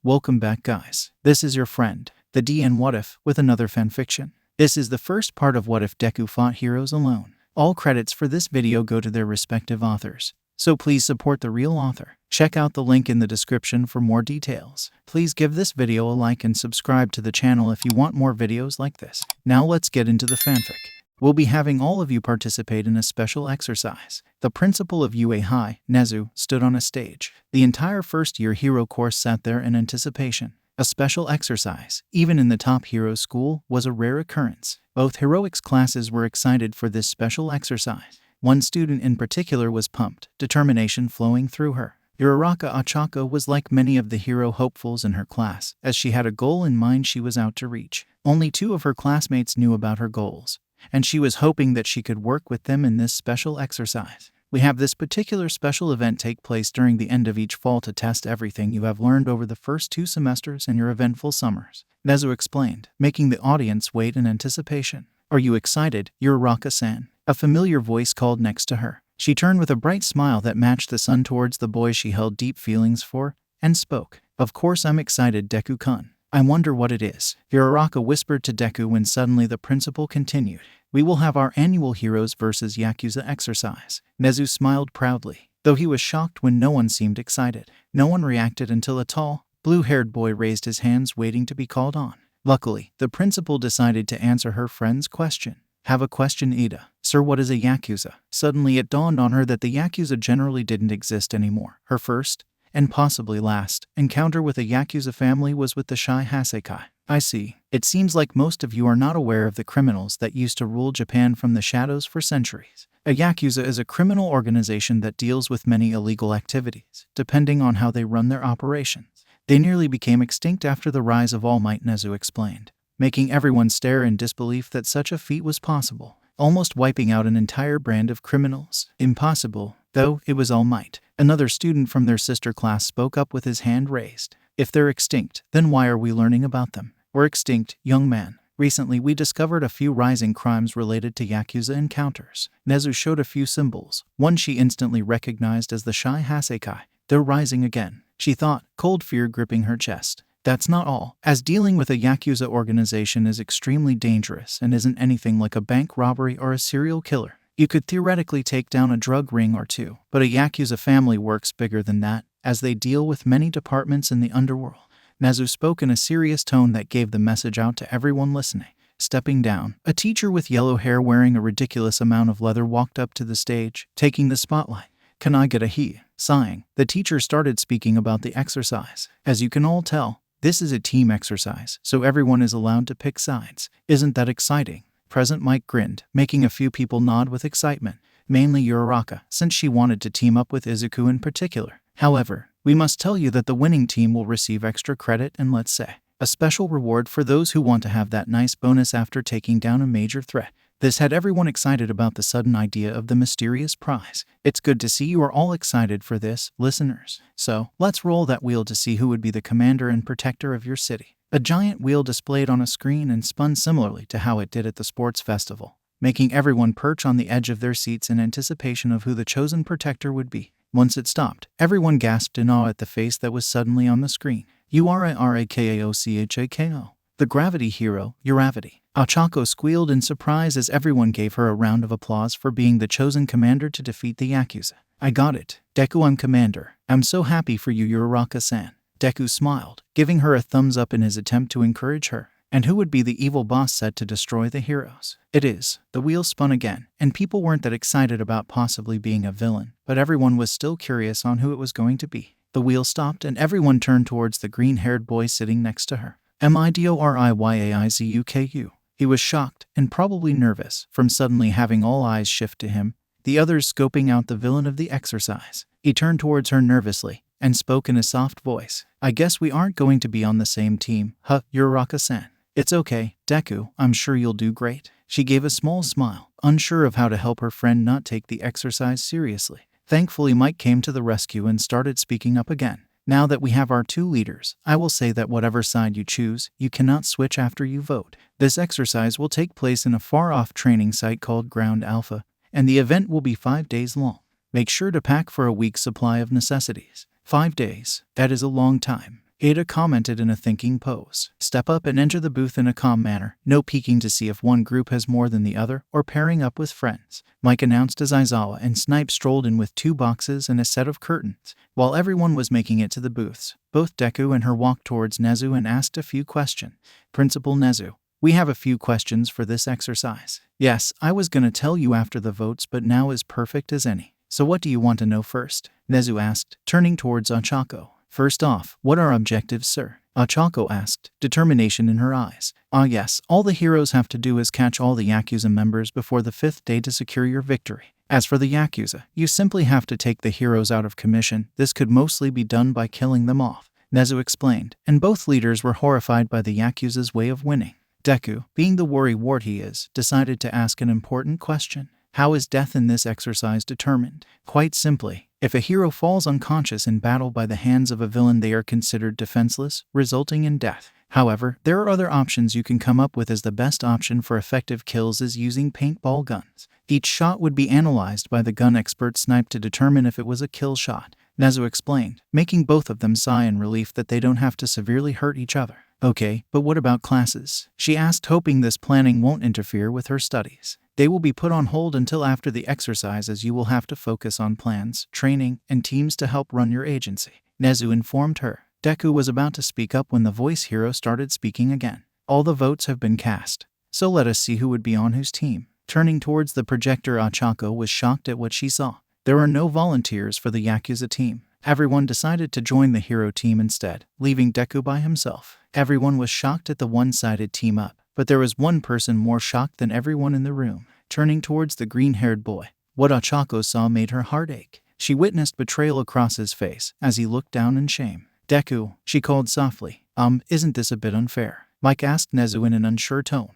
Welcome back, guys. This is your friend, the D and WhatIf, with another fanfiction. This is the first part of What If Deku Fought Heroes Alone. All credits for this video go to their respective authors, so please support the real author. Check out the link in the description for more details. Please give this video a like and subscribe to the channel if you want more videos like this. Now let's get into the fanfic. We'll be having all of you participate in a special exercise. The principal of UA High, Nezu, stood on a stage. The entire first-year hero course sat there in anticipation. A special exercise, even in the top hero school, was a rare occurrence. Both heroics classes were excited for this special exercise. One student in particular was pumped, determination flowing through her. Uraraka Achako was like many of the hero hopefuls in her class, as she had a goal in mind she was out to reach. Only 2 of her classmates knew about her goals, and she was hoping that she could work with them in this special exercise. We have this particular special event take place during the end of each fall to test everything you have learned over the first 2 semesters in your eventful summers, Nezu explained, making the audience wait in anticipation. Are you excited, Uraraka-san? A familiar voice called next to her. She turned with a bright smile that matched the sun towards the boy she held deep feelings for, and spoke. Of course I'm excited, Deku-kun. I wonder what it is, Uraraka whispered to Deku when suddenly the principal continued. We will have our annual Heroes vs. Yakuza exercise. Nezu smiled proudly, though he was shocked when no one seemed excited. No one reacted until a tall, blue-haired boy raised his hands waiting to be called on. Luckily, the principal decided to answer her friend's question. Have a question, Ida. Sir, what is a Yakuza? Suddenly it dawned on her that the Yakuza generally didn't exist anymore. Her first, and possibly last, encounter with a Yakuza family was with the Shy Hasekai. I see. It seems like most of you are not aware of the criminals that used to rule Japan from the shadows for centuries. A Yakuza is a criminal organization that deals with many illegal activities, depending on how they run their operations. They nearly became extinct after the rise of All Might, Nezu explained, making everyone stare in disbelief that such a feat was possible, almost wiping out an entire brand of criminals. Impossible, though, it was All Might. Another student from their sister class spoke up with his hand raised. If they're extinct, then why are we learning about them? We're extinct, young man. Recently we discovered a few rising crimes related to Yakuza encounters. Nezu showed a few symbols, one she instantly recognized as the Shy Hasekai. They're rising again, she thought, cold fear gripping her chest. That's not all, as dealing with a Yakuza organization is extremely dangerous and isn't anything like a bank robbery or a serial killer. You could theoretically take down a drug ring or 2, but a Yakuza family works bigger than that, as they deal with many departments in the underworld. Nezu spoke in a serious tone that gave the message out to everyone listening. Stepping down, a teacher with yellow hair wearing a ridiculous amount of leather walked up to the stage, taking the spotlight. Can I get a he? Sighing, the teacher started speaking about the exercise. As you can all tell, this is a team exercise, so everyone is allowed to pick sides. Isn't that exciting? Present Mike grinned, making a few people nod with excitement, mainly Uraraka, since she wanted to team up with Izuku in particular. However, we must tell you that the winning team will receive extra credit and, let's say, a special reward for those who want to have that nice bonus after taking down a major threat. This had everyone excited about the sudden idea of the mysterious prize. It's good to see you are all excited for this, listeners. So, let's roll that wheel to see who would be the commander and protector of your city. A giant wheel displayed on a screen and spun similarly to how it did at the sports festival, making everyone perch on the edge of their seats in anticipation of who the chosen protector would be. Once it stopped, everyone gasped in awe at the face that was suddenly on the screen. Urarakaochako. The gravity hero, Uravity. Achako squealed in surprise as everyone gave her a round of applause for being the chosen commander to defeat the Yakuza. I got it. Deku, I'm commander. I'm so happy for you, Uraraka-san. Deku smiled, giving her a thumbs up in his attempt to encourage her. And who would be the evil boss set to destroy the heroes? It is. The wheel spun again, and people weren't that excited about possibly being a villain, but everyone was still curious on who it was going to be. The wheel stopped and everyone turned towards the green-haired boy sitting next to her. Midoriyaizuku. He was shocked and probably nervous from suddenly having all eyes shift to him, the others scoping out the villain of the exercise. He turned towards her nervously and spoke in a soft voice. I guess we aren't going to be on the same team, huh, Uraraka-san? It's okay, Deku, I'm sure you'll do great. She gave a small smile, unsure of how to help her friend not take the exercise seriously. Thankfully, Mike came to the rescue and started speaking up again. Now that we have our 2 leaders, I will say that whatever side you choose, you cannot switch after you vote. This exercise will take place in a far-off training site called Ground Alpha, and the event will be 5 days long. Make sure to pack for a week's supply of necessities. 5 days, that is a long time. Ada commented in a thinking pose. Step up and enter the booth in a calm manner, no peeking to see if one group has more than the other or pairing up with friends, Mike announced as Aizawa and Snipe strolled in with 2 boxes and a set of curtains. While everyone was making it to the booths, both Deku and her walked towards Nezu and asked a few questions. Principal Nezu, we have a few questions for this exercise. Yes, I was gonna tell you after the votes, but now is perfect as any. So what do you want to know first? Nezu asked, turning towards Ochako. First off, what are objectives, sir? Ochako asked, determination in her eyes. Ah yes, all the heroes have to do is catch all the Yakuza members before the 5th day to secure your victory. As for the Yakuza, you simply have to take the heroes out of commission. This could mostly be done by killing them off, Nezu explained, and both leaders were horrified by the Yakuza's way of winning. Deku, being the worrywart he is, decided to ask an important question. How is death in this exercise determined? Quite simply, if a hero falls unconscious in battle by the hands of a villain, they are considered defenseless, resulting in death. However, there are other options you can come up with, as the best option for effective kills is using paintball guns. Each shot would be analyzed by the gun expert Snipe to determine if it was a kill shot, Nezu explained, making both of them sigh in relief that they don't have to severely hurt each other. Okay, but what about classes? She asked, hoping this planning won't interfere with her studies. They will be put on hold until after the exercise, as you will have to focus on plans, training, and teams to help run your agency, Nezu informed her. Deku was about to speak up when the voice hero started speaking again. All the votes have been cast, so let us see who would be on whose team. Turning towards the projector, Ochako was shocked at what she saw. There were no volunteers for the Yakuza team. Everyone decided to join the hero team instead, leaving Deku by himself. Everyone was shocked at the one-sided team up, but there was one person more shocked than everyone in the room. Turning towards the green-haired boy, what Ochako saw made her heart ache. She witnessed betrayal across his face as he looked down in shame. Deku, she called softly. Isn't this a bit unfair? Mike asked Nezu in an unsure tone.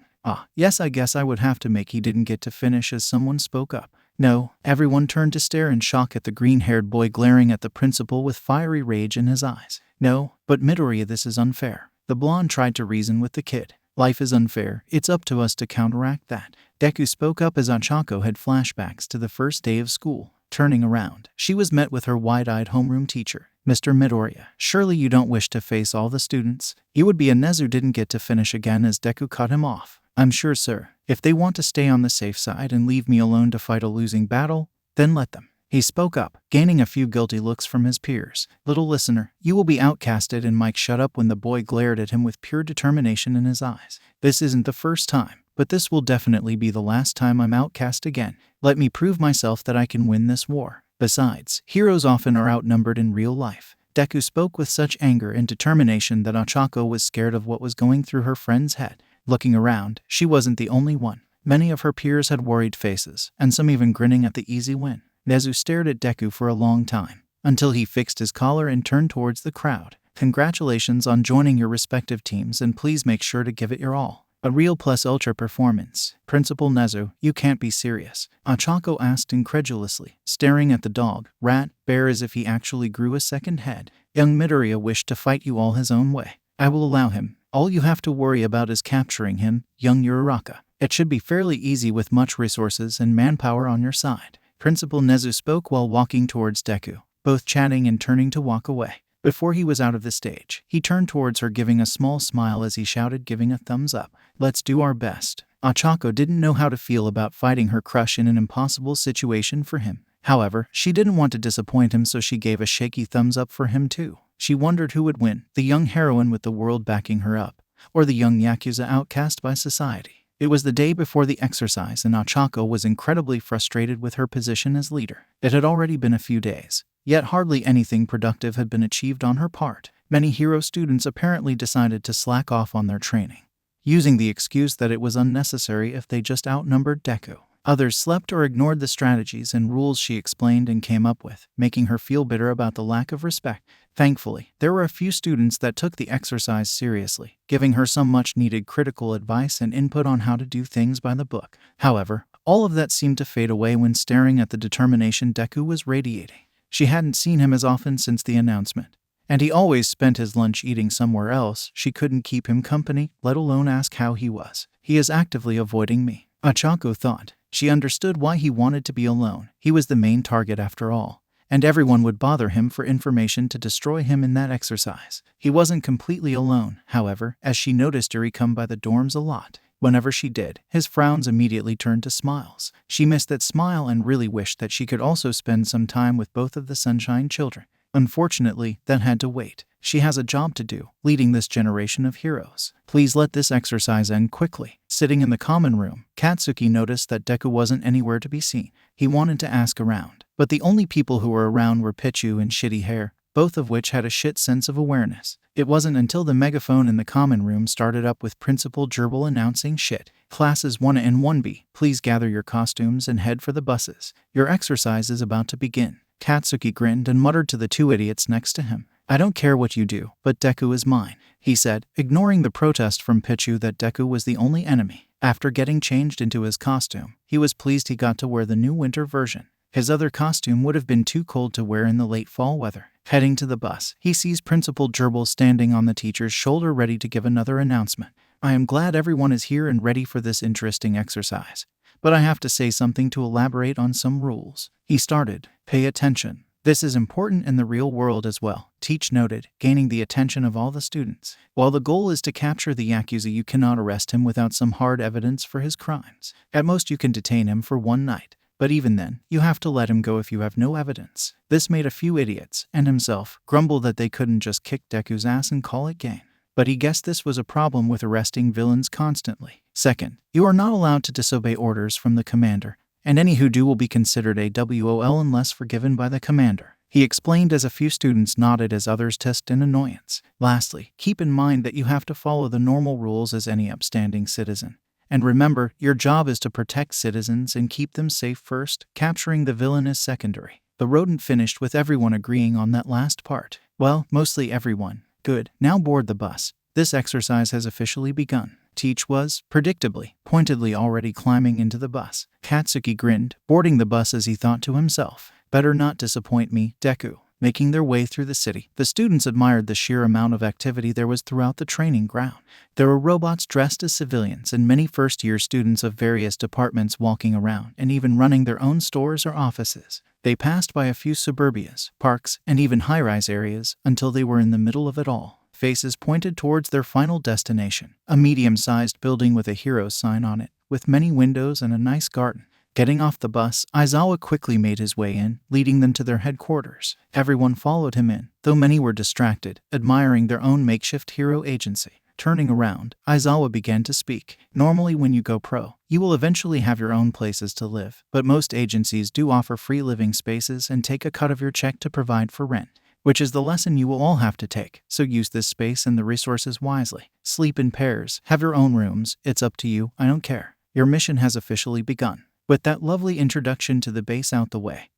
Yes, I guess I would have to make he didn't get to finish, as someone spoke up. No, everyone turned to stare in shock at the green-haired boy glaring at the principal with fiery rage in his eyes. No, but Midoriya, this is unfair. The blonde tried to reason with the kid. Life is unfair, it's up to us to counteract that. Deku spoke up as Ochako had flashbacks to the first day of school. Turning around, she was met with her wide-eyed homeroom teacher. Mr. Midoriya, surely you don't wish to face all the students? It would be a Nezu didn't get to finish again as Deku cut him off. I'm sure, sir. If they want to stay on the safe side and leave me alone to fight a losing battle, then let them. He spoke up, gaining a few guilty looks from his peers. Little listener, you will be outcasted, and Mike shut up when the boy glared at him with pure determination in his eyes. This isn't the first time, but this will definitely be the last time I'm outcast again. Let me prove myself that I can win this war. Besides, heroes often are outnumbered in real life. Deku spoke with such anger and determination that Ochako was scared of what was going through her friend's head. Looking around, she wasn't the only one. Many of her peers had worried faces, and some even grinning at the easy win. Nezu stared at Deku for a long time, until he fixed his collar and turned towards the crowd. Congratulations on joining your respective teams, and please make sure to give it your all. A real plus ultra performance. Principal Nezu, you can't be serious. Ochako asked incredulously, staring at the dog, rat, bear as if he actually grew a second head. Young Midoriya wished to fight you all his own way. I will allow him. All you have to worry about is capturing him, young Uraraka. It should be fairly easy with much resources and manpower on your side. Principal Nezu spoke while walking towards Deku, both chatting and turning to walk away. Before he was out of the stage, he turned towards her, giving a small smile as he shouted, giving a thumbs up. Let's do our best. Ochako didn't know how to feel about fighting her crush in an impossible situation for him. However, she didn't want to disappoint him, so she gave a shaky thumbs up for him too. She wondered who would win, the young heroine with the world backing her up, or the young Yakuza outcast by society. It was the day before the exercise, and Ochako was incredibly frustrated with her position as leader. It had already been a few days, yet hardly anything productive had been achieved on her part. Many hero students apparently decided to slack off on their training, using the excuse that it was unnecessary if they just outnumbered Deku. Others slept or ignored the strategies and rules she explained and came up with, making her feel bitter about the lack of respect. Thankfully, there were a few students that took the exercise seriously, giving her some much-needed critical advice and input on how to do things by the book. However, all of that seemed to fade away when staring at the determination Deku was radiating. She hadn't seen him as often since the announcement, and he always spent his lunch eating somewhere else. She couldn't keep him company, let alone ask how he was. He is actively avoiding me, Ochako thought. She understood why he wanted to be alone. He was the main target after all, and everyone would bother him for information to destroy him in that exercise. He wasn't completely alone, however, as she noticed Yuri come by the dorms a lot. Whenever she did, his frowns immediately turned to smiles. She missed that smile and really wished that she could also spend some time with both of the Sunshine children. Unfortunately, that had to wait. She has a job to do, leading this generation of heroes. Please let this exercise end quickly. Sitting in the common room, Katsuki noticed that Deku wasn't anywhere to be seen. He wanted to ask around, but the only people who were around were Pichu and Shitty Hair, both of which had a shit sense of awareness. It wasn't until the megaphone in the common room started up with Principal Gerbil announcing, "Shit. Classes 1A and 1B, please gather your costumes and head for the buses. Your exercise is about to begin." Katsuki grinned and muttered to the two idiots next to him, "I don't care what you do, but Deku is mine," he said, ignoring the protest from Pichu that Deku was the only enemy. After getting changed into his costume, he was pleased he got to wear the new winter version. His other costume would have been too cold to wear in the late fall weather. Heading to the bus, he sees Principal Gerbil standing on the teacher's shoulder ready to give another announcement. "I am glad everyone is here and ready for this interesting exercise. But I have to say something to elaborate on some rules," he started. "Pay attention. This is important in the real world as well," Teach noted, gaining the attention of all the students. "While the goal is to capture the Yakuza, you cannot arrest him without some hard evidence for his crimes. At most you can detain him for one night. But even then, you have to let him go if you have no evidence." This made a few idiots, and himself, grumble that they couldn't just kick Deku's ass and call it game. But he guessed this was a problem with arresting villains constantly. "Second, you are not allowed to disobey orders from the commander, and any who do will be considered a WOL unless forgiven by the commander," he explained as a few students nodded as others test in annoyance. "Lastly, keep in mind that you have to follow the normal rules as any upstanding citizen. And remember, your job is to protect citizens and keep them safe first. Capturing the villain is secondary." The rodent finished with everyone agreeing on that last part. Well, mostly everyone. Good. Now board the bus. This exercise has officially begun. Teach was, predictably, pointedly already climbing into the bus. Katsuki grinned, boarding the bus as he thought to himself, "Better not disappoint me, Deku." Making their way through the city, the students admired the sheer amount of activity there was throughout the training ground. There were robots dressed as civilians and many first-year students of various departments walking around and even running their own stores or offices. They passed by a few suburbias, parks, and even high-rise areas until they were in the middle of it all. Faces pointed towards their final destination, a medium-sized building with a hero sign on it, with many windows and a nice garden. Getting off the bus, Aizawa quickly made his way in, leading them to their headquarters. Everyone followed him in, though many were distracted, admiring their own makeshift hero agency. Turning around, Aizawa began to speak. "Normally when you go pro, you will eventually have your own places to live, but most agencies do offer free living spaces and take a cut of your check to provide for rent, which is the lesson you will all have to take, so use this space and the resources wisely. Sleep in pairs, have your own rooms, it's up to you, I don't care. Your mission has officially begun." With that lovely introduction to the base out the way,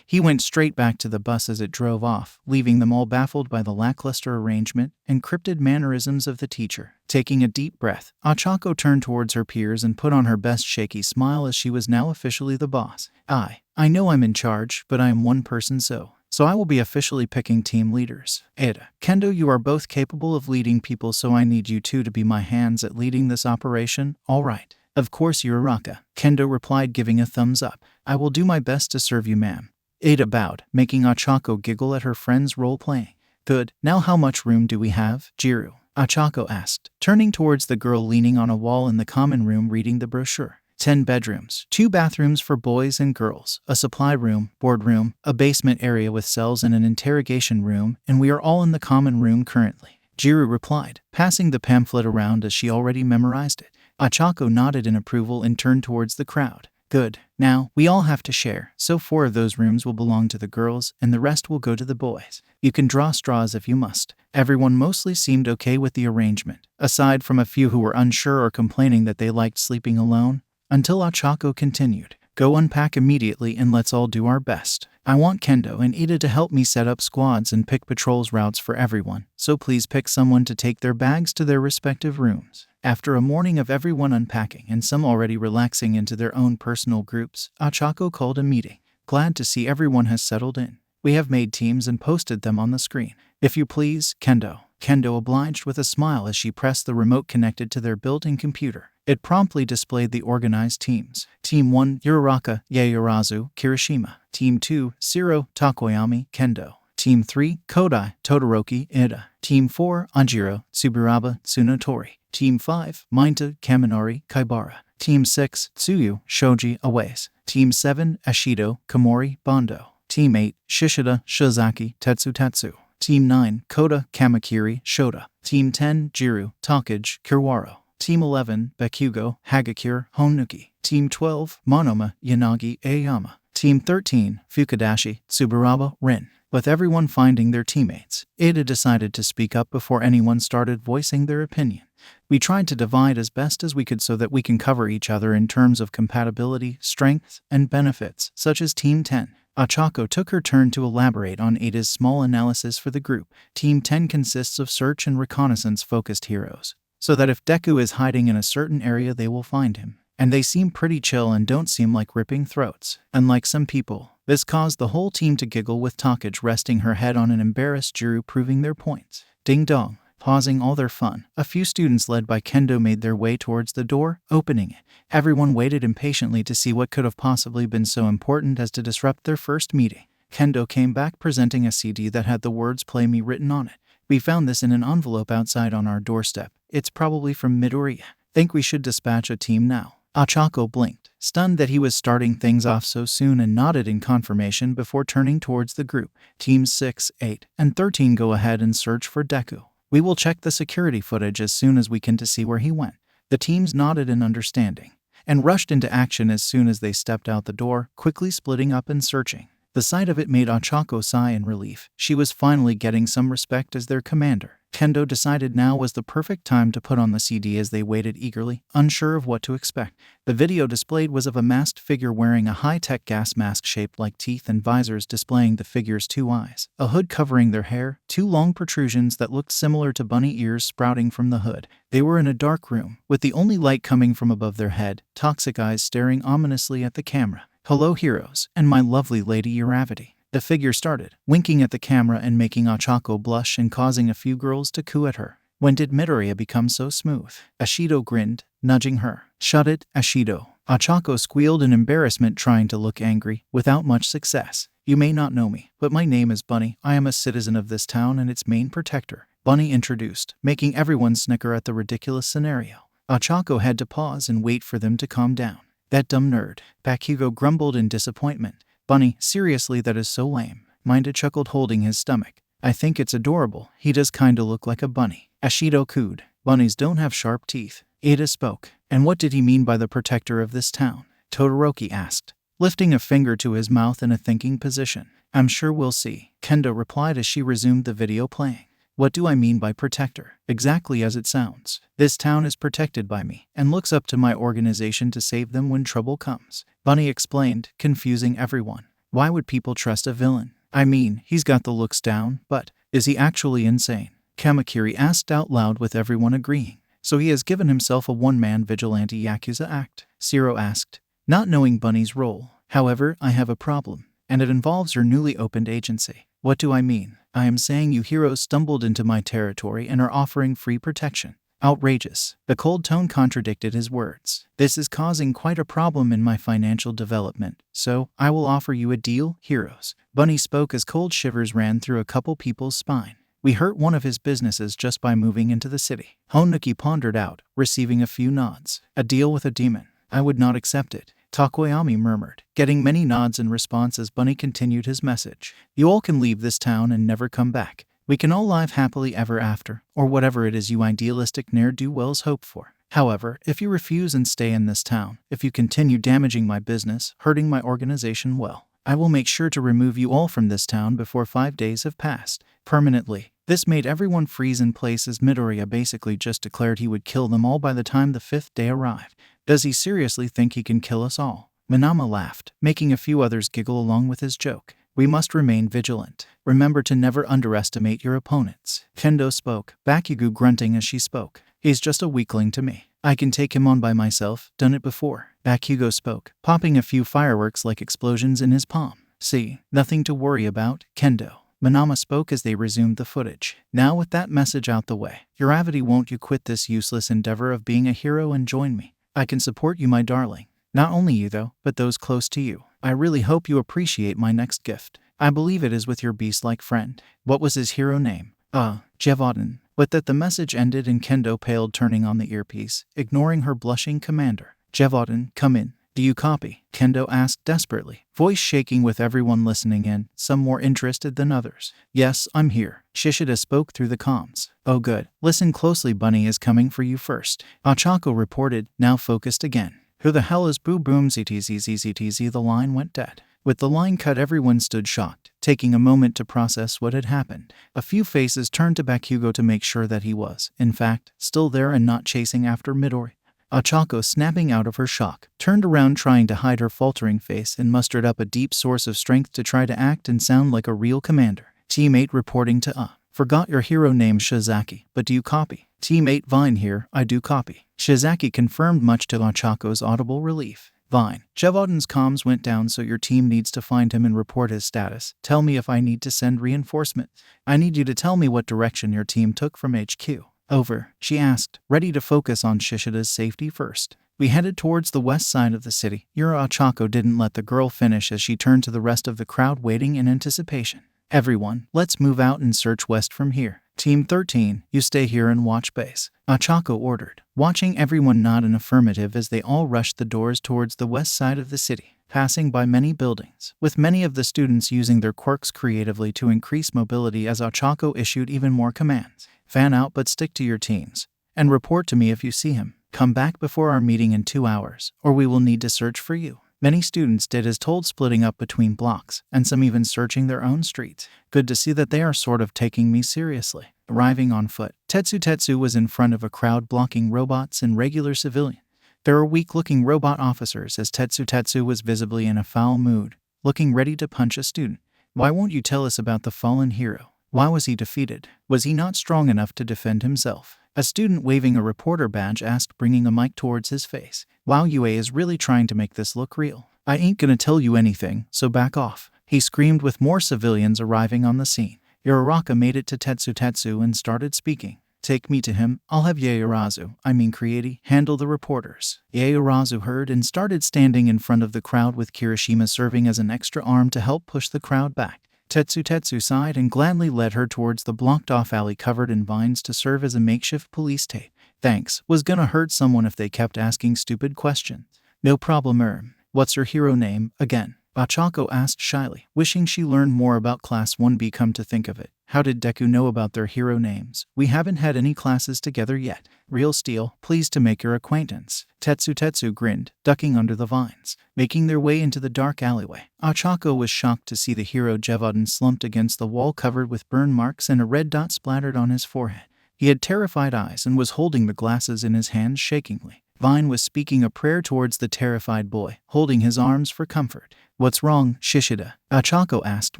he went straight back to the bus as it drove off, leaving them all baffled by the lackluster arrangement and cryptic mannerisms of the teacher. Taking a deep breath, Ochako turned towards her peers and put on her best shaky smile as she was now officially the boss. I know I'm in charge, but I am one person so I will be officially picking team leaders. Ada, Kendo, you are both capable of leading people, so I need you two to be my hands at leading this operation, all right?" "Of course, Uraraka," Kendo replied, giving a thumbs up. "I will do my best to serve you, ma'am." Ada bowed, making Ochako giggle at her friend's role-playing. "Good. Now how much room do we have, Jiru?" Ochako asked, turning towards the girl leaning on a wall in the common room reading the brochure. 10 bedrooms, 2 bathrooms for boys and girls, a supply room, boardroom, a basement area with cells and an interrogation room, and we are all in the common room currently," Jiru replied, passing the pamphlet around as she already memorized it. Ochako nodded in approval and turned towards the crowd. "Good. Now, we all have to share, so 4 of those rooms will belong to the girls and the rest will go to the boys. You can draw straws if you must." Everyone mostly seemed okay with the arrangement, aside from a few who were unsure or complaining that they liked sleeping alone, until Ochako continued. "Go unpack immediately and let's all do our best. I want Kendo and Ida to help me set up squads and pick patrols routes for everyone, so please pick someone to take their bags to their respective rooms." After a morning of everyone unpacking and some already relaxing into their own personal groups, Ochako called a meeting. "Glad to see everyone has settled in. We have made teams and posted them on the screen. If you please, Kendo." Kendo obliged with a smile as she pressed the remote connected to their built-in computer. It promptly displayed the organized teams. Team 1, Uraraka, Yaoyorozu, Kirishima. Team 2, Shiro, Tokoyami, Kendo. Team 3, Kodai, Todoroki, Ida. Team 4, Anjiro, Tsuburaba, Tsunotori. Team 5, Mainta, Kaminari, Kaibara. Team 6, Tsuyu, Shoji, Awase. Team 7, Ashido, Komori, Bondo. Team 8, Shishida, Shizaki, Tetsu. Team 9, Koda, Kamakiri, Shota. Team 10, Jiru, Takage, Kiwaro. Team 11, Bakugo, Hagakure, Honuki. Team 12, Monoma, Yanagi, Aoyama. Team 13, Fukudashi, Tsuburaba, Rin. With everyone finding their teammates, Ida decided to speak up before anyone started voicing their opinion. We tried to divide as best as we could so that we can cover each other in terms of compatibility, strengths, and benefits, such as Team 10. Ochako took her turn to elaborate on Ida's small analysis for the group. Team 10 consists of search and reconnaissance-focused heroes, so that if Deku is hiding in a certain area they will find him. And they seem pretty chill and don't seem like ripping throats. Unlike some people, this caused the whole team to giggle, with Takage resting her head on an embarrassed Jiru proving their points. Ding dong. Pausing all their fun, a few students led by Kendo made their way towards the door, opening it. Everyone waited impatiently to see what could have possibly been so important as to disrupt their first meeting. Kendo came back presenting a CD that had the words "Play Me" written on it. We found this in an envelope outside on our doorstep. It's probably from Midoriya. Think we should dispatch a team now? Ochako blinked, stunned that he was starting things off so soon, and nodded in confirmation before turning towards the group. Teams 6, 8, and 13 go ahead and search for Deku. We will check the security footage as soon as we can to see where he went. The teams nodded in understanding, and rushed into action as soon as they stepped out the door, quickly splitting up and searching. The sight of it made Ochako sigh in relief. She was finally getting some respect as their commander. Kendo decided now was the perfect time to put on the CD as they waited eagerly, unsure of what to expect. The video displayed was of a masked figure wearing a high-tech gas mask shaped like teeth and visors displaying the figure's 2 eyes, a hood covering their hair, 2 long protrusions that looked similar to bunny ears sprouting from the hood. They were in a dark room, with the only light coming from above their head, toxic eyes staring ominously at the camera. "Hello, heroes, and my lovely lady Uravity." The figure started, winking at the camera and making Ochako blush and causing a few girls to coo at her. When did Midoriya become so smooth? Ashido grinned, nudging her. "Shut it, Ashido." Ochako squealed in embarrassment, trying to look angry, without much success. "You may not know me, but my name is Bunny. I am a citizen of this town and its main protector," Bunny introduced, making everyone snicker at the ridiculous scenario. Ochako had to pause and wait for them to calm down. "That dumb nerd," Bakugo grumbled in disappointment. "Bunny, seriously, that is so lame." Minda chuckled, holding his stomach. "I think it's adorable. He does kinda look like a bunny." Ashido cooed. "Bunnies don't have sharp teeth." Ada spoke. "And what did he mean by the protector of this town?" Todoroki asked, lifting a finger to his mouth in a thinking position. "I'm sure we'll see," Kendo replied as she resumed the video playing. "What do I mean by protector? Exactly as it sounds. This town is protected by me, and looks up to my organization to save them when trouble comes," Bunny explained, confusing everyone. "Why would people trust a villain? I mean, he's got the looks down, but is he actually insane?" Kamakiri asked out loud, with everyone agreeing. "So he has given himself a one-man vigilante Yakuza act?" Shiro asked, not knowing Bunny's role. "However, I have a problem, and it involves her newly opened agency." "What do I mean?" "I am saying you heroes stumbled into my territory and are offering free protection." "Outrageous." The cold tone contradicted his words. "This is causing quite a problem in my financial development, so I will offer you a deal, heroes." Bunny spoke as cold shivers ran through a couple people's spine. "We hurt one of his businesses just by moving into the city." Honuki pondered out, receiving a few nods. "A deal with a demon? I would not accept it." Tokoyami murmured, getting many nods in response as Bunny continued his message. "You all can leave this town and never come back. We can all live happily ever after, or whatever it is you idealistic ne'er-do-wells hope for. However, if you refuse and stay in this town, if you continue damaging my business, hurting my organization, well, I will make sure to remove you all from this town before 5 days have passed. Permanently." This made everyone freeze in place as Midoriya basically just declared he would kill them all by the time the 5th day arrived. "Does he seriously think he can kill us all?" Minama laughed, making a few others giggle along with his joke. "We must remain vigilant. Remember to never underestimate your opponents." Kendo spoke, Bakugo grunting as she spoke. "He's just a weakling to me. I can take him on by myself, done it before." Bakugo spoke, popping a few fireworks like explosions in his palm. "See, nothing to worry about, Kendo." Minama spoke as they resumed the footage. "Now with that message out the way, Uravity, won't you quit this useless endeavor of being a hero and join me? I can support you, my darling. Not only you though, but those close to you. I really hope you appreciate my next gift. I believe it is with your beast-like friend. What was his hero name? Jevoden. But that the message ended and Kendo paled, turning on the earpiece, ignoring her blushing commander. Jevoden, come in. Do you copy? Kendo asked desperately, voice shaking with everyone listening in, some more interested than others. Yes, I'm here. Shishida spoke through the comms. Oh good. Listen closely, Bunny is coming for you first. Ochako reported, now focused again. Who the hell is Boo Boom ZTZ? The line went dead. With the line cut, everyone stood shocked, taking a moment to process what had happened. A few faces turned to Bakugo to make sure that he was, in fact, still there and not chasing after Midori. Ochako, snapping out of her shock, turned around trying to hide her faltering face and mustered up a deep source of strength to try to act and sound like a real commander. Teammate reporting to Forgot your hero name, Shizaki, but do you copy? Teammate Vine here, I do copy. Shizaki confirmed, much to Ochako's audible relief. Vine, Jevoden's comms went down, so your team needs to find him and report his status. Tell me if I need to send reinforcement. I need you to tell me what direction your team took from HQ. Over, she asked, ready to focus on Shishida's safety first. We headed towards the west side of the city. Yura Ochako didn't let the girl finish as she turned to the rest of the crowd, waiting in anticipation. Everyone, let's move out and search west from here. Team 13, you stay here and watch base. Ochako ordered, watching everyone nod an affirmative as they all rushed the doors towards the west side of the city, passing by many buildings, with many of the students using their quirks creatively to increase mobility as Ochako issued even more commands. Fan out, but stick to your teams. And report to me if you see him. Come back before our meeting in 2 hours, or we will need to search for you. Many students did as told, splitting up between blocks, and some even searching their own streets. Good to see that they are sort of taking me seriously. Arriving on foot, Tetsu was in front of a crowd blocking robots and regular civilians. There were weak-looking robot officers as Tetsu was visibly in a foul mood, looking ready to punch a student. Why won't you tell us about the fallen hero? Why was he defeated? Was he not strong enough to defend himself? A student waving a reporter badge asked, bringing a mic towards his face. Wow, UA is really trying to make this look real. I ain't gonna tell you anything, so back off, he screamed with more civilians arriving on the scene. Uraraka made it to Tetsu and started speaking. Take me to him, I'll have Creati, handle the reporters. Yaorazu heard and started standing in front of the crowd, with Kirishima serving as an extra arm to help push the crowd back. Tetsu sighed and gladly led her towards the blocked-off alley covered in vines to serve as a makeshift police tape. Thanks, was gonna hurt someone if they kept asking stupid questions. No problem, What's her hero name, again? Ochako asked shyly, wishing she learned more about Class 1B. Come to think of it, how did Deku know about their hero names? We haven't had any classes together yet. Real Steel, pleased to make your acquaintance. Tetsu grinned, ducking under the vines. Making their way into the dark alleyway, Ochako was shocked to see the hero Jevoden slumped against the wall, covered with burn marks and a red dot splattered on his forehead. He had terrified eyes and was holding the glasses in his hands shakingly. Vine was speaking a prayer towards the terrified boy, holding his arms for comfort. What's wrong, Shishida? Ochako asked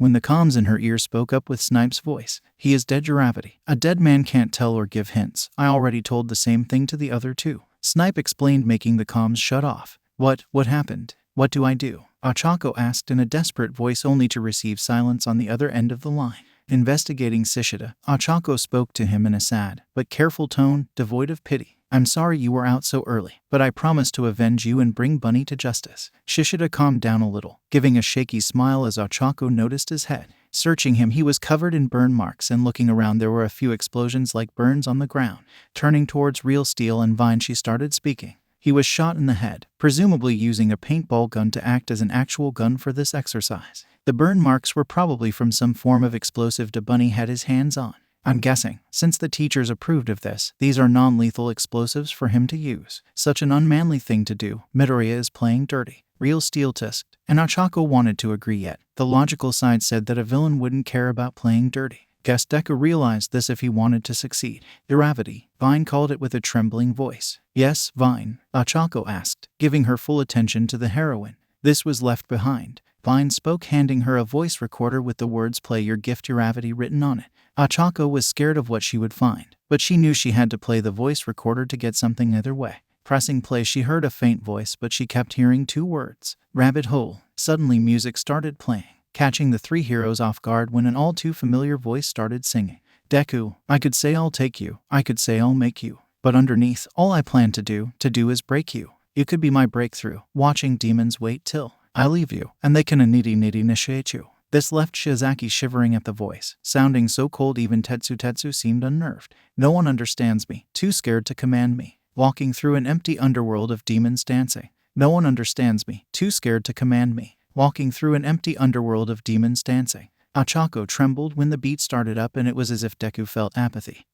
when the comms in her ear spoke up with Snipe's voice. He is dead, Uravity. A dead man can't tell or give hints. I already told the same thing to the other two. Snipe explained, making the comms shut off. What happened? What do I do? Ochako asked in a desperate voice, only to receive silence on the other end of the line. Investigating Shishida, Ochako spoke to him in a sad but careful tone, devoid of pity. I'm sorry you were out so early, but I promise to avenge you and bring Bunny to justice. Shishida calmed down a little, giving a shaky smile as Ochako noticed his head. Searching him, he was covered in burn marks, and looking around there were a few explosions like burns on the ground. Turning towards Real Steel and Vine, she started speaking. He was shot in the head, presumably using a paintball gun to act as an actual gun for this exercise. The burn marks were probably from some form of explosive Bunny had his hands on. I'm guessing, since the teachers approved of this, these are non-lethal explosives for him to use. Such an unmanly thing to do. Midoriya is playing dirty. Real Steel tisked, and Ochako wanted to agree, yet the logical side said that a villain wouldn't care about playing dirty. Guess Deku realized this if he wanted to succeed. Gravity, Vine called it with a trembling voice. Yes, Vine, Ochako asked, giving her full attention to the heroine. This was left behind. Vine spoke, handing her a voice recorder with the words "Play your gift, Uravity" written on it. Ochako was scared of what she would find, but she knew she had to play the voice recorder to get something either way. Pressing play, she heard a faint voice, but she kept hearing two words: rabbit hole. Suddenly music started playing, catching the three heroes off guard when an all too familiar voice started singing. Deku, I could say I'll take you, I could say I'll make you, but underneath, all I plan to do is break you. You could be my breakthrough. Watching demons wait till I leave you, and they can initiate you. This left Shiozaki shivering at the voice, sounding so cold even Tetsu seemed unnerved. No one understands me, too scared to command me. Walking through an empty underworld of demons dancing. No one understands me, too scared to command me. Walking through an empty underworld of demons dancing. Ochako trembled when the beat started up, and it was as if Deku felt apathy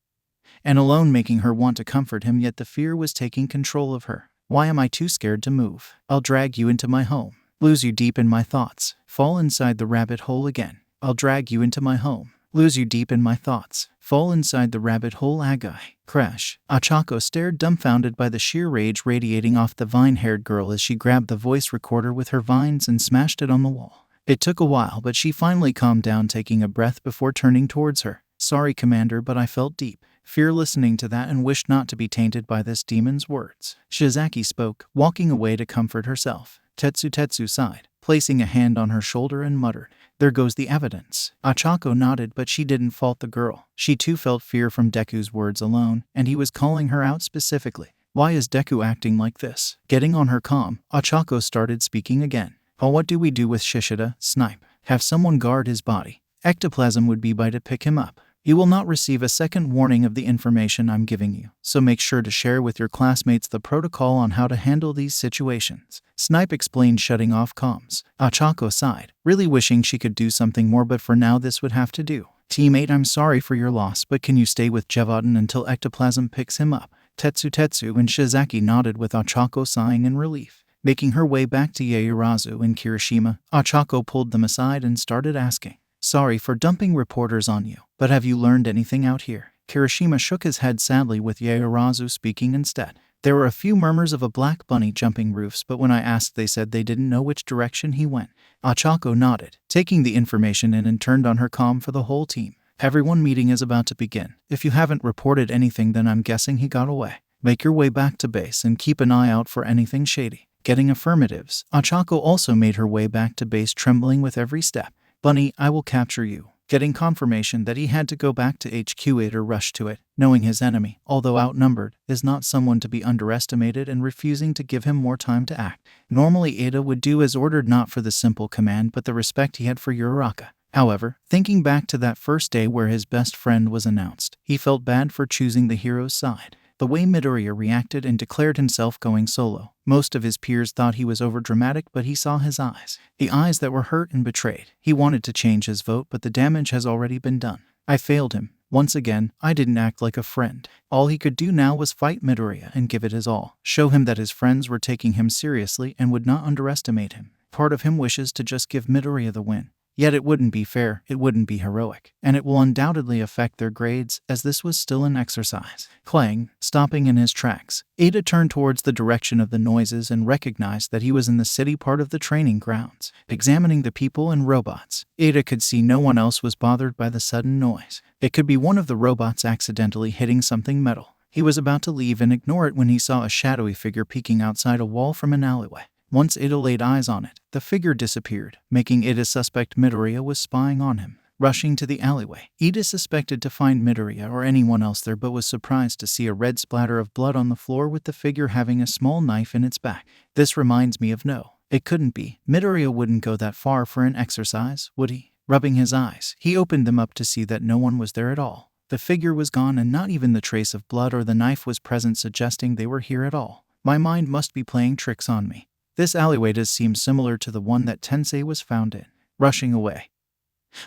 and alone, making her want to comfort him, yet the fear was taking control of her. Why am I too scared to move? I'll drag you into my home. Lose you deep in my thoughts. Fall inside the rabbit hole again. I'll drag you into my home. Lose you deep in my thoughts. Fall inside the rabbit hole. Agai. Crash. Ochako stared dumbfounded by the sheer rage radiating off the vine-haired girl as she grabbed the voice recorder with her vines and smashed it on the wall. It took a while, but she finally calmed down, taking a breath before turning towards her. Sorry, Commander, but I felt deep fear listening to that and wished not to be tainted by this demon's words. Shiozaki spoke, walking away to comfort herself. Tetsu sighed, placing a hand on her shoulder and muttered, "There goes the evidence." Ochako nodded, but she didn't fault the girl. She too felt fear from Deku's words alone, and he was calling her out specifically. Why is Deku acting like this? Getting on her calm, Ochako started speaking again. "Oh, what do we do with Shishida? Snipe. Have someone guard his body. Ectoplasm would be by to pick him up. You will not receive a second warning of the information I'm giving you, so make sure to share with your classmates the protocol on how to handle these situations." Snipe explained, shutting off comms. Ochako sighed, really wishing she could do something more, but for now this would have to do. "Teammate, I'm sorry for your loss, but can you stay with Jevaden until Ectoplasm picks him up?" Tetsu and Shiozaki nodded, with Ochako sighing in relief. Making her way back to Yaoyorozu and Kirishima, Ochako pulled them aside and started asking, "Sorry for dumping reporters on you, but have you learned anything out here?" Kirishima shook his head sadly, with Yaoyorozu speaking instead. "There were a few murmurs of a black bunny jumping roofs, but when I asked they said they didn't know which direction he went." Ochako nodded, taking the information in, and turned on her comm for the whole team. "Everyone, meeting is about to begin. If you haven't reported anything, then I'm guessing he got away. Make your way back to base and keep an eye out for anything shady." Getting affirmatives, Ochako also made her way back to base, trembling with every step. "Bunny, I will capture you." Getting confirmation that he had to go back to HQ, Ada rushed to it, knowing his enemy, although outnumbered, is not someone to be underestimated, and refusing to give him more time to act. Normally Ada would do as ordered, not for the simple command but the respect he had for Uraraka. However, thinking back to that first day where his best friend was announced, he felt bad for choosing the hero's side. The way Midoriya reacted and declared himself going solo. Most of his peers thought he was overdramatic, but he saw his eyes. The eyes that were hurt and betrayed. He wanted to change his vote, but the damage has already been done. I failed him. Once again, I didn't act like a friend. All he could do now was fight Midoriya and give it his all. Show him that his friends were taking him seriously and would not underestimate him. Part of him wishes to just give Midoriya the win. Yet it wouldn't be fair, it wouldn't be heroic, and it will undoubtedly affect their grades, as this was still an exercise. Clang, stopping in his tracks, Ada turned towards the direction of the noises and recognized that he was in the city part of the training grounds. Examining the people and robots, Ada could see no one else was bothered by the sudden noise. It could be one of the robots accidentally hitting something metal. He was about to leave and ignore it when he saw a shadowy figure peeking outside a wall from an alleyway. Once Ada laid eyes on it, the figure disappeared, making Ada suspect Midoriya was spying on him. Rushing to the alleyway, Ada suspected to find Midoriya or anyone else there, but was surprised to see a red splatter of blood on the floor, with the figure having a small knife in its back. "This reminds me of no. It couldn't be. Midoriya wouldn't go that far for an exercise, would he?" Rubbing his eyes, he opened them up to see that no one was there at all. The figure was gone, and not even the trace of blood or the knife was present, suggesting they were here at all. My mind must be playing tricks on me. This alleyway does seem similar to the one that Tensei was found in. Rushing away,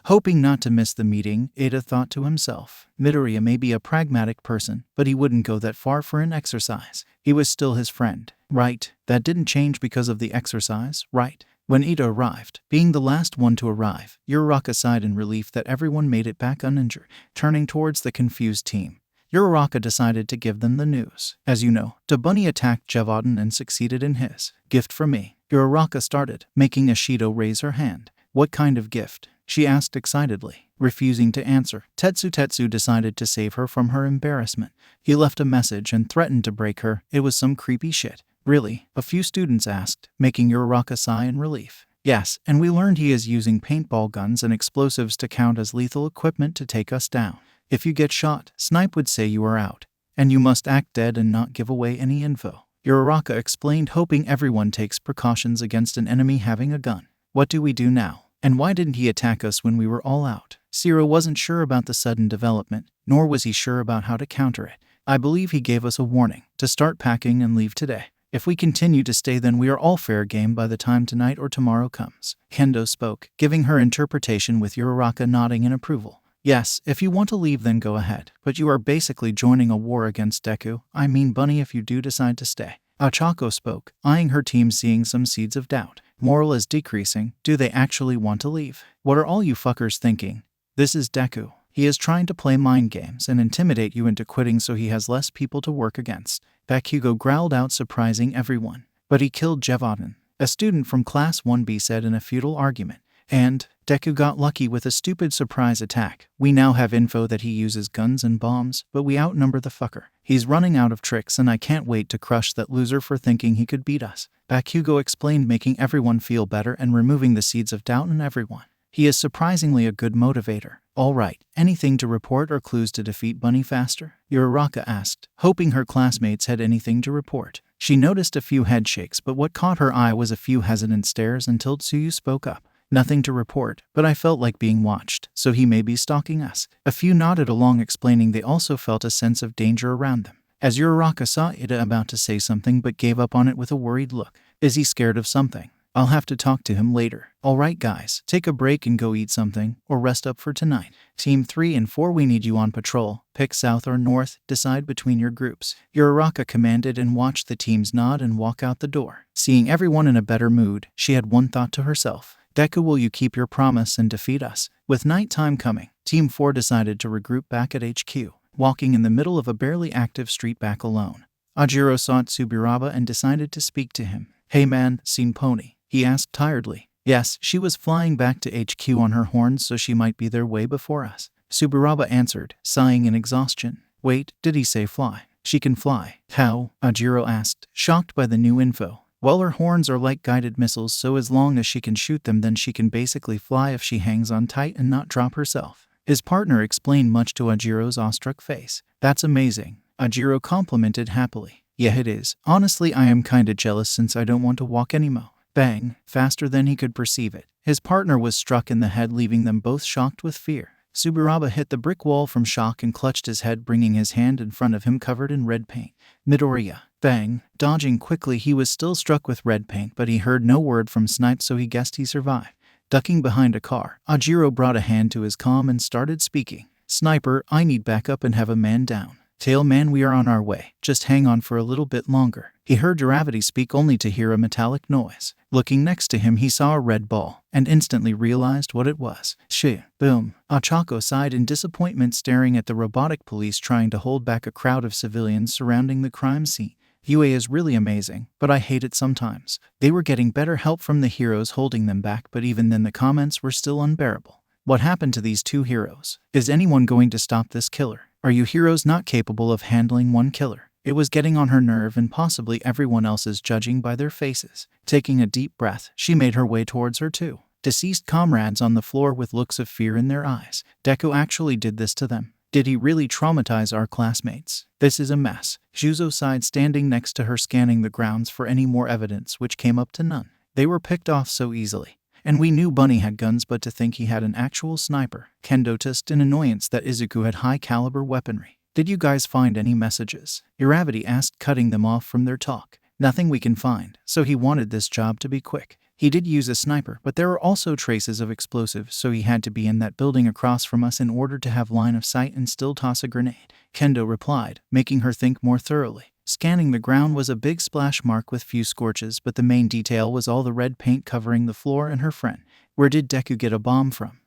hoping not to miss the meeting, Ada thought to himself, Midoriya may be a pragmatic person, but he wouldn't go that far for an exercise. He was still his friend, right? That didn't change because of the exercise, right? When Ada arrived, being the last one to arrive, Uraraka sighed in relief that everyone made it back uninjured. Turning towards the confused team, Uraraka decided to give them the news. "As you know, Dabunny attacked Jevaden and succeeded in his gift from me." Uraraka started, making Ashido raise her hand. "What kind of gift?" she asked excitedly. Refusing to answer, Tetsu decided to save her from her embarrassment. He left a message and threatened to break her. It was some creepy shit. "Really?" a few students asked, making Uraraka sigh in relief. "Yes, and we learned he is using paintball guns and explosives to count as lethal equipment to take us down. If you get shot, Snipe would say you are out, and you must act dead and not give away any info." Uraraka explained, hoping everyone takes precautions against an enemy having a gun. What do we do now? And why didn't he attack us when we were all out? Zero wasn't sure about the sudden development, nor was he sure about how to counter it. I believe he gave us a warning to start packing and leave today. If we continue to stay, then we are all fair game by the time tonight or tomorrow comes. Kendo spoke, giving her interpretation with Uraraka nodding in approval. Yes, if you want to leave then go ahead, but you are basically joining a war against Deku. I mean Bunny if you do decide to stay. Ochako spoke, eyeing her team, seeing some seeds of doubt. Moral is decreasing. Do they actually want to leave? What are all you fuckers thinking? This is Deku. He is trying to play mind games and intimidate you into quitting so he has less people to work against. Bakugo growled out, surprising everyone. But he killed Jevaden, a student from Class 1B said in a futile argument. And Deku got lucky with a stupid surprise attack. We now have info that he uses guns and bombs, but we outnumber the fucker. He's running out of tricks and I can't wait to crush that loser for thinking he could beat us. Bakugo explained, making everyone feel better and removing the seeds of doubt in everyone. He is surprisingly a good motivator. All right, anything to report or clues to defeat Bunny faster? Uraraka asked, hoping her classmates had anything to report. She noticed a few head shakes, but what caught her eye was a few hesitant stares until Tsuyu spoke up. Nothing to report, but I felt like being watched, so he may be stalking us. A few nodded along, explaining they also felt a sense of danger around them. As Uraraka saw Ida about to say something but gave up on it with a worried look. Is he scared of something? I'll have to talk to him later. Alright guys, take a break and go eat something, or rest up for tonight. Team 3 and 4, we need you on patrol. Pick south or north, decide between your groups. Uraraka commanded and watched the teams nod and walk out the door. Seeing everyone in a better mood, she had one thought to herself. Deku, will you keep your promise and defeat us? With nighttime coming, Team 4 decided to regroup back at HQ, walking in the middle of a barely active street back alone. Ajiro saw Tsuburaba and decided to speak to him. Hey man, seen Pony? He asked tiredly. Yes, she was flying back to HQ on her horns, so she might be there way before us. Tsuburaba answered, sighing in exhaustion. Wait, did he say fly? She can fly. How? Ajiro asked, shocked by the new info. Well, her horns are like guided missiles, so as long as she can shoot them, then she can basically fly if she hangs on tight and not drop herself. His partner explained, much to Ajiro's awestruck face. That's amazing. Ajiro complimented happily. Yeah, it is. Honestly, I am kinda jealous since I don't want to walk anymore. Bang! Faster than he could perceive it. His partner was struck in the head, leaving them both shocked with fear. Tsuburaba hit the brick wall from shock and clutched his head, bringing his hand in front of him covered in red paint. Midoriya. Bang! Dodging quickly, he was still struck with red paint, but he heard no word from Snipe, so he guessed he survived. Ducking behind a car, Ajiro brought a hand to his comm and started speaking. Sniper, I need backup and have a man down. Tail man, we are on our way. Just hang on for a little bit longer. He heard Gravity speak, only to hear a metallic noise. Looking next to him, he saw a red ball, and instantly realized what it was. Shit. Boom. Ochako sighed in disappointment, staring at the robotic police trying to hold back a crowd of civilians surrounding the crime scene. UA is really amazing, but I hate it sometimes. They were getting better help from the heroes holding them back, but even then the comments were still unbearable. What happened to these two heroes? Is anyone going to stop this killer? Are you heroes not capable of handling one killer? It was getting on her nerve, and possibly everyone else's, judging by their faces. Taking a deep breath, she made her way towards her two deceased comrades on the floor with looks of fear in their eyes. Deku actually did this to them. Did he really traumatize our classmates? This is a mess. Shuzo sighed, standing next to her, scanning the grounds for any more evidence, which came up to none. They were picked off so easily. And we knew Bunny had guns, but to think he had an actual sniper. Ken noticed in annoyance that Izuku had high-caliber weaponry. Did you guys find any messages? Gravity asked, cutting them off from their talk. Nothing we can find, so he wanted this job to be quick. He did use a sniper, but there are also traces of explosives, so he had to be in that building across from us in order to have line of sight and still toss a grenade. Kendo replied, making her think more thoroughly. Scanning the ground was a big splash mark with few scorches, but the main detail was all the red paint covering the floor and her friend. Where did Deku get a bomb from?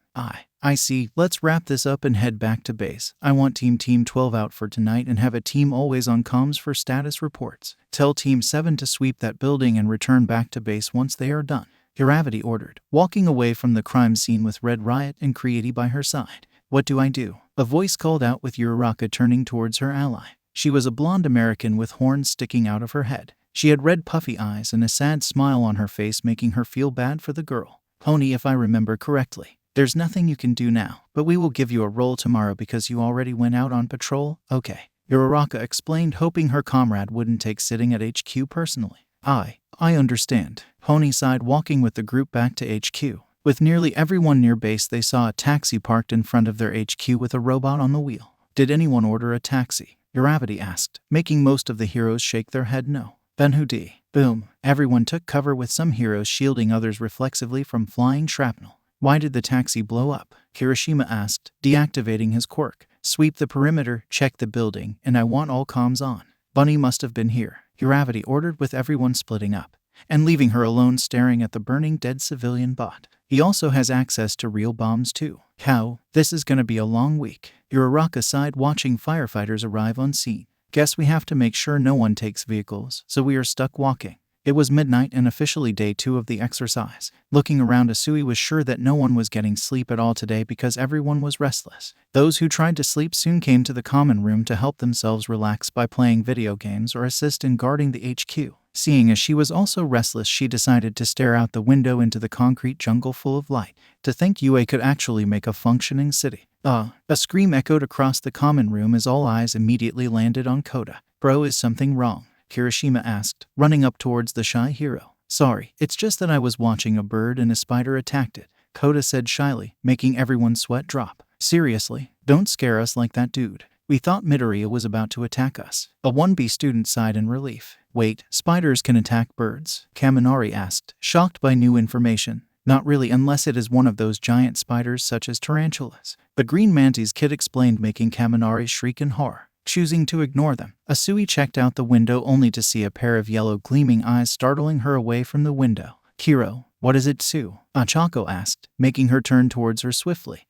I see. Let's wrap this up and head back to base. I want Team 12 out for tonight and have a team always on comms for status reports. Tell Team 7 to sweep that building and return back to base once they are done. Gravity ordered, walking away from the crime scene with Red Riot and Creati by her side. What do I do? A voice called out, with Uraraka turning towards her ally. She was a blonde American with horns sticking out of her head. She had red puffy eyes and a sad smile on her face, making her feel bad for the girl. Pony, if I remember correctly. There's nothing you can do now, but we will give you a role tomorrow because you already went out on patrol. Okay. Uraraka explained, hoping her comrade wouldn't take sitting at HQ personally. I understand. Pony sighed, walking with the group back to HQ. With nearly everyone near base, they saw a taxi parked in front of their HQ with a robot on the wheel. Did anyone order a taxi? Uravati asked, making most of the heroes shake their head no. Then who did? Boom. Everyone took cover, with some heroes shielding others reflexively from flying shrapnel. Why did the taxi blow up? Kirishima asked, deactivating his quirk. Sweep the perimeter, check the building, and I want all comms on. Bunny must have been here, Uravati ordered, with everyone splitting up and leaving her alone staring at the burning dead civilian bot. He also has access to real bombs too. How? This is gonna be a long week. Uraraka sighed, watching firefighters arrive on scene. Guess we have to make sure no one takes vehicles, so we are stuck walking. It was midnight and officially day 2 of the exercise. Looking around, Asui was sure that no one was getting sleep at all today because everyone was restless. Those who tried to sleep soon came to the common room to help themselves relax by playing video games or assist in guarding the HQ. Seeing as she was also restless, she decided to stare out the window into the concrete jungle full of light. To think UA could actually make a functioning city. A scream echoed across the common room as all eyes immediately landed on Koda. Bro, is something wrong? Kirishima asked, running up towards the shy hero. Sorry, it's just that I was watching a bird and a spider attacked it, Koda said shyly, making everyone's sweat drop. Seriously, don't scare us like that, dude. We thought Midoriya was about to attack us. A 1B student sighed in relief. Wait, spiders can attack birds? Kaminari asked, shocked by new information. Not really, unless it is one of those giant spiders such as tarantulas. The Green Mantis kid explained, making Kaminari shriek in horror. Choosing to ignore them, Asui checked out the window only to see a pair of yellow gleaming eyes startling her away from the window. Kiro, what is it, Sue? Achako asked, making her turn towards her swiftly.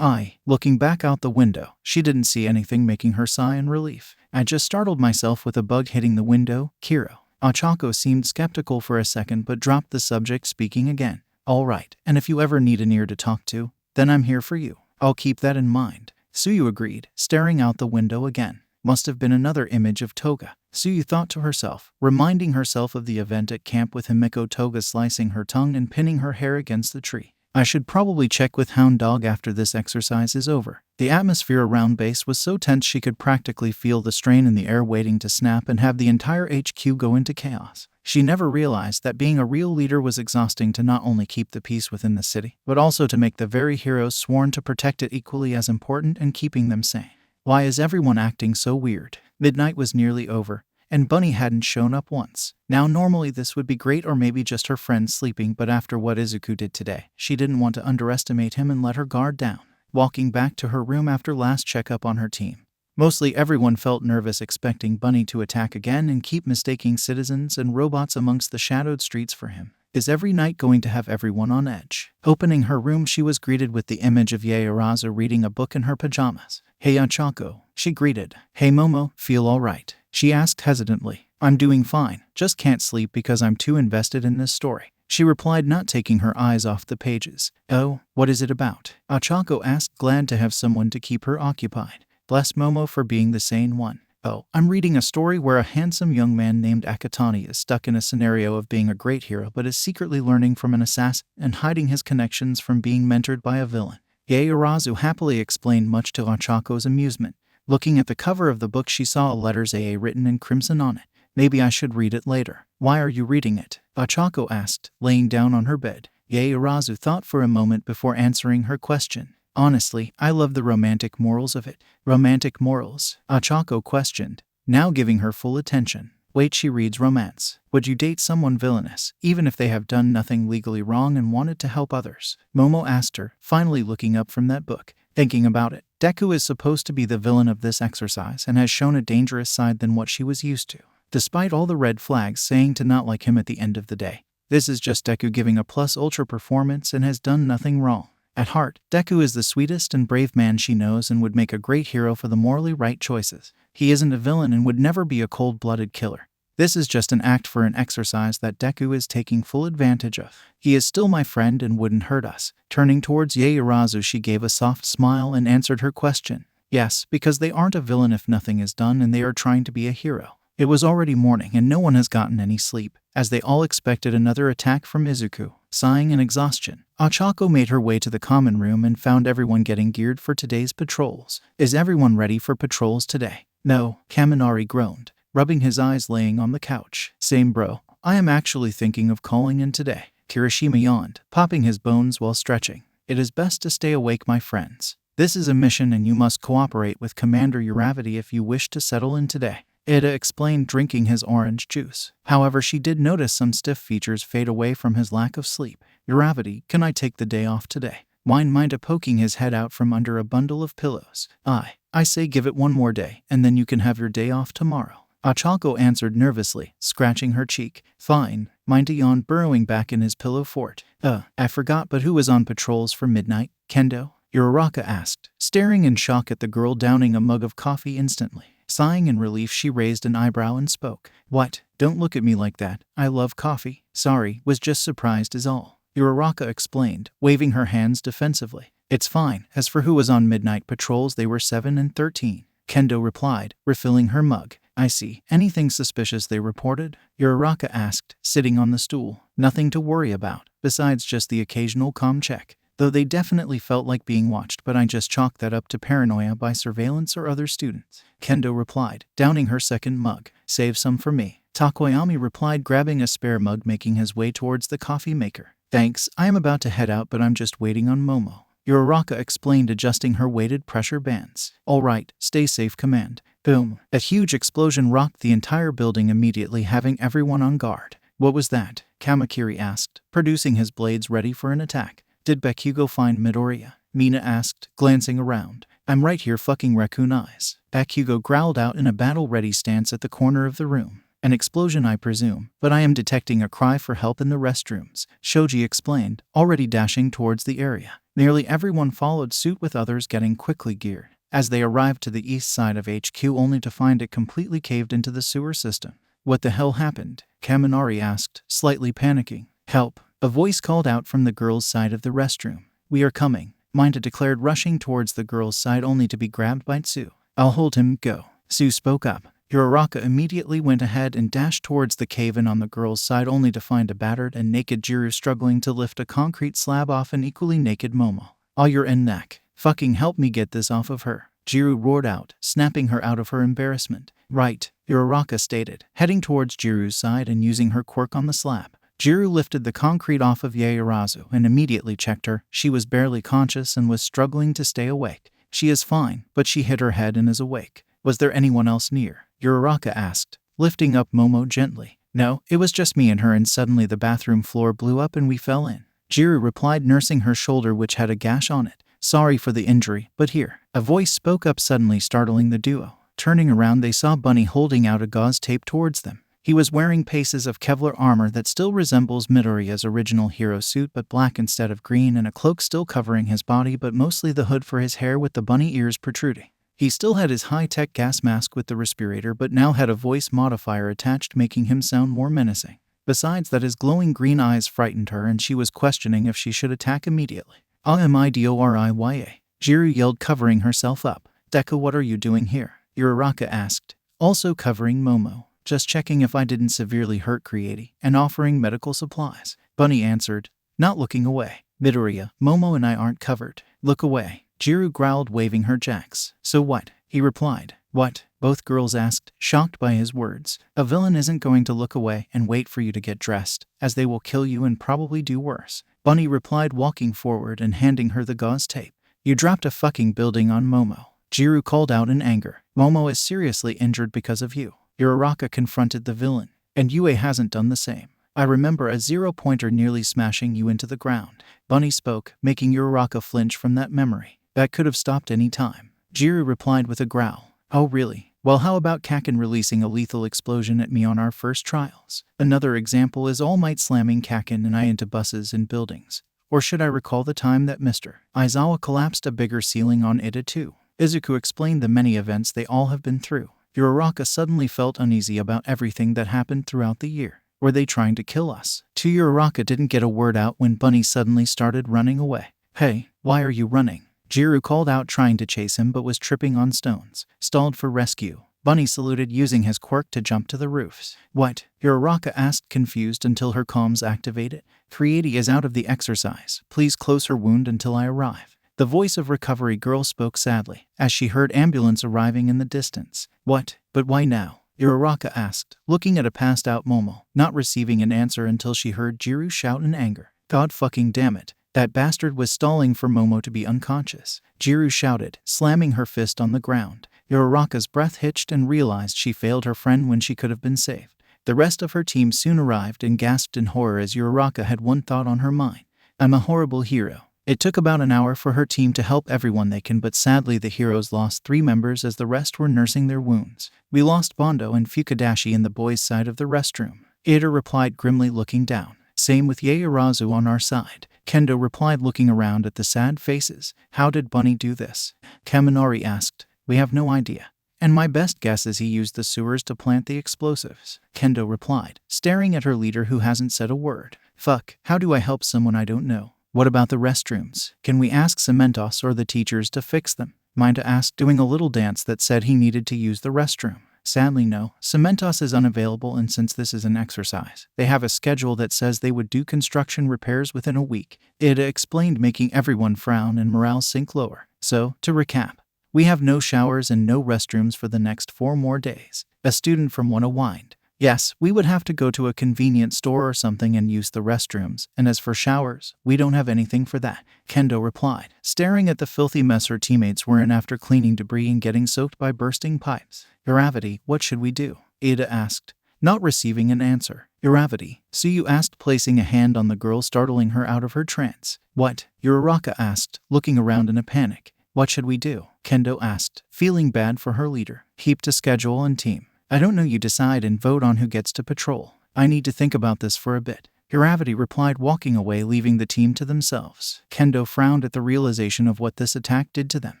Looking back out the window, she didn't see anything, making her sigh in relief. I just startled myself with a bug hitting the window, Kiro. Achako seemed skeptical for a second but dropped the subject, speaking again. Alright, and if you ever need an ear to talk to, then I'm here for you. I'll keep that in mind. Suyu agreed, staring out the window again. Must have been another image of Toga, Suyu thought to herself, reminding herself of the event at camp with Himeko. Toga slicing her tongue and pinning her hair against the tree. I should probably check with Hound Dog after this exercise is over. The atmosphere around base was so tense she could practically feel the strain in the air waiting to snap and have the entire HQ go into chaos. She never realized that being a real leader was exhausting, to not only keep the peace within the city, but also to make the very heroes sworn to protect it equally as important and keeping them sane. Why is everyone acting so weird? Midnight was nearly over, and Bunny hadn't shown up once. Now normally this would be great, or maybe just her friend sleeping, but after what Izuku did today, she didn't want to underestimate him and let her guard down. Walking back to her room after last checkup on her team, mostly everyone felt nervous, expecting Bunny to attack again and keep mistaking citizens and robots amongst the shadowed streets for him. Is every night going to have everyone on edge? Opening her room, she was greeted with the image of Yaoyorozu reading a book in her pajamas. Hey Achako, she greeted. Hey Momo, feel alright? She asked hesitantly. I'm doing fine, just can't sleep because I'm too invested in this story, she replied, not taking her eyes off the pages. Oh, what is it about? Achako asked, glad to have someone to keep her occupied. Bless Momo for being the sane one. Oh, I'm reading a story where a handsome young man named Akatani is stuck in a scenario of being a great hero but is secretly learning from an assassin and hiding his connections from being mentored by a villain. Yaoyorozu happily explained, much to Achako's amusement. Looking at the cover of the book, she saw letters AA written in crimson on it. Maybe I should read it later. Why are you reading it? Achako asked, laying down on her bed. Yaoyorozu thought for a moment before answering her question. Honestly, I love the romantic morals of it. Romantic morals? Achako questioned, now giving her full attention. Wait, she reads romance. Would you date someone villainous, even if they have done nothing legally wrong and wanted to help others? Momo asked her, finally looking up from that book. Thinking about it, Deku is supposed to be the villain of this exercise and has shown a dangerous side than what she was used to, despite all the red flags saying to not like him at the end of the day. This is just Deku giving a plus ultra performance and has done nothing wrong. At heart, Deku is the sweetest and brave man she knows and would make a great hero for the morally right choices. He isn't a villain and would never be a cold-blooded killer. This is just an act for an exercise that Deku is taking full advantage of. He is still my friend and wouldn't hurt us. Turning towards Yaoyorozu, she gave a soft smile and answered her question. Yes, because they aren't a villain if nothing is done, and they are trying to be a hero. It was already morning and no one has gotten any sleep, as they all expected another attack from Izuku. Sighing in exhaustion, Achako made her way to the common room and found everyone getting geared for today's patrols. Is everyone ready for patrols today? No, Kaminari groaned, rubbing his eyes laying on the couch. Same bro. I am actually thinking of calling in today. Kirishima yawned, popping his bones while stretching. It is best to stay awake, my friends. This is a mission and you must cooperate with Commander Uravity if you wish to settle in today. Ida explained, drinking his orange juice. However, she did notice some stiff features fade away from his lack of sleep. Uravity, can I take the day off today? Whined Minda, poking his head out from under a bundle of pillows. I say give it one more day, and then you can have your day off tomorrow. Achalko answered nervously, scratching her cheek. Fine. Minda yawned, burrowing back in his pillow fort. I forgot, but who was on patrols for midnight? Kendo? Uraraka asked, staring in shock at the girl downing a mug of coffee instantly. Sighing in relief, she raised an eyebrow and spoke. What? Don't look at me like that. I love coffee. Sorry, was just surprised is all. Uraraka explained, waving her hands defensively. It's fine. As for who was on midnight patrols, they were 7 and 13. Kendo replied, refilling her mug. I see. Anything suspicious they reported? Uraraka asked, sitting on the stool. Nothing to worry about, besides just the occasional comm check. Though they definitely felt like being watched, but I just chalked that up to paranoia by surveillance or other students. Kendo replied, downing her second mug. Save some for me. Takoyami replied, grabbing a spare mug, making his way towards the coffee maker. Thanks, I am about to head out, but I'm just waiting on Momo. Uraraka explained, adjusting her weighted pressure bands. All right, stay safe, command. Boom. A huge explosion rocked the entire building, immediately having everyone on guard. What was that? Kamakiri asked, producing his blades ready for an attack. Did Bakugo find Midoriya? Mina asked, glancing around. I'm right here, fucking raccoon eyes. Bakugo growled out in a battle-ready stance at the corner of the room. An explosion, I presume, but I am detecting a cry for help in the restrooms, Shoji explained, already dashing towards the area. Nearly everyone followed suit, with others getting quickly geared. As they arrived to the east side of HQ, only to find it completely caved into the sewer system. What the hell happened? Kaminari asked, slightly panicking. Help. A voice called out from the girls' side of the restroom. We are coming, Minda declared, rushing towards the girls' side only to be grabbed by Tsu. I'll hold him, go. Tsu spoke up. Uraraka immediately went ahead and dashed towards the cave-in on the girls' side, only to find a battered and naked Jiru struggling to lift a concrete slab off an equally naked Momo. All your neck. Fucking help me get this off of her. Jiru roared out, snapping her out of her embarrassment. Right, Uraraka stated, heading towards Jiru's side and using her quirk on the slab. Jiru lifted the concrete off of Yaoyorozu and immediately checked her. She was barely conscious and was struggling to stay awake. She is fine, but she hit her head and is awake. Was there anyone else near? Uraraka asked, lifting up Momo gently. No, it was just me and her, and suddenly the bathroom floor blew up and we fell in. Jiru replied, nursing her shoulder, which had a gash on it. Sorry for the injury, but here. A voice spoke up, suddenly startling the duo. Turning around, they saw Bunny holding out a gauze tape towards them. He was wearing pieces of Kevlar armor that still resembles Midoriya's original hero suit, but black instead of green, and a cloak still covering his body, but mostly the hood for his hair with the bunny ears protruding. He still had his high-tech gas mask with the respirator, but now had a voice modifier attached, making him sound more menacing. Besides that, his glowing green eyes frightened her, and she was questioning if she should attack immediately. Midoriya, Jiru yelled, covering herself up. Deku, what are you doing here? Uraraka asked, also covering Momo. Just checking if I didn't severely hurt Creati, and offering medical supplies. Bunny answered, not looking away. Midoriya, Momo and I aren't covered. Look away. Jiru growled, waving her jacks. So what? He replied. What? Both girls asked, shocked by his words. A villain isn't going to look away and wait for you to get dressed, as they will kill you and probably do worse. Bunny replied, walking forward and handing her the gauze tape. You dropped a fucking building on Momo. Jiru called out in anger. Momo is seriously injured because of you. Uraraka confronted the villain. And Yue hasn't done the same. I remember a 0-pointer nearly smashing you into the ground. Bunny spoke, making Uraraka flinch from that memory. That could have stopped any time. Jiru replied with a growl. Oh really? Well, how about Kakin releasing a lethal explosion at me on our first trials? Another example is All Might slamming Kakin and I into buses and buildings. Or should I recall the time that Mr. Aizawa collapsed a bigger ceiling on Ida too? Izuku explained the many events they all have been through. Uraraka suddenly felt uneasy about everything that happened throughout the year. Were they trying to kill us? Uraraka didn't get a word out when Bunny suddenly started running away. Hey, why are you running? Jiru called out, trying to chase him but was tripping on stones. Stalled for rescue. Bunny saluted, using his quirk to jump to the roofs. What? Uraraka asked, confused until her comms activated. Creati is out of the exercise. Please close her wound until I arrive. The voice of Recovery Girl spoke sadly, as she heard ambulance arriving in the distance. What? But why now? Uraraka asked, looking at a passed-out Momo, not receiving an answer until she heard Jiru shout in anger. God fucking damn it. That bastard was stalling for Momo to be unconscious. Jiru shouted, slamming her fist on the ground. Uraraka's breath hitched and realized she failed her friend when she could have been saved. The rest of her team soon arrived and gasped in horror as Uraraka had one thought on her mind. I'm a horrible hero. It took about an hour for her team to help everyone they can, but sadly the heroes lost 3 members as the rest were nursing their wounds. We lost Bondo and Fukadashi in the boys' side of the restroom. Ida replied grimly, looking down. Same with Yaoyorozu on our side. Kendo replied, looking around at the sad faces. How did Bunny do this? Kaminari asked. We have no idea. And my best guess is he used the sewers to plant the explosives. Kendo replied, staring at her leader who hasn't said a word. Fuck, how do I help someone I don't know? What about the restrooms? Can we ask Cementos or the teachers to fix them? Minda asked, doing a little dance that said he needed to use the restroom. Sadly no, Cementos is unavailable, and since this is an exercise, they have a schedule that says they would do construction repairs within a week. Ida explained, making everyone frown and morale sink lower. So, to recap, we have no showers and no restrooms for the next 4 more days. A student from Wano whined. Yes, we would have to go to a convenience store or something and use the restrooms, and as for showers, we don't have anything for that, Kendo replied, staring at the filthy mess her teammates were in after cleaning debris and getting soaked by bursting pipes. Iravati, what should we do? Ida asked, not receiving an answer. Iravati, so you asked, placing a hand on the girl, startling her out of her trance. What? Uraraka asked, looking around in a panic. What should we do? Kendo asked, feeling bad for her leader. Keep to schedule and team. I don't know, you decide and vote on who gets to patrol. I need to think about this for a bit. Iravati replied, walking away, leaving the team to themselves. Kendo frowned at the realization of what this attack did to them.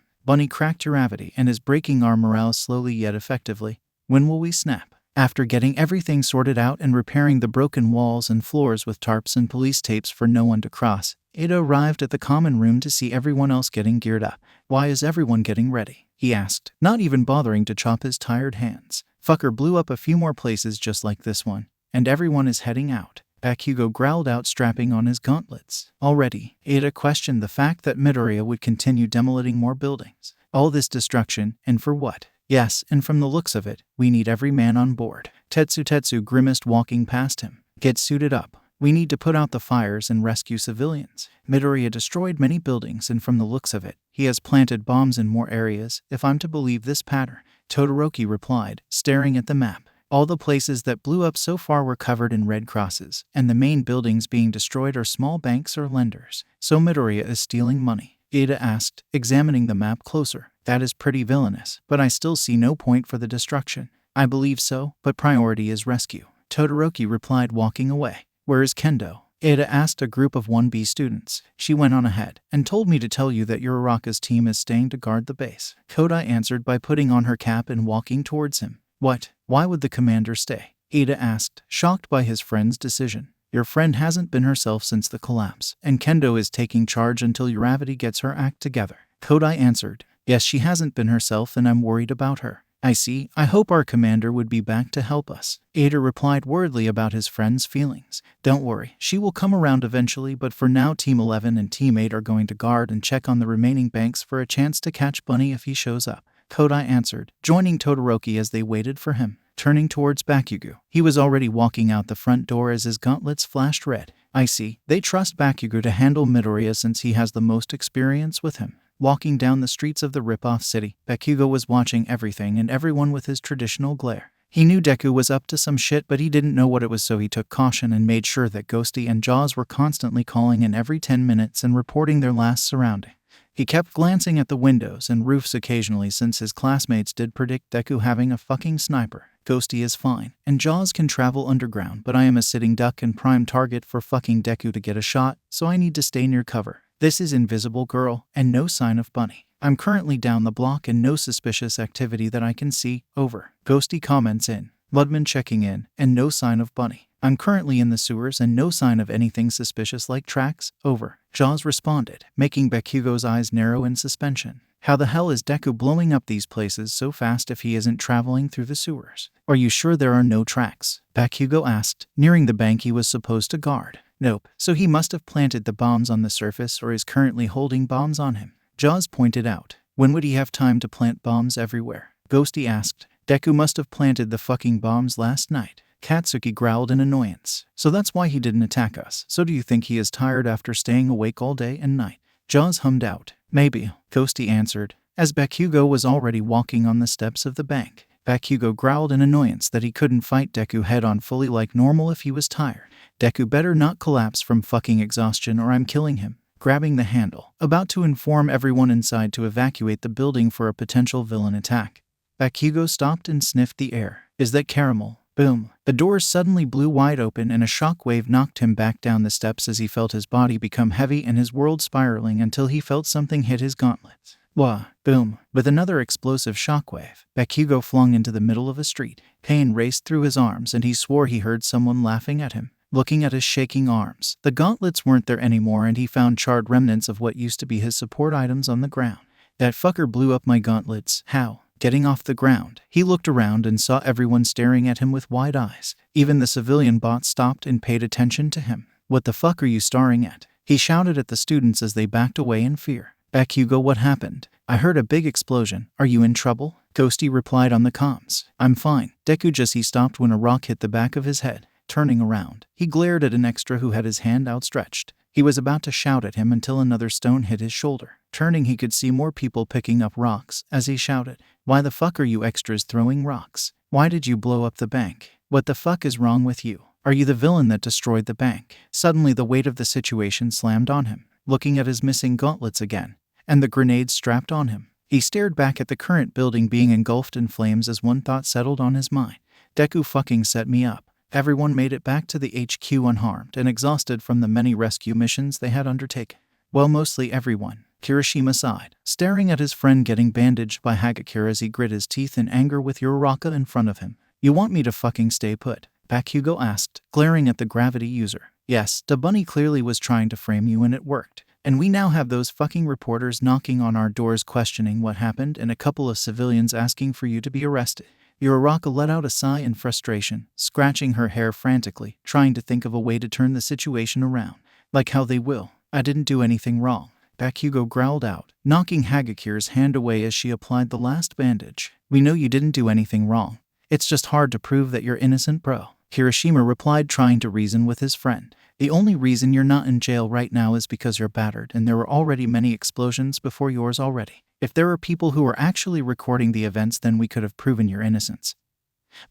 Bunny cracked Iravati and is breaking our morale slowly yet effectively. When will we snap? After getting everything sorted out and repairing the broken walls and floors with tarps and police tapes for no one to cross, Ida arrived at the common room to see everyone else getting geared up. Why is everyone getting ready? He asked, not even bothering to chop his tired hands. Fucker blew up a few more places just like this one, and everyone is heading out. Bakugo growled out, strapping on his gauntlets. Already, Ida questioned the fact that Midoriya would continue demolishing more buildings. All this destruction, and for what? Yes, and from the looks of it, we need every man on board. Tetsu grimaced, walking past him. Get suited up. We need to put out the fires and rescue civilians. Midoriya destroyed many buildings, and from the looks of it, he has planted bombs in more areas, if I'm to believe this pattern. Todoroki replied, staring at the map. All the places that blew up so far were covered in red crosses, and the main buildings being destroyed are small banks or lenders. So Midoriya is stealing money? Ida asked, examining the map closer. That is pretty villainous, but I still see no point for the destruction. I believe so, but priority is rescue. Todoroki replied, walking away. Where is Kendo? Ida asked a group of 1B students. She went on ahead and told me to tell you that Uraraka's team is staying to guard the base. Kodai answered by putting on her cap and walking towards him. What? Why would the commander stay? Ida asked, shocked by his friend's decision. Your friend hasn't been herself since the collapse, and Kendo is taking charge until Uravati gets her act together. Kodai answered. Yes, she hasn't been herself, and I'm worried about her. I see. I hope our commander would be back to help us. Ada replied worriedly about his friend's feelings. Don't worry, she will come around eventually, but for now Team 11 and Team 8 are going to guard and check on the remaining banks for a chance to catch Bunny if he shows up. Kodai answered, joining Todoroki as they waited for him. Turning towards Bakugo, he was already walking out the front door as his gauntlets flashed red. I see. They trust Bakugo to handle Midoriya since he has the most experience with him. Walking down the streets of the rip-off city, Bakugo was watching everything and everyone with his traditional glare. He knew Deku was up to some shit, but he didn't know what it was, so he took caution and made sure that Ghosty and Jaws were constantly calling in every 10 minutes and reporting their last surrounding. He kept glancing at the windows and roofs occasionally since his classmates did predict Deku having a fucking sniper. Ghosty is fine, and Jaws can travel underground, but I am a sitting duck and prime target for fucking Deku to get a shot, so I need to stay near cover. This is Invisible Girl, and no sign of Bunny. I'm currently down the block and no suspicious activity that I can see. Over. Ghosty comments in. Ludman checking in, and no sign of Bunny. I'm currently in the sewers and no sign of anything suspicious like tracks. Over. Jaws responded, making Bakugo's eyes narrow in suspension. How the hell is Deku blowing up these places so fast if he isn't traveling through the sewers? Are you sure there are no tracks? Bakugo asked, nearing the bank he was supposed to guard. Nope, so he must have planted the bombs on the surface or is currently holding bombs on him. Jaws pointed out. When would he have time to plant bombs everywhere? Ghosty asked. Deku must have planted the fucking bombs last night. Katsuki growled in annoyance. So that's why he didn't attack us. So do you think he is tired after staying awake all day and night? Jaws hummed out. Maybe, Ghosty answered, as Bakugo was already walking on the steps of the bank. Bakugo growled in annoyance that he couldn't fight Deku head-on fully like normal if he was tired. Deku better not collapse from fucking exhaustion or I'm killing him. Grabbing the handle, about to inform everyone inside to evacuate the building for a potential villain attack. Bakugo stopped and sniffed the air. Is that caramel? Boom. The doors suddenly blew wide open and a shockwave knocked him back down the steps as he felt his body become heavy and his world spiraling until he felt something hit his gauntlets. Wah! Boom! With another explosive shockwave, Bakugo flung into the middle of a street. Pain raced through his arms and he swore he heard someone laughing at him. Looking at his shaking arms, the gauntlets weren't there anymore and he found charred remnants of what used to be his support items on the ground. That fucker blew up my gauntlets. How? Getting off the ground, he looked around and saw everyone staring at him with wide eyes. Even the civilian bots stopped and paid attention to him. What the fuck are you staring at? He shouted at the students as they backed away in fear. Bakugo, what happened? I heard a big explosion. Are you in trouble? Ghosty replied on the comms. I'm fine. Deku he stopped when a rock hit the back of his head. Turning around, he glared at an extra who had his hand outstretched. He was about to shout at him until another stone hit his shoulder. Turning, he could see more people picking up rocks as he shouted. Why the fuck are you extras throwing rocks? Why did you blow up the bank? What the fuck is wrong with you? Are you the villain that destroyed the bank? Suddenly the weight of the situation slammed on him. Looking at his missing gauntlets again, and the grenades strapped on him, he stared back at the current building being engulfed in flames as one thought settled on his mind. Deku fucking set me up. Everyone made it back to the HQ unharmed and exhausted from the many rescue missions they had undertaken. Well, mostly everyone. Kirishima sighed, staring at his friend getting bandaged by Hagakure as he grit his teeth in anger with Uraraka in front of him. You want me to fucking stay put? Bakugo asked, glaring at the gravity user. Yes, the bunny clearly was trying to frame you and it worked. And we now have those fucking reporters knocking on our doors questioning what happened and a couple of civilians asking for you to be arrested. Uraraka let out a sigh in frustration, scratching her hair frantically, trying to think of a way to turn the situation around. Like how they will. I didn't do anything wrong. Bakugo growled out, knocking Hagakure's hand away as she applied the last bandage. We know you didn't do anything wrong. It's just hard to prove that you're innocent, bro. Kirishima replied, trying to reason with his friend. The only reason you're not in jail right now is because you're battered and there were already many explosions before yours already. If there were people who were actually recording the events, then we could have proven your innocence.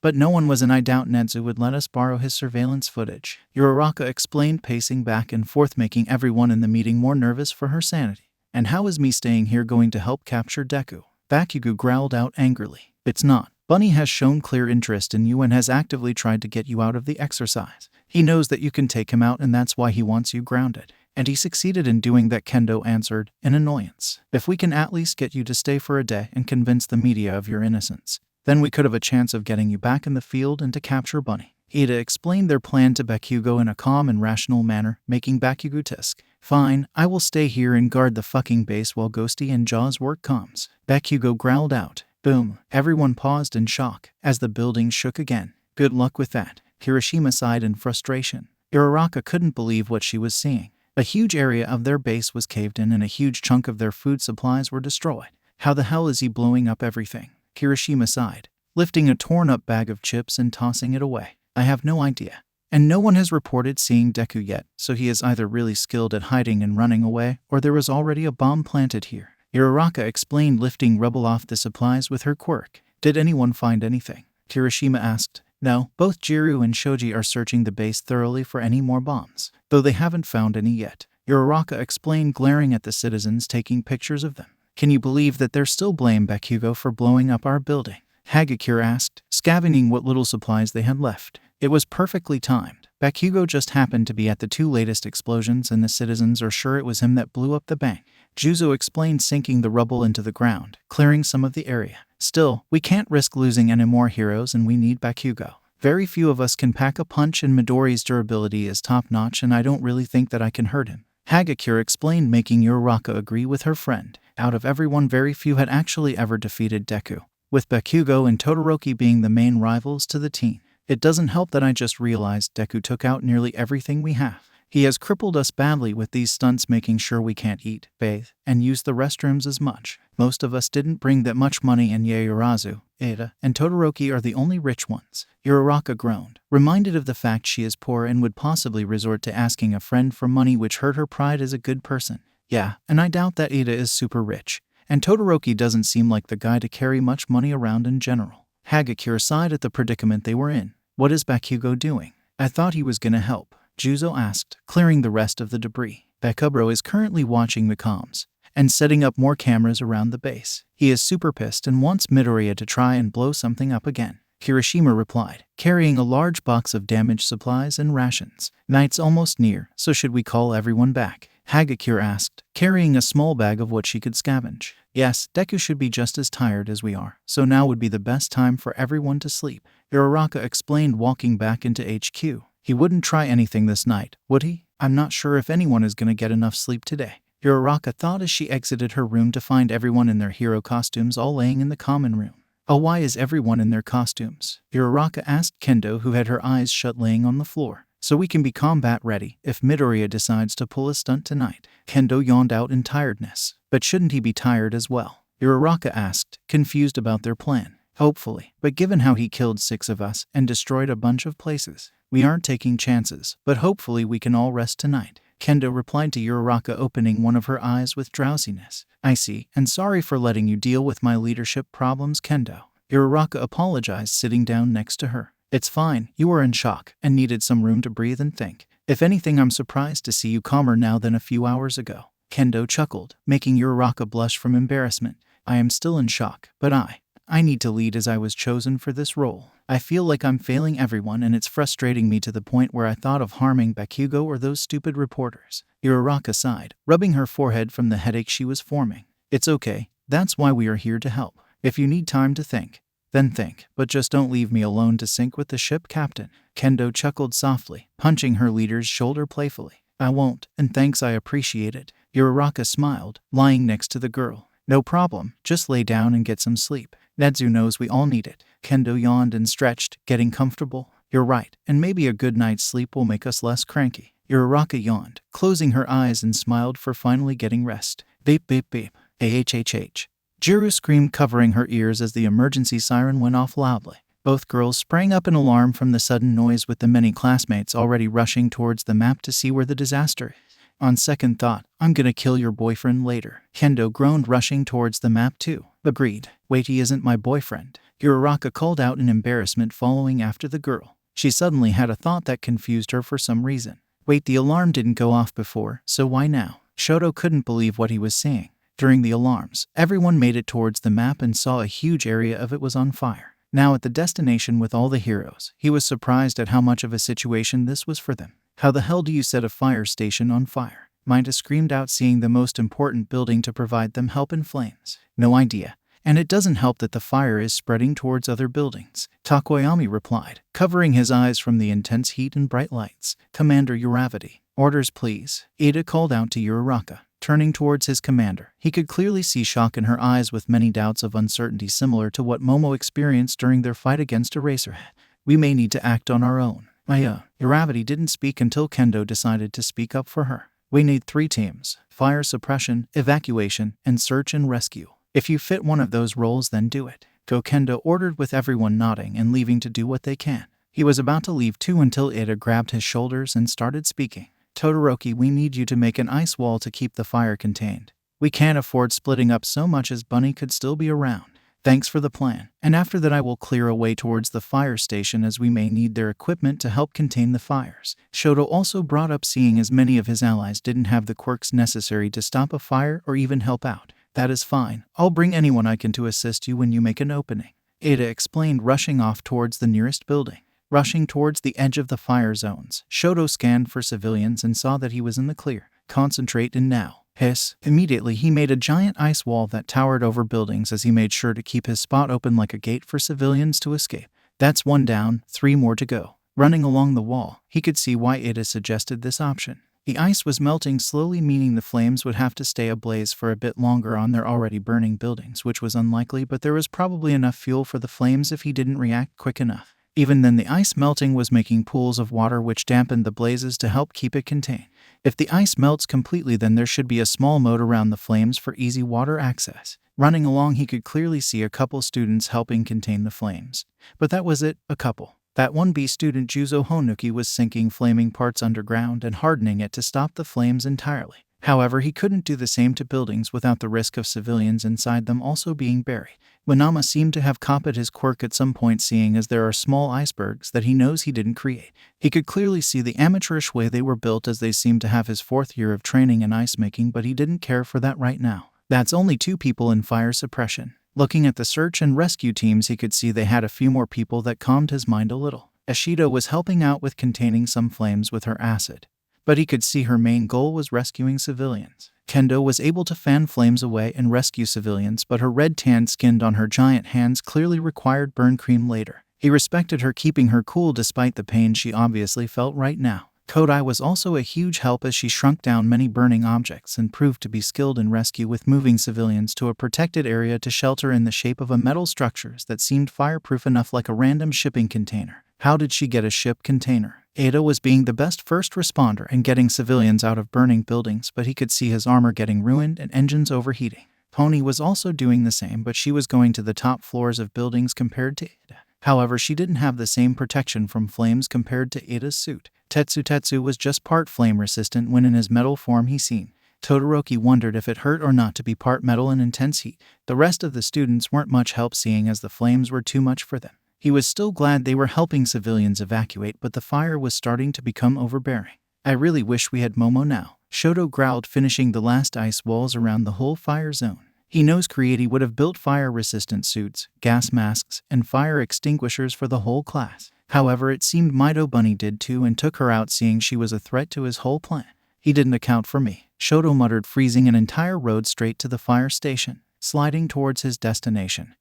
But no one was, and I doubt Netsu would let us borrow his surveillance footage. Uraraka explained, pacing back and forth, making everyone in the meeting more nervous for her sanity. And how is me staying here going to help capture Deku? Bakugo growled out angrily. It's not. Bunny has shown clear interest in you and has actively tried to get you out of the exercise. He knows that you can take him out and that's why he wants you grounded. And he succeeded in doing that, Kendo answered, in annoyance. If we can at least get you to stay for a day and convince the media of your innocence, then we could have a chance of getting you back in the field and to capture Bunny. Ida explained their plan to Bakugo in a calm and rational manner, making Bakugo tisk. Fine, I will stay here and guard the fucking base while Ghosty and Jaws work comms. Bakugo growled out. Boom. Everyone paused in shock as the building shook again. Good luck with that. Kirishima sighed in frustration. Uraraka couldn't believe what she was seeing. A huge area of their base was caved in and a huge chunk of their food supplies were destroyed. How the hell is he blowing up everything? Kirishima sighed, lifting a torn-up bag of chips and tossing it away. I have no idea. And no one has reported seeing Deku yet, so he is either really skilled at hiding and running away, or there was already a bomb planted here. Uraraka explained, lifting rubble off the supplies with her quirk. Did anyone find anything? Kirishima asked. No, both Jiru and Shoji are searching the base thoroughly for any more bombs, though they haven't found any yet. Uraraka explained, glaring at the citizens taking pictures of them. Can you believe that they're still blame Bakugo for blowing up our building? Hagakure asked, scavenging what little supplies they had left. It was perfectly timed. Bakugo just happened to be at the two latest explosions and the citizens are sure it was him that blew up the bank. Juzo explained, sinking the rubble into the ground, clearing some of the area. Still, we can't risk losing any more heroes and we need Bakugo. Very few of us can pack a punch and Midori's durability is top-notch and I don't really think that I can hurt him. Hagakure explained, making Uraraka agree with her friend. Out of everyone, very few had actually ever defeated Deku, with Bakugo and Todoroki being the main rivals to the team. It doesn't help that I just realized Deku took out nearly everything we have. He has crippled us badly with these stunts, making sure we can't eat, bathe, and use the restrooms as much. Most of us didn't bring that much money, and Yaoyorozu, Ada, and Todoroki are the only rich ones. Uraraka groaned, reminded of the fact she is poor and would possibly resort to asking a friend for money, which hurt her pride as a good person. Yeah, and I doubt that Ada is super rich. And Todoroki doesn't seem like the guy to carry much money around in general. Hagakure sighed at the predicament they were in. What is Bakugo doing? I thought he was gonna help, Juzo asked, clearing the rest of the debris. Bakubro is currently watching the comms and setting up more cameras around the base. He is super pissed and wants Midoriya to try and blow something up again. Kirishima replied, carrying a large box of damaged supplies and rations. Night's almost near, so should we call everyone back? Hagakure asked, carrying a small bag of what she could scavenge. Yes, Deku should be just as tired as we are, so now would be the best time for everyone to sleep, Uraraka explained, walking back into HQ. He wouldn't try anything this night, would he? I'm not sure if anyone is gonna get enough sleep today, Uraraka thought as she exited her room to find everyone in their hero costumes all laying in the common room. Oh, why is everyone in their costumes? Uraraka asked Kendo, who had her eyes shut, laying on the floor. So we can be combat ready if Midoriya decides to pull a stunt tonight. Kendo yawned out in tiredness. But shouldn't he be tired as well? Uraraka asked, confused about their plan. Hopefully, but given how he killed 6 of us and destroyed a bunch of places, we aren't taking chances, but hopefully we can all rest tonight. Kendo replied to Uraraka, opening one of her eyes with drowsiness. I see, and sorry for letting you deal with my leadership problems, Kendo. Uraraka apologized, sitting down next to her. It's fine, you were in shock and needed some room to breathe and think. If anything, I'm surprised to see you calmer now than a few hours ago. Kendo chuckled, making Uraraka blush from embarrassment. I am still in shock, but I need to lead as I was chosen for this role. I feel like I'm failing everyone, and it's frustrating me to the point where I thought of harming Bakugo or those stupid reporters. Uraraka sighed, rubbing her forehead from the headache she was forming. It's okay, that's why we are here to help. If you need time to think, then think, but just don't leave me alone to sink with the ship, Captain. Kendo chuckled softly, punching her leader's shoulder playfully. I won't, and thanks, I appreciate it. Uraraka smiled, lying next to the girl. No problem, just lay down and get some sleep. Netsu knows we all need it. Kendo yawned and stretched, getting comfortable. You're right, and maybe a good night's sleep will make us less cranky. Uraraka yawned, closing her eyes, and smiled for finally getting rest. Beep beep beep. AHHH. Jiru screamed, covering her ears as the emergency siren went off loudly. Both girls sprang up in alarm from the sudden noise, with the many classmates already rushing towards the map to see where the disaster is. On second thought, I'm gonna kill your boyfriend later. Kendo groaned, rushing towards the map too. Agreed. Wait, he isn't my boyfriend. Uraraka called out in embarrassment, following after the girl. She suddenly had a thought that confused her for some reason. Wait, the alarm didn't go off before, so why now? Shoto couldn't believe what he was seeing. During the alarms, everyone made it towards the map and saw a huge area of it was on fire. Now at the destination with all the heroes, he was surprised at how much of a situation this was for them. How the hell do you set a fire station on fire? Minda screamed out, seeing the most important building to provide them help in flames. No idea. And it doesn't help that the fire is spreading towards other buildings, Takoyami replied, covering his eyes from the intense heat and bright lights. Commander Uravati, orders please. Ada called out to Uraraka, turning towards his commander. He could clearly see shock in her eyes, with many doubts of uncertainty similar to what Momo experienced during their fight against Eraserhead. We may need to act on our own. Uravati didn't speak until Kendo decided to speak up for her. We need 3 teams: fire suppression, evacuation, and search and rescue. If you fit one of those roles, then do it. Go, Kendo ordered, with everyone nodding and leaving to do what they can. He was about to leave too until Ada grabbed his shoulders and started speaking. Todoroki, we need you to make an ice wall to keep the fire contained. We can't afford splitting up so much, as Bunny could still be around. Thanks for the plan. And after that I will clear a way towards the fire station, as we may need their equipment to help contain the fires. Shoto also brought up, seeing as many of his allies didn't have the quirks necessary to stop a fire or even help out. That is fine. I'll bring anyone I can to assist you when you make an opening. Ada explained, rushing off towards the nearest building. Rushing towards the edge of the fire zones, Shoto scanned for civilians and saw that he was in the clear. Concentrate in now. Hiss. Immediately he made a giant ice wall that towered over buildings, as he made sure to keep his spot open like a gate for civilians to escape. That's 1 down, 3 more to go. Running along the wall, he could see why Ada suggested this option. The ice was melting slowly, meaning the flames would have to stay ablaze for a bit longer on their already burning buildings, which was unlikely, but there was probably enough fuel for the flames if he didn't react quick enough. Even then, the ice melting was making pools of water which dampened the blazes to help keep it contained. If the ice melts completely, then there should be a small moat around the flames for easy water access. Running along, he could clearly see a couple students helping contain the flames. But that was it, a couple. That one B student, Juzo Honuki, was sinking flaming parts underground and hardening it to stop the flames entirely. However, he couldn't do the same to buildings without the risk of civilians inside them also being buried. Wanama seemed to have copied his quirk at some point, seeing as there are small icebergs that he knows he didn't create. He could clearly see the amateurish way they were built, as they seemed to have his 4th year of training in ice making, but he didn't care for that right now. That's only 2 people in fire suppression. Looking at the search and rescue teams, he could see they had a few more people. That calmed his mind a little. Ashida was helping out with containing some flames with her acid, but he could see her main goal was rescuing civilians. Kendo was able to fan flames away and rescue civilians, but her red-tanned skin on her giant hands clearly required burn cream later. He respected her keeping her cool despite the pain she obviously felt right now. Kodai was also a huge help as she shrunk down many burning objects and proved to be skilled in rescue, with moving civilians to a protected area to shelter in the shape of a metal structures that seemed fireproof enough, like a random shipping container. How did she get a ship container? Ada was being the best first responder and getting civilians out of burning buildings, but he could see his armor getting ruined and engines overheating. Pony was also doing the same, but she was going to the top floors of buildings compared to Ada. However, she didn't have the same protection from flames compared to Ada's suit. Tetsu was just part flame resistant when in his metal form he seen. Todoroki wondered if it hurt or not to be part metal in intense heat. The rest of the students weren't much help, seeing as the flames were too much for them. He was still glad they were helping civilians evacuate, but the fire was starting to become overbearing. I really wish we had Momo now, Shoto growled, finishing the last ice walls around the whole fire zone. He knows Creati would have built fire-resistant suits, gas masks, and fire extinguishers for the whole class. However, it seemed Mido Bunny did too and took her out, seeing she was a threat to his whole plan. He didn't account for me, Shoto muttered, freezing an entire road straight to the fire station, sliding towards his destination.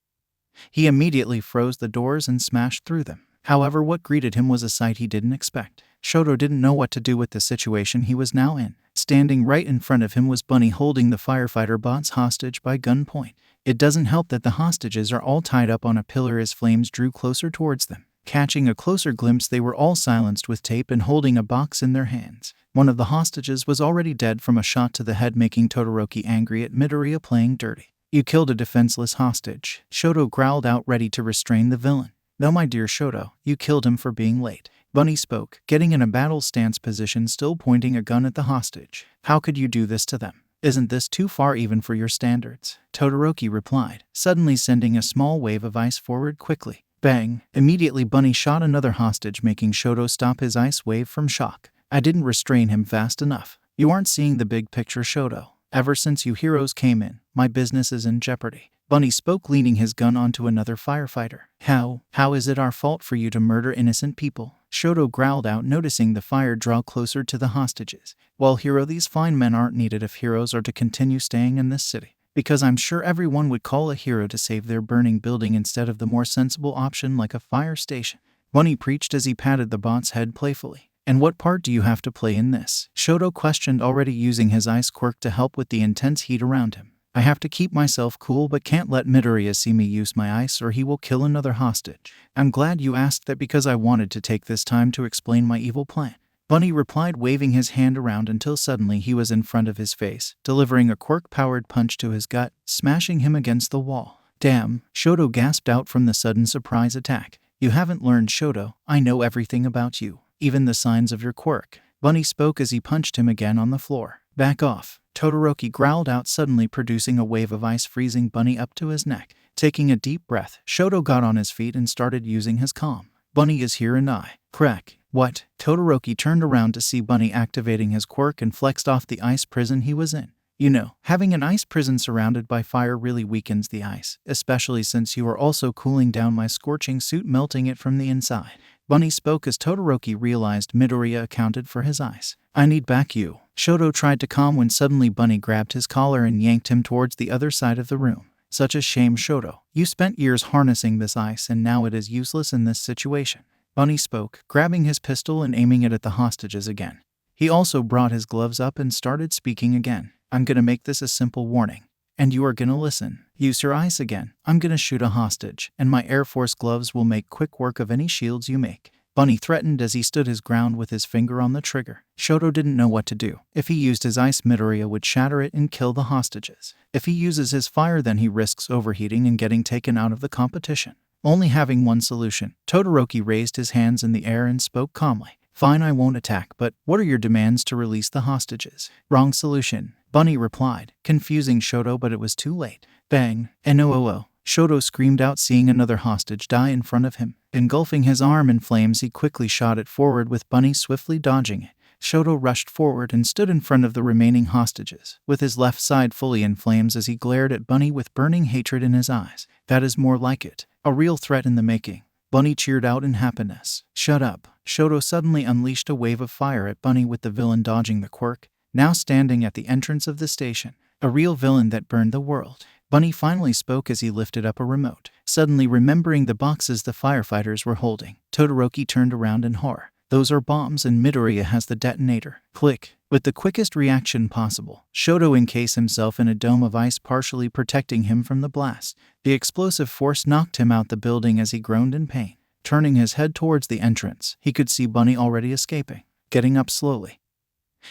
He immediately froze the doors and smashed through them. However, what greeted him was a sight he didn't expect. Shoto didn't know what to do with the situation he was now in. Standing right in front of him was Bunny, holding the firefighter bots hostage by gunpoint. It doesn't help that the hostages are all tied up on a pillar as flames drew closer towards them. Catching a closer glimpse, they were all silenced with tape and holding a box in their hands. One of the hostages was already dead from a shot to the head, making Todoroki angry at Midoriya playing dirty. You killed a defenseless hostage, Shoto growled out, ready to restrain the villain. No, my dear Shoto, you killed him for being late. Bunny spoke, getting in a battle stance position, still pointing a gun at the hostage. How could you do this to them? Isn't this too far even for your standards? Todoroki replied, suddenly sending a small wave of ice forward quickly. Bang! Immediately Bunny shot another hostage, making Shoto stop his ice wave from shock. I didn't restrain him fast enough. You aren't seeing the big picture, Shoto. Ever since you heroes came in, my business is in jeopardy. Bunny spoke, leaning his gun onto another firefighter. How is it our fault for you to murder innocent people? Shoto growled out, noticing the fire draw closer to the hostages. Well, hero, these fine men aren't needed if heroes are to continue staying in this city. Because I'm sure everyone would call a hero to save their burning building instead of the more sensible option like a fire station. Bunny preached as he patted the bot's head playfully. And what part do you have to play in this? Shoto questioned, already using his ice quirk to help with the intense heat around him. I have to keep myself cool, but can't let Midoriya see me use my ice or he will kill another hostage. I'm glad you asked that because I wanted to take this time to explain my evil plan. Bunny replied, waving his hand around until suddenly he was in front of his face, delivering a quirk-powered punch to his gut, smashing him against the wall. Damn, Shoto gasped out from the sudden surprise attack. You haven't learned, Shoto. I know everything about you. Even the signs of your quirk. Bunny spoke as he punched him again on the floor. Back off, Todoroki growled out, suddenly producing a wave of ice, freezing Bunny up to his neck. Taking a deep breath, Shoto got on his feet and started using his calm. Bunny is here and I. Crack. What? Todoroki turned around to see Bunny activating his quirk and flexed off the ice prison he was in. You know, having an ice prison surrounded by fire really weakens the ice, especially since you are also cooling down my scorching suit, melting it from the inside. Bunny spoke as Todoroki realized Midoriya accounted for his ice. I need back you. Shoto tried to calm when suddenly Bunny grabbed his collar and yanked him towards the other side of the room. Such a shame, Shoto. You spent years harnessing this ice and now it is useless in this situation. Bunny spoke, grabbing his pistol and aiming it at the hostages again. He also brought his gloves up and started speaking again. I'm gonna make this a simple warning. And you are gonna listen. Use your ice again. I'm gonna shoot a hostage, and my Air Force gloves will make quick work of any shields you make. Bunny threatened as he stood his ground with his finger on the trigger. Shoto didn't know what to do. If he used his ice, Midoriya would shatter it and kill the hostages. If he uses his fire, then he risks overheating and getting taken out of the competition. Only having one solution, Todoroki raised his hands in the air and spoke calmly. Fine, I won't attack, but what are your demands to release the hostages? Wrong solution, Bunny replied, confusing Shoto, but it was too late. Bang! NOOO! Shoto screamed out, seeing another hostage die in front of him. Engulfing his arm in flames, he quickly shot it forward, with Bunny swiftly dodging it. Shoto rushed forward and stood in front of the remaining hostages, with his left side fully in flames as he glared at Bunny with burning hatred in his eyes. That is more like it. A real threat in the making. Bunny cheered out in happiness. Shut up. Shoto suddenly unleashed a wave of fire at Bunny, with the villain dodging the quirk, now standing at the entrance of the station. A real villain that burned the world. Bunny finally spoke as he lifted up a remote. Suddenly remembering the boxes the firefighters were holding, Todoroki turned around in horror. Those are bombs, and Midoriya has the detonator. Click. With the quickest reaction possible, Shoto encased himself in a dome of ice, partially protecting him from the blast. The explosive force knocked him out the building as he groaned in pain. Turning his head towards the entrance, he could see Bunny already escaping. Getting up slowly,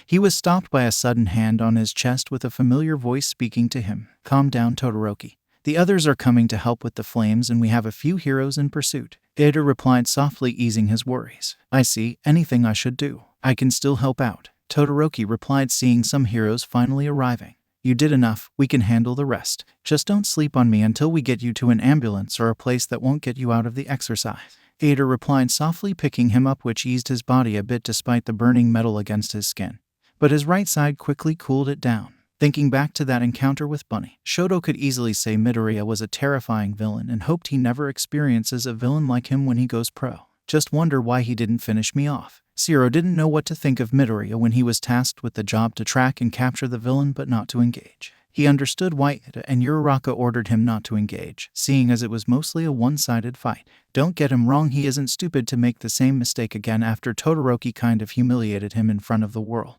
he was stopped by a sudden hand on his chest, with a familiar voice speaking to him. Calm down, Todoroki. The others are coming to help with the flames, and we have a few heroes in pursuit. Ida replied softly, easing his worries. I see. Anything I should do? I can still help out, Todoroki replied, seeing some heroes finally arriving. You did enough. We can handle the rest. Just don't sleep on me until we get you to an ambulance or a place that won't get you out of the exercise. Ada replied softly, picking him up, which eased his body a bit despite the burning metal against his skin. But his right side quickly cooled it down. Thinking back to that encounter with Bunny, Shoto could easily say Midoriya was a terrifying villain and hoped he never experiences a villain like him when he goes pro. Just wonder why he didn't finish me off. Zero didn't know what to think of Midoriya when he was tasked with the job to track and capture the villain but not to engage. He understood why Ida and Uraraka ordered him not to engage, seeing as it was mostly a one-sided fight. Don't get him wrong, he isn't stupid to make the same mistake again after Todoroki kind of humiliated him in front of the world.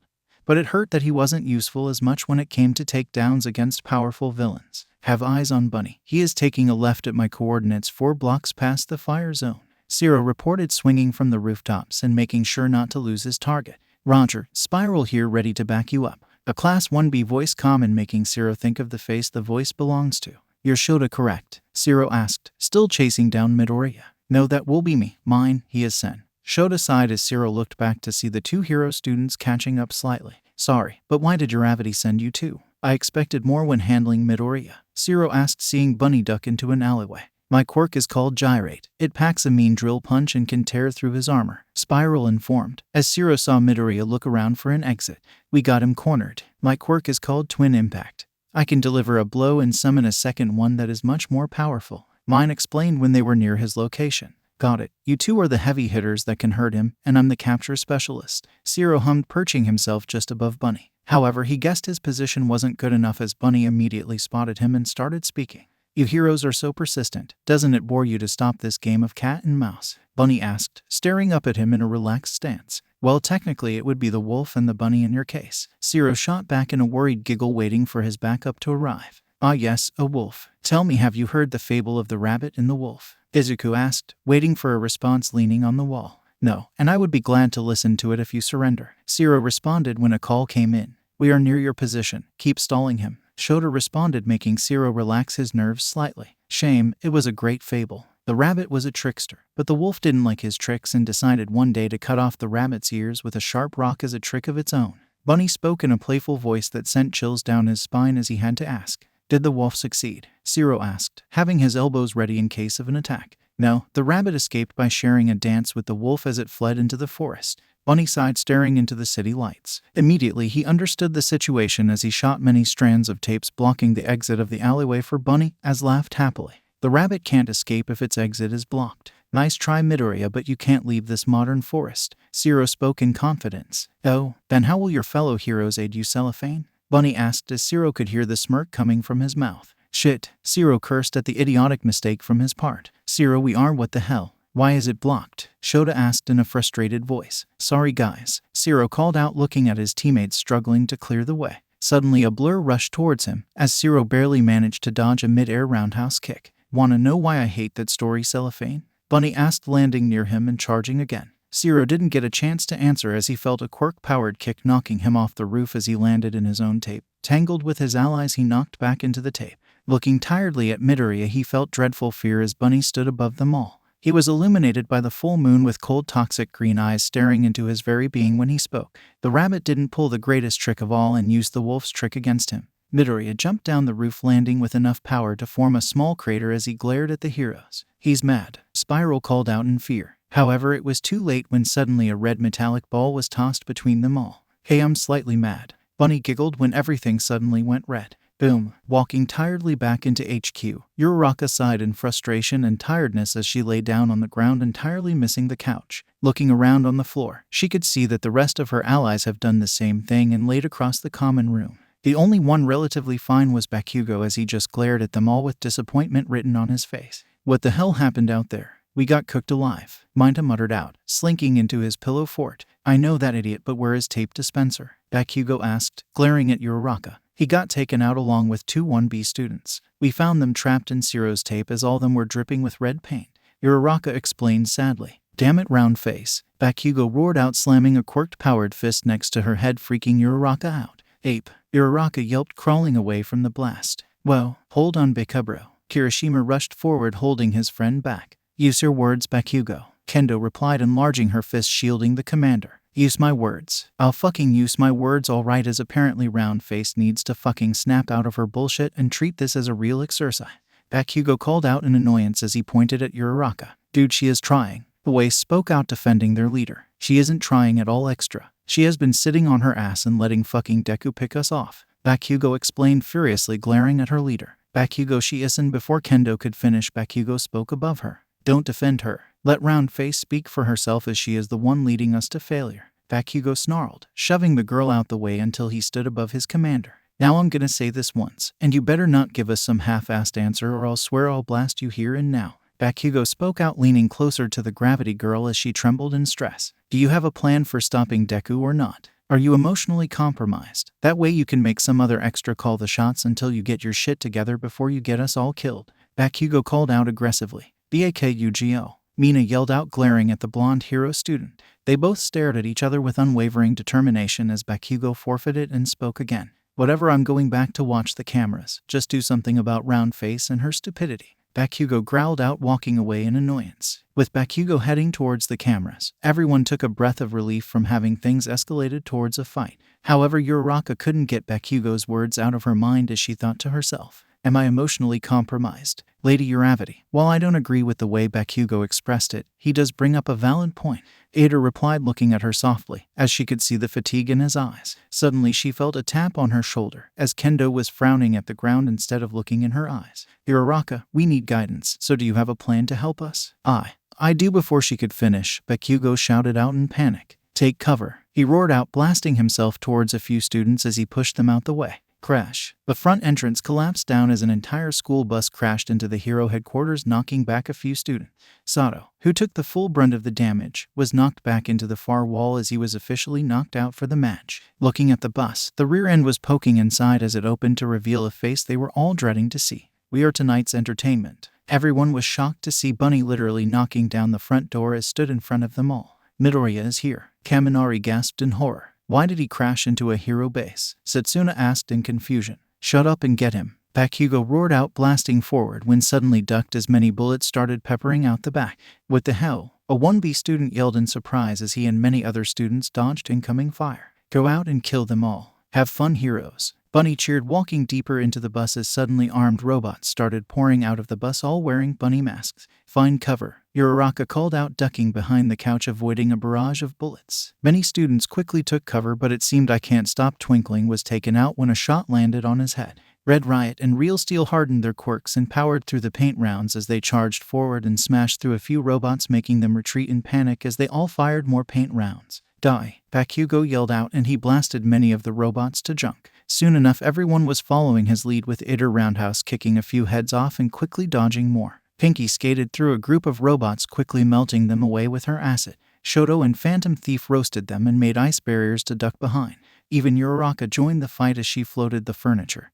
But it hurt that he wasn't useful as much when it came to takedowns against powerful villains. Have eyes on Bunny. He is taking a left at my coordinates 4 blocks past the fire zone. Zero reported, swinging from the rooftops and making sure not to lose his target. Roger, Spiral here, ready to back you up. A Class 1B voice common, making Zero think of the face the voice belongs to. You're Shota, correct? Zero asked, still chasing down Midoriya. No, that will be me. Mine, he is Sen. Shota sighed as Zero looked back to see the 2 hero students catching up slightly. Sorry, but why did Uravity send you too? I expected more when handling Midoriya. Zero asked, seeing Bunny duck into an alleyway. My quirk is called Gyrate. It packs a mean drill punch and can tear through his armor, Spiral informed, as Zero saw Midoriya look around for an exit. We got him cornered. My quirk is called Twin Impact. I can deliver a blow and summon a second one that is much more powerful. Mine explained when they were near his location. Got it. You 2 are the heavy hitters that can hurt him, and I'm the capture specialist. Zero hummed, perching himself just above Bunny. However, he guessed his position wasn't good enough as Bunny immediately spotted him and started speaking. You heroes are so persistent. Doesn't it bore you to stop this game of cat and mouse? Bunny asked, staring up at him in a relaxed stance. Well, technically it would be the wolf and the bunny in your case. Zero shot back in a worried giggle, waiting for his backup to arrive. Ah yes, a wolf. Tell me, have you heard the fable of the rabbit and the wolf? Izuku asked, waiting for a response, leaning on the wall. No, and I would be glad to listen to it if you surrender. Zero responded when a call came in. We are near your position. Keep stalling him. Shota responded, making Zero relax his nerves slightly. Shame, it was a great fable. The rabbit was a trickster, but the wolf didn't like his tricks and decided one day to cut off the rabbit's ears with a sharp rock as a trick of its own. Bunny spoke in a playful voice that sent chills down his spine as he had to ask. Did the wolf succeed? Zero asked, having his elbows ready in case of an attack. No, the rabbit escaped by sharing a dance with the wolf as it fled into the forest. Bunny sighed, staring into the city lights. Immediately he understood the situation as he shot many strands of tapes blocking the exit of the alleyway for Bunny, as laughed happily. The rabbit can't escape if its exit is blocked. Nice try, Midoriya, but you can't leave this modern forest. Zero spoke in confidence. Oh, then how will your fellow heroes aid you, Cellophane? Bunny asked as Zero could hear the smirk coming from his mouth. Shit, Zero cursed at the idiotic mistake from his part. Zero, we are, what the hell? Why is it blocked? Shota asked in a frustrated voice. Sorry guys, Zero called out, looking at his teammates struggling to clear the way. Suddenly a blur rushed towards him, as Zero barely managed to dodge a mid-air roundhouse kick. "Wanna know why I hate that story, Cellophane?" Bunny asked, landing near him and charging again. Zero didn't get a chance to answer as he felt a quirk-powered kick knocking him off the roof as he landed in his own tape. Tangled with his allies, he knocked back into the tape. Looking tiredly at Midoriya, he felt dreadful fear as Bunny stood above them all. He was illuminated by the full moon with cold, toxic green eyes staring into his very being when he spoke. The rabbit didn't pull the greatest trick of all and used the wolf's trick against him. Midoriya jumped down the roof, landing with enough power to form a small crater as he glared at the heroes. "He's mad," Spiral called out in fear. However, it was too late when suddenly a red metallic ball was tossed between them all. "Hey, I'm slightly mad," Bunny giggled when everything suddenly went red. Boom. Walking tiredly back into HQ, Uraraka sighed in frustration and tiredness as she lay down on the ground, entirely missing the couch. Looking around on the floor, she could see that the rest of her allies have done the same thing and laid across the common room. The only one relatively fine was Bakugo, as he just glared at them all with disappointment written on his face. "What the hell happened out there? We got cooked alive," Minta muttered out, slinking into his pillow fort. "I know that idiot, but where is tape dispenser?" Bakugo asked, glaring at Uraraka. "He got taken out along with 2 1B students. We found them trapped in Zero's tape as all of them were dripping with red paint," Uraraka explained sadly. "Damn it, round face," Bakugo roared out, slamming a quirked-powered fist next to her head, freaking Uraraka out. "Ape," Uraraka yelped, crawling away from the blast. "Well, hold on, Bekubro." Kirishima rushed forward, holding his friend back. "Use your words, Bakugo," Kendo replied, enlarging her fist, shielding the commander. "Use my words." "I'll fucking use my words, alright," as apparently round face needs to fucking snap out of her bullshit and treat this as a real exercise. Bakugo called out in annoyance as he pointed at Uraraka. "Dude, she is trying." The Waste spoke out, defending their leader. "She isn't trying at all extra. She has been sitting on her ass and letting fucking Deku pick us off," Bakugo explained, furiously glaring at her leader. "Bakugo, she isn't." Before Kendo could finish, Bakugo spoke above her. "Don't defend her. Let Round Face speak for herself, as she is the one leading us to failure," Bakugo snarled, shoving the girl out the way until he stood above his commander. "Now I'm gonna say this once, and you better not give us some half-assed answer or I'll swear I'll blast you here and now." Bakugo spoke out, leaning closer to the gravity girl as she trembled in stress. "Do you have a plan for stopping Deku or not? Are you emotionally compromised? That way you can make some other extra call the shots until you get your shit together before you get us all killed," Bakugo called out aggressively. "Bakugo," Mina yelled out, glaring at the blonde hero student. They both stared at each other with unwavering determination as Bakugo forfeited and spoke again. "Whatever, I'm going back to watch the cameras. Just do something about Round Face and her stupidity," Bakugo growled out, walking away in annoyance. With Bakugo heading towards the cameras, everyone took a breath of relief from having things escalated towards a fight. However, Uraraka couldn't get Bakugo's words out of her mind as she thought to herself, "Am I emotionally compromised? Lady Uravity, while I don't agree with the way Bakugo expressed it, he does bring up a valid point," Ada replied, looking at her softly, as she could see the fatigue in his eyes. Suddenly she felt a tap on her shoulder, as Kendo was frowning at the ground instead of looking in her eyes. "Uraraka, we need guidance, so do you have a plan to help us?" I do." Before she could finish, Bakugo shouted out in panic. "Take cover," he roared out, blasting himself towards a few students as he pushed them out the way. Crash. The front entrance collapsed down as an entire school bus crashed into the hero headquarters, knocking back a few students. Sato, who took the full brunt of the damage, was knocked back into the far wall as he was officially knocked out for the match. Looking at the bus, the rear end was poking inside as it opened to reveal a face they were all dreading to see. "We are tonight's entertainment." Everyone was shocked to see Bunny literally knocking down the front door as stood in front of them all. "Midoriya is here," Kaminari gasped in horror. "Why did he crash into a hero base?" Setsuna asked in confusion. "Shut up and get him," Bakugo roared out, blasting forward when suddenly ducked as many bullets started peppering out the back. "What the hell?" a 1B student yelled in surprise as he and many other students dodged incoming fire. "Go out and kill them all. Have fun, heroes," Bunny cheered, walking deeper into the bus as suddenly armed robots started pouring out of the bus, all wearing bunny masks. "Find cover," Uraraka called out, ducking behind the couch, avoiding a barrage of bullets. Many students quickly took cover, but it seemed I Can't Stop Twinkling was taken out when a shot landed on his head. Red Riot and Real Steel hardened their quirks and powered through the paint rounds as they charged forward and smashed through a few robots, making them retreat in panic as they all fired more paint rounds. "Die," Bakugo yelled out, and he blasted many of the robots to junk. Soon enough, everyone was following his lead, with Ida roundhouse kicking a few heads off and quickly dodging more. Pinky skated through a group of robots, quickly melting them away with her acid. Shoto and Phantom Thief roasted them and made ice barriers to duck behind. Even Uraraka joined the fight as she floated the furniture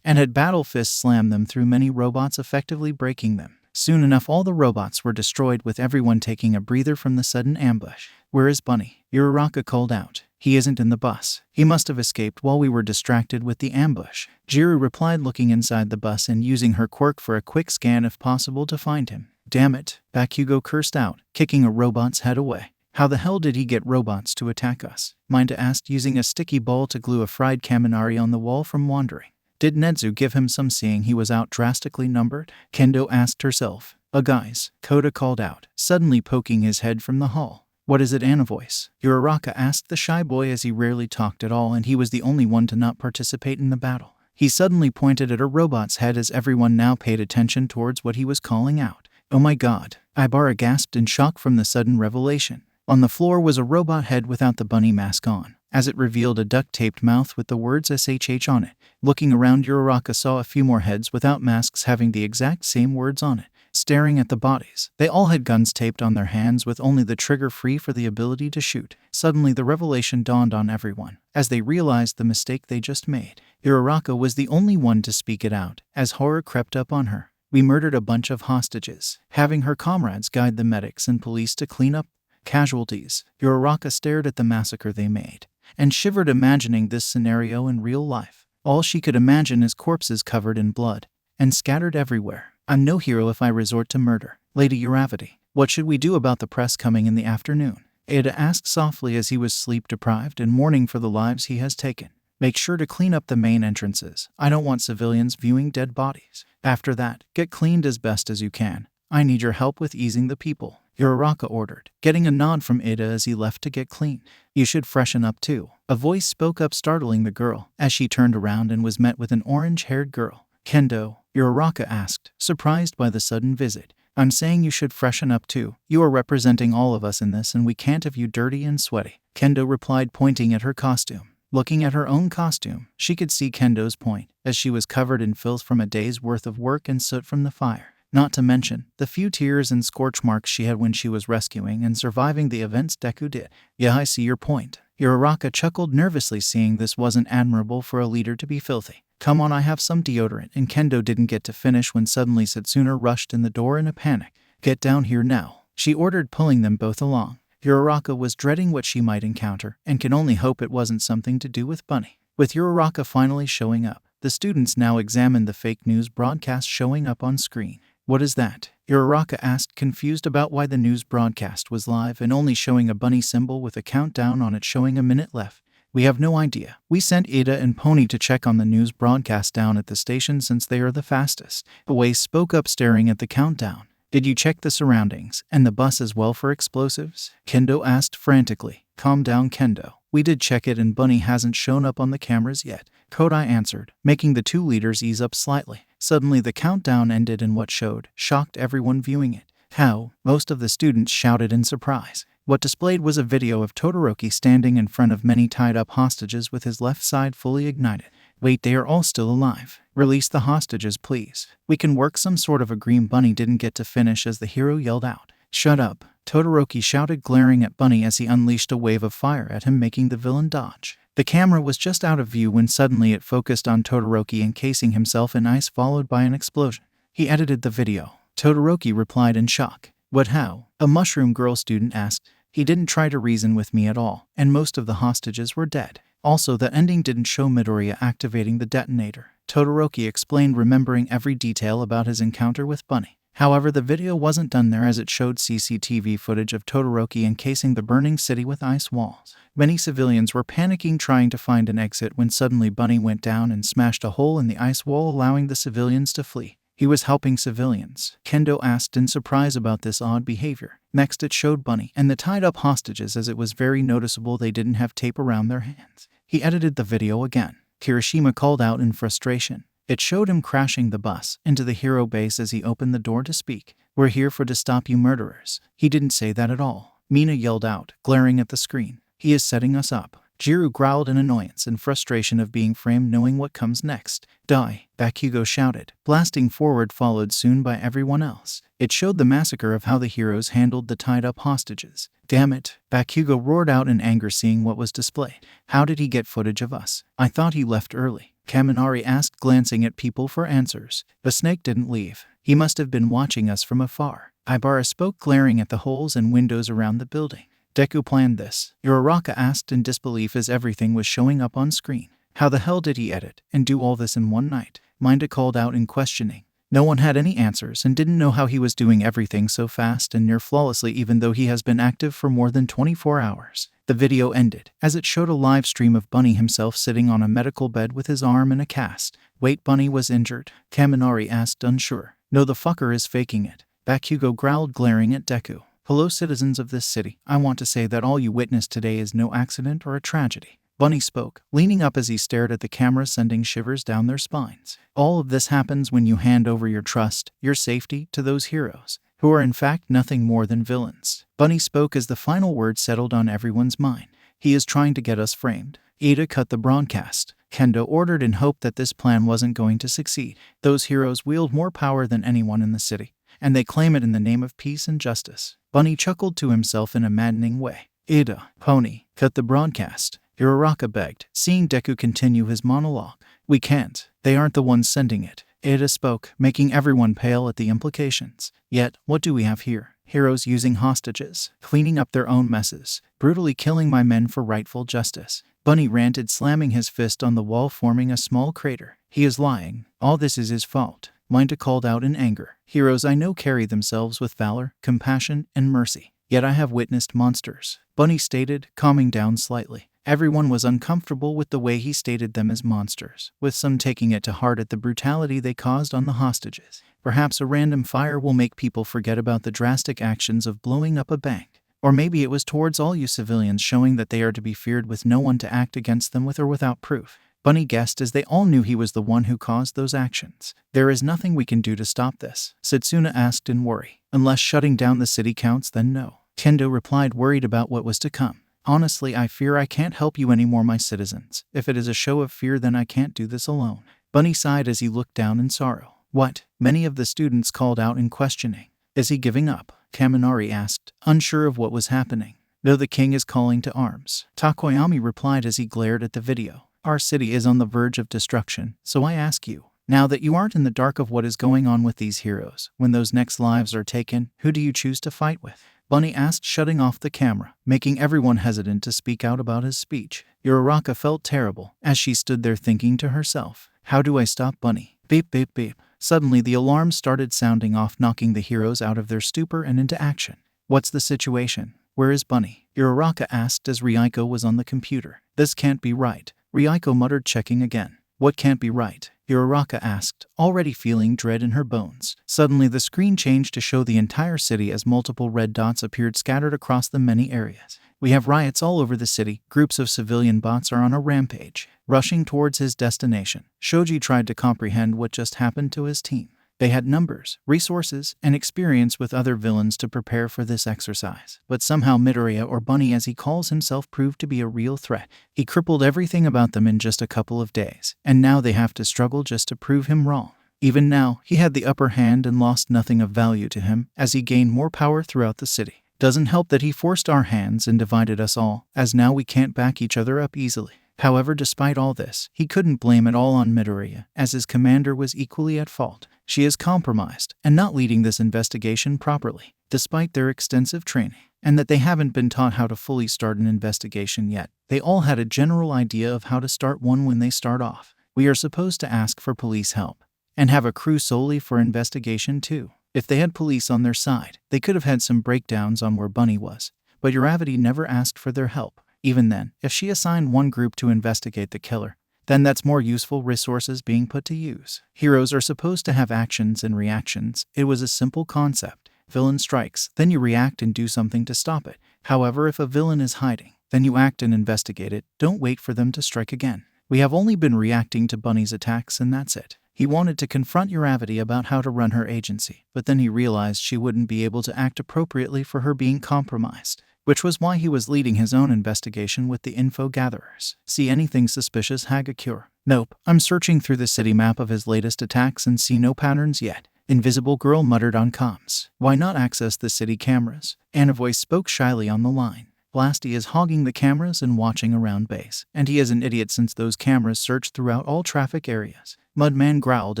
and had battle fists slam them through many robots, effectively breaking them. Soon enough, all the robots were destroyed, with everyone taking a breather from the sudden ambush. "Where is Bunny?" Uraraka called out. "He isn't in the bus. He must have escaped while we were distracted with the ambush." Jiru replied, looking inside the bus and using her quirk for a quick scan if possible to find him. "Damn it," Bakugo cursed out, kicking a robot's head away. "How the hell did he get robots to attack us?" Minda asked, using a sticky ball to glue a fried kaminari on the wall from wandering. "Did Nedzu give him some, seeing he was out drastically numbered?" Kendo asked herself. Guys," Koda called out, suddenly poking his head from the hall. "What is it, Anna voice?" Uraraka asked the shy boy, as he rarely talked at all and he was the only one to not participate in the battle. He suddenly pointed at a robot's head as everyone now paid attention towards what he was calling out. "Oh my god!" Ibara gasped in shock from the sudden revelation. On the floor was a robot head without the bunny mask on, as it revealed a duct-taped mouth with the words SHH on it. Looking around, Uraraka saw a few more heads without masks having the exact same words on it. Staring at the bodies, they all had guns taped on their hands with only the trigger free for the ability to shoot. Suddenly the revelation dawned on everyone, as they realized the mistake they just made. Uraraka was the only one to speak it out, as horror crept up on her. "We murdered a bunch of hostages," having her comrades guide the medics and police to clean up casualties. Uraraka stared at the massacre they made and shivered, imagining this scenario in real life. All she could imagine is corpses covered in blood and scattered everywhere. "I'm no hero if I resort to murder. Lady Uravati, what should we do about the press coming in the afternoon?" Ada asked softly, as he was sleep-deprived and mourning for the lives he has taken. "Make sure to clean up the main entrances. I don't want civilians viewing dead bodies. After that, get cleaned as best as you can. I need your help with easing the people," Uraraka ordered, getting a nod from Ada as he left to get clean. "You should freshen up too," a voice spoke up, startling the girl, as she turned around and was met with an orange-haired girl. "Kendo?" Uraraka asked, surprised by the sudden visit. "I'm saying you should freshen up too. You are representing all of us in this and we can't have you dirty and sweaty," Kendo replied, pointing at her costume. Looking at her own costume, she could see Kendo's point, as she was covered in filth from a day's worth of work and soot from the fire. Not to mention the few tears and scorch marks she had when she was rescuing and surviving the events Deku did. "Yeah, I see your point." Uraraka chuckled nervously, seeing this wasn't admirable for a leader to be filthy. "Come on, I have some deodorant," and Kendo didn't get to finish when suddenly Setsuna rushed in the door in a panic. "Get down here now," she ordered, pulling them both along. Uraraka was dreading what she might encounter, and could only hope it wasn't something to do with Bunny. With Uraraka finally showing up, the students now examined the fake news broadcast showing up on screen. "What is that?" Uraraka asked, confused about why the news broadcast was live and only showing a bunny symbol with a countdown on it showing a minute left. "We have no idea. We sent Ada and Pony to check on the news broadcast down at the station since they are the fastest." Away spoke up, staring at the countdown. "Did you check the surroundings and the bus as well for explosives?" Kendo asked frantically. "Calm down, Kendo. We did check it and Bunny hasn't shown up on the cameras yet," Kodai answered, making the two leaders ease up slightly. Suddenly the countdown ended and what showed shocked everyone viewing it. "How?" most of the students shouted in surprise. What displayed was a video of Todoroki standing in front of many tied-up hostages with his left side fully ignited. "Wait, they are all still alive. Release the hostages, please. We can work some sort of a green." Bunny didn't get to finish as the hero yelled out. "Shut up," Todoroki shouted, glaring at Bunny as he unleashed a wave of fire at him, making the villain dodge. The camera was just out of view when suddenly it focused on Todoroki encasing himself in ice, followed by an explosion. "He edited the video," Todoroki replied in shock. "What, how?" a mushroom girl student asked. "He didn't try to reason with me at all, and most of the hostages were dead. Also, the ending didn't show Midoriya activating the detonator," Todoroki explained, remembering every detail about his encounter with Bunny. However, the video wasn't done there, as it showed CCTV footage of Todoroki encasing the burning city with ice walls. Many civilians were panicking, trying to find an exit, when suddenly Bunny went down and smashed a hole in the ice wall, allowing the civilians to flee. "He was helping civilians?" Kendo asked in surprise about this odd behavior. Next it showed Bunny and the tied-up hostages, as it was very noticeable they didn't have tape around their hands. "He edited the video again," Kirishima called out in frustration. It showed him crashing the bus into the hero base as he opened the door to speak. "We're here to stop you murderers." "He didn't say that at all," Mina yelled out, glaring at the screen. "He is setting us up." Jiru growled in annoyance and frustration of being framed, knowing what comes next. Die, Bakugo shouted, blasting forward, followed soon by everyone else. It showed the massacre of how the heroes handled the tied-up hostages. Damn it, Bakugo roared out in anger, seeing what was displayed. How did he get footage of us? I thought he left early, Kaminari asked, glancing at people for answers. The snake didn't leave. He must have been watching us from afar, Ibara spoke, glaring at the holes and windows around the building. Deku planned this, Uraraka asked in disbelief as everything was showing up on screen. How the hell did he edit and do all this in one night? Minda called out in questioning. No one had any answers and didn't know how he was doing everything so fast and near flawlessly, even though he has been active for more than 24 hours. The video ended, as it showed a live stream of Bunny himself sitting on a medical bed with his arm in a cast. Wait, Bunny was injured? Kaminari asked, unsure. No, the fucker is faking it, Bakugo growled, glaring at Deku. Hello, citizens of this city. I want to say that all you witnessed today is no accident or a tragedy. Bunny spoke, leaning up as he stared at the camera, sending shivers down their spines. All of this happens when you hand over your trust, your safety, to those heroes, who are in fact nothing more than villains. Bunny spoke as the final word settled on everyone's mind. He is trying to get us framed. Ida cut the broadcast. Kendo ordered in hope that this plan wasn't going to succeed. Those heroes wield more power than anyone in the city, and they claim it in the name of peace and justice. Bunny chuckled to himself in a maddening way. Ida, Pony, cut the broadcast, Uraraka begged, seeing Deku continue his monologue. We can't. They aren't the ones sending it, Ida spoke, making everyone pale at the implications. Yet, what do we have here? Heroes using hostages, cleaning up their own messes, brutally killing my men for rightful justice. Bunny ranted, slamming his fist on the wall, forming a small crater. He is lying. All this is his fault, Minda called out in anger. Heroes I know carry themselves with valor, compassion, and mercy. Yet I have witnessed monsters, Bunny stated, calming down slightly. Everyone was uncomfortable with the way he stated them as monsters, with some taking it to heart at the brutality they caused on the hostages. Perhaps a random fire will make people forget about the drastic actions of blowing up a bank. Or maybe it was towards all you civilians, showing that they are to be feared with no one to act against them with or without proof. Bunny guessed, as they all knew he was the one who caused those actions. There is nothing we can do to stop this, Setsuna asked in worry. Unless shutting down the city counts, then no, Kendo replied, worried about what was to come. Honestly, I fear I can't help you anymore, my citizens. If it is a show of fear, then I can't do this alone. Bunny sighed as he looked down in sorrow. What? Many of the students called out in questioning. Is he giving up? Kaminari asked, unsure of what was happening. No, the king is calling to arms, Takoyami replied as he glared at the video. Our city is on the verge of destruction, so I ask you, now that you aren't in the dark of what is going on with these heroes, when those next lives are taken, who do you choose to fight with? Bunny asked, shutting off the camera, making everyone hesitant to speak out about his speech. Uraraka felt terrible, as she stood there thinking to herself, how do I stop Bunny? Beep, beep, beep. Suddenly the alarms started sounding off, knocking the heroes out of their stupor and into action. What's the situation? Where is Bunny? Uraraka asked as Ryuko was on the computer. This can't be right, Ryuko muttered, checking again. What can't be right? Uraraka asked, already feeling dread in her bones. Suddenly the screen changed to show the entire city as multiple red dots appeared scattered across the many areas. We have riots all over the city. Groups of civilian bots are on a rampage, rushing towards his destination. Shoji tried to comprehend what just happened to his team. They had numbers, resources, and experience with other villains to prepare for this exercise. But somehow Midoriya, or Bunny as he calls himself, proved to be a real threat. He crippled everything about them in just a couple of days, and now they have to struggle just to prove him wrong. Even now, he had the upper hand and lost nothing of value to him as he gained more power throughout the city. Doesn't help that he forced our hands and divided us all, as now we can't back each other up easily. However, despite all this, he couldn't blame it all on Midoriya, as his commander was equally at fault. She is compromised and not leading this investigation properly, despite their extensive training, and that they haven't been taught how to fully start an investigation yet. They all had a general idea of how to start one when they start off. We are supposed to ask for police help, and have a crew solely for investigation too. If they had police on their side, they could have had some breakdowns on where Bunny was, but Uravity never asked for their help. Even then, if she assigned one group to investigate the killer, then that's more useful resources being put to use. Heroes are supposed to have actions and reactions. It was a simple concept. Villain strikes, then you react and do something to stop it. However, if a villain is hiding, then you act and investigate it. Don't wait for them to strike again. We have only been reacting to Bunny's attacks, and that's it. He wanted to confront Uravity about how to run her agency, but then he realized she wouldn't be able to act appropriately for her being compromised. which was why he was leading his own investigation with the info gatherers. See anything suspicious, Hagakure? Nope, I'm searching through the city map of his latest attacks and see no patterns yet. Invisible Girl muttered on comms. Why not access the city cameras? And a voice spoke shyly on the line. Blasty is hogging the cameras and watching around base, and he is an idiot since those cameras search throughout all traffic areas. Mudman growled